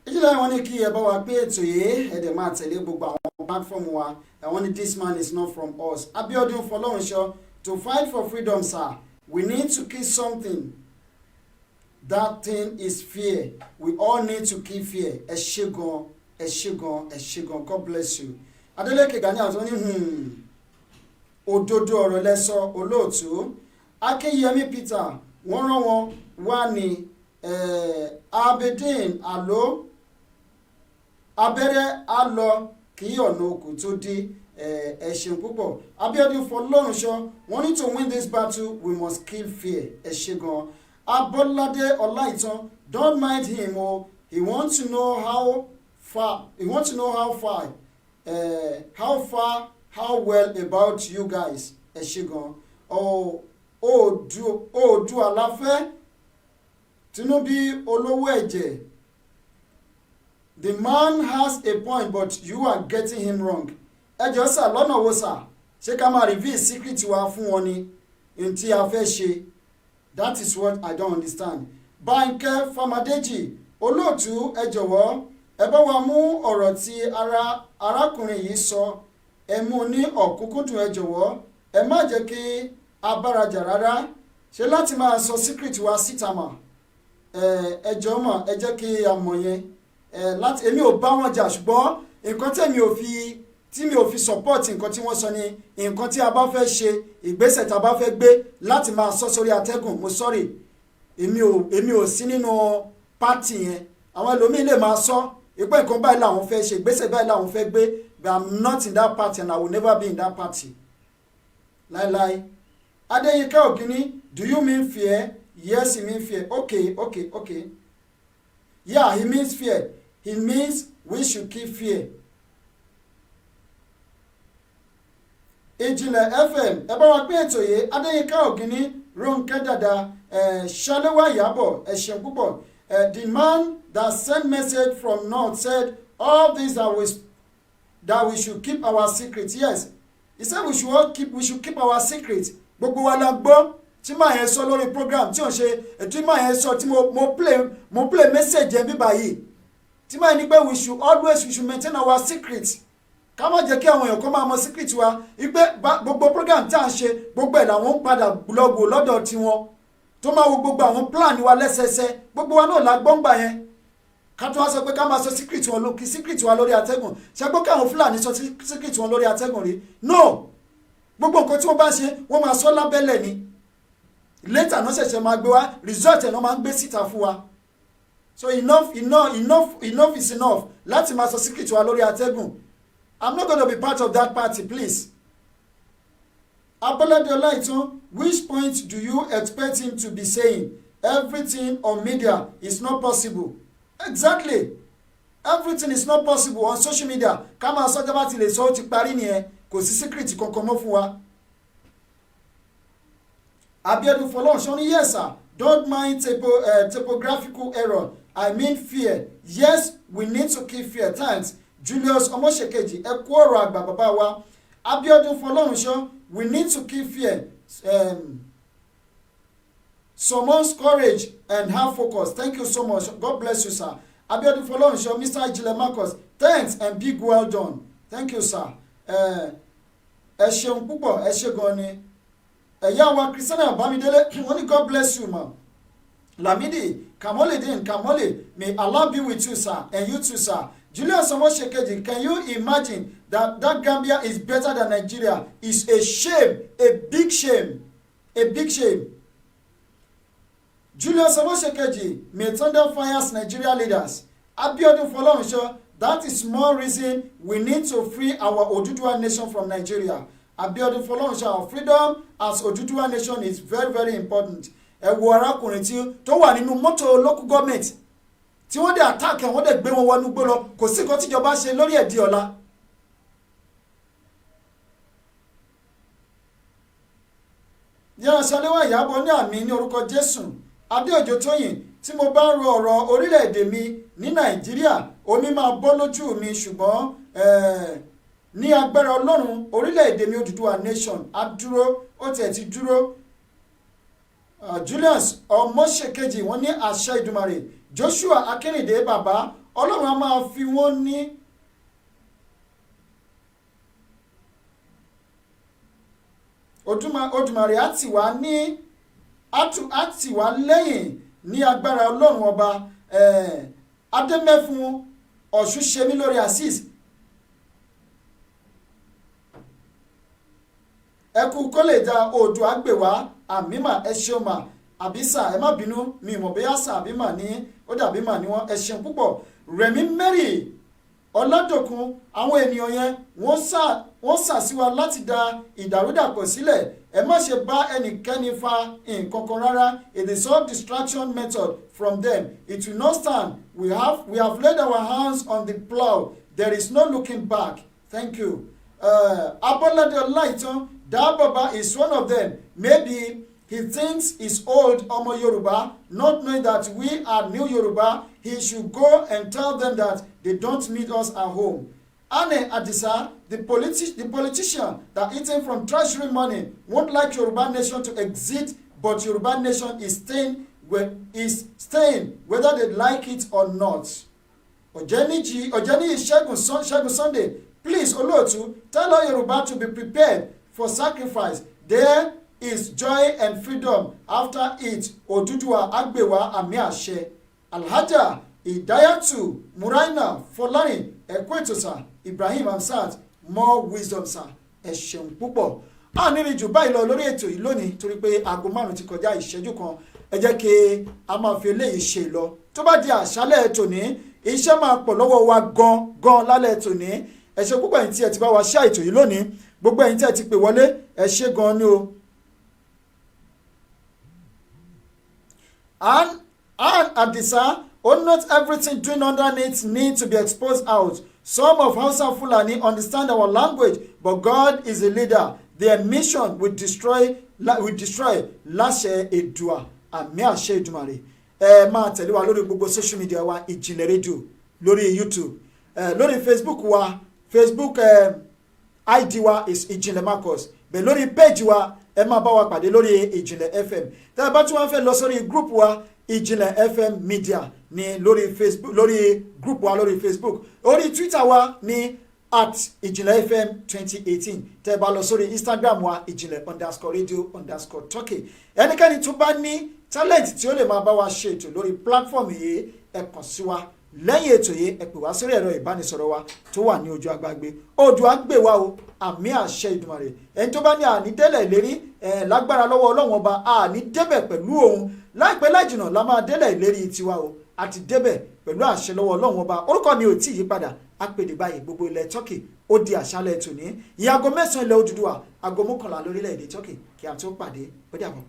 ìjìnlẹ̀ wọn ní kí ẹ bá wa pé ètò yìí ẹ dẹ̀ máa tẹ̀lé gbogbo àwọn platform wa wọn ní this man is not from us. Abiodun Fọlọ́runṣọ́, to fight for freedom sir we need to kill something. That thing is fear. We all need to kill fear. Ẹ ṣé gan, ẹ ṣé gan, ẹ ṣé gan. God bless you. Adeleke Gani àti ní òdodo ọ̀rọ̀ lẹ́sọ olóòtú. Akínyẹmí Peter wọ́n rán wọn wá ní Abedin àlọ́ abẹ́rẹ́ á lọ kí ọ̀nà òkú tó dé. Ẹ ṣeun púpọ̀. Abiodun Fọlọ́runṣọ́, wọ́n ní to win this battle we must kill fear. Ẹ ṣé gan. Abolade Olaitan, don't mind him. Oh, he wants to know how far. He wants to know how well about you guys. Ẹ ṣé gan. Du àlàfẹ́ Tinubu olówó ẹ̀jẹ̀. The man has a point, but you are getting him wrong. Ẹ jọ̀ọ́ sà lọ́nà wo sà? Ṣé ká máa reveal secret wa fún wọn ni? N tí a fẹ́ ṣe. That is what I don't understand. Bánkẹ́ Famadeji, olóòtú ẹ jọ̀wọ́ ẹ bá wa mú ọ̀rọ̀ tí arákùnrin yìí sọ ẹ mú ní ọ̀kúnkúndùn ẹ jọ̀wọ́ ẹ má jẹ́ kí a bárajà rárá ṣe láti máa sọ secret wa síta mà ẹ jọ̀ọ́ mà ẹ jẹ́ kí a mọ̀ yẹn láti èmi ò bá wọn jà ṣùgbọ́n nǹkan tí mi ò fi support nǹkan tí wọ́n sọ ni nǹkan tí a bá fẹ́ ṣe ìgbésẹ̀ tá a bá fẹ́ gbé láti máa sọ sórí atẹ́gùn mo sorry èmi ò sí nínú pátì yẹn àwọn ẹlòmíín lè máa sọ ìpè nǹkan báyìí làwọn fẹ́ ṣe ìgbésẹ̀ báyìí làwọn fẹ́ gbé but I'm not in that party and I will never be in that party láíláí. Adéyínká Ògìní, do you mean fear? Yes, he means fear. Okay. Yeah, he means fear. He means we should keep fear. Ìjìnlẹ̀ FM ẹ bá wa pín ètò yìí. Adéyínká Ògìní, Rónkẹ́ Dàda, Ṣaléwá Ìyábọ̀, ẹ ṣeun púpọ̀. The man that sent message from north said all these that we should keep our secret. Yes, he said we should keep our secret. Gbogbo wa la gbọ́ tí màá yẹn sọ lórí program tí ò ń ṣe ètò màá yẹn sọ tí mo play message yẹn bíbá yìí tí màá ní pé we should maintain our secret ká má jẹ́ kí àwọn èèyàn kó máa mọ secret wa wípé gbogbo program tí à ń ṣe gbogbo ẹ̀ làwọn ń padà lọ́gò lọ́dọ̀ tiwọn tó máa wo gbogbo àwọn plan wa lẹ́sẹẹsẹ gbogbo wa náà la gbọ́ngbà yẹn ká tó wá sọ pé ká máa sọ secret wa lórí atẹ́gùn ṣe gbọ́ káwọn Fúlàní sọ secret wọn lórí atẹ́gùn rí no gbogbo nǹkan tí wọ́n bá ṣe wọ́n máa sọ lábẹ́lẹ̀ ni later náà ṣẹ̀ṣẹ̀ máa gbé wá result ẹ̀ náà máa ń gbé síta fún wa so enough is enough láti máa sọ secret wa lórí atẹ́gùn. I'm not going to be part of that party, please. Abolade Olaitan, which point do you expect him to be saying? Everything on media is not possible. Exactly. Everything is not possible on social media. Kama sọ jaba ti lè sọ ó ti parí nìyẹn, kò sí secret kankan mọ́ fún wa. Abiodun Fọlọ́runṣọ́ ní yes sir, don't mind typographical error. I mean fear. Yes, we need to keep fear. Thanks. Julius Omosekeji, ẹ kú ọ̀rọ̀ àgbà bàbá wa. Abiodun Fọlọ́runṣọ́, we need to keep fear. Someone's courage and have focus. Thank you so much. God bless you, sir. Abiodun Fọlọ́runṣọ́, Mr. Ijile Marcus, thanks and big well done. Thank you, sir. Ẹ ṣeun púpọ̀, ẹ ṣe gan ni. Ẹ̀yà wa Christiana Bamidele, wọ́n ní God bless you, ma. Lamidi, Kamole, may Allah be with you, sir, and you too, sir. Julius Omosekeji, can you imagine that Gambia is better than Nigeria? It's a shame, a big shame. Julius Omosekeji, may thunder fires Nigeria leaders. Abiodun Fọlọ́runṣọ́, that is more reason we need to free our Oduduwa nation from Nigeria. Abiodun Fọlọ́runṣọ́, our freedom as Oduduwa nation is very, very important. Ẹ wo arákùnrin tí tó wà nínú mọ́tò local government tí wọ́n dé attack ẹ̀ wọ́n dẹ̀ gbé wọn wọnú gbó lọ kò sí nǹkan tíjọba ṣe lórí ẹ̀dí ọ̀la. yẹ́n Ṣaléwá Ìyábọ̀ ní àmì ní orúkọ Jésù. Adéòjò Tóyìn, tí mo bá ń ro ọ̀rọ̀ orílẹ̀-èdè mi ní Nàìjíríà omi máa bọ́ lójú mi ṣùgbọ́n ní agbára Ọlọ́run orílẹ̀-èdè mi Odùduwà nation á dúró ó tiẹ̀ ti dúró. Julius Ọmọṣèkejì wọ́n ní àṣẹ Ìdùmarè. Joshua Akérèdé bàbá Ọlọ́run á máa fi wọ́n ní Odùmarè á tì wá lẹ́yìn ní agbára Ọlọ́run ọba. Adémẹ́fun Ọ̀ṣunṣemí lórí Azeez ẹkú kó lè da Oòduà àgbèwá àmìmà ẹ ṣeun mà àbísà ẹ má bínú mi ìmọ̀ bóyá sà àbímà ní ó dàbí mà ní wọn ẹ ṣeun púpọ̀. Rẹ̀mí Mary Ọládòkun, àwọn ènìyàn yẹn wọ́n ṣàṣìwà láti da ìdàrúdàpọ̀ sílẹ̀. Ẹ má ṣe bá ẹnikẹ́ni fa nǹkan kan rárá. It is all distraction method from them. It will not stand. We have laid our hands on the plow. There is no looking back. Thank you. Abolade Olaitan, that Baba is one of them. Maybe he thinks he's old Omo Yoruba, not knowing that we are new Yoruba. He should go and tell them that they don't meet us at home. Anne Adisa, the politician that eating from treasury money, won't like Yoruba nation to exit, but Yoruba nation is staying whether they like it or not. Ojeni Segun Sunday, please Olóòtú, tell all Yoruba to be prepared for sacrifice. There is joy and freedom. After it, Oduduwa Agbewa àmì àṣẹ. Alhaja Idayatu Muraina Folarin Ekwetosa Ibrahim Hamsat more wisdom sir. Ẹ ṣeun púpọ̀. A nírí jù báyìí lọ lórí ètò yìí lónìí torí pé aago 5 ti kọjá ìṣẹ́jú kan. Ẹ jẹ́ kí a máa fi eléyìí ṣe lọ. Tó bá di àṣálẹ́ tòní, iṣẹ́ máa pọ̀ lọ́wọ́ wa gan lálẹ́ tòní. Ẹ ṣé púpọ̀ ẹ̀yin tí ẹ ti bá wa ṣe ètò yìí lónìí. Gbogbo ẹ̀yin tí ẹ ti pè wọlé, ẹ ṣé gan ni o. And Adisa, not everything doing underneath need to be exposed out. Some of Hausa Fulani understand our language, but God is a leader. Their mission will destroy láṣẹ Èdùà. Àmì àṣẹ Èdùmàrè. Máa tẹ̀lé wa lórí gbogbo social media wa Ìjìnlẹ̀ rédíò, lórí YouTube, lórí Facebook wa, Facebook ID wa is Ìjìnlẹ̀ Marcus. Bẹ́ẹ̀ lórí page wa ẹ máa bá wa pàdé lórí Ìjìnlẹ̀ FM. Tẹ́ ẹ bá tún wá fẹ́ lọ sórí group wa Ìjìnlẹ̀ FM Media ní lórí Facebook, lórí group wa lórí Facebook. Orí Twitter wa ní @Ìjìnlẹ̀ FM 2018. Tẹ́ ẹ bá lọ sórí Instagram wa Ìjìnlẹ̀_radio_Turkey. Ẹnikẹ́ni tó bá ní talent tí ó lè máa bá wa ṣe ètò lórí platform yìí ẹ kàn sí wa. Lẹ́yìn ètò yìí ẹ pè wá sórí ẹ̀rọ ìbánisọ̀rọ̀ wa tó wà ní ojú agbágbé. Ojú àgbè wa o, àmì àṣẹ Ìdùmarè. Ẹni tó bá ní àní délẹ̀ ìlérí lágbára lọ́wọ́ Ọlọ́run ọba àní débẹ̀ pẹ̀lú òun. Láìpẹ́ láìjìnà la máa délẹ̀ ìlérí tiwa o. Àti débẹ̀ pẹ̀lú àṣẹ lọ́wọ́ Ọlọ́run ọba. Orúkọ mi ò tí yí padà. Apèdè báyìí gbogbo ilẹ̀ Turkey ó di àṣálẹ́ tòní. Ìyá aago 9 ilẹ̀ Odùduwà, aago 11 lórílẹ̀-èdè Turkey kí a tó pàdé. Ó dàbọ̀.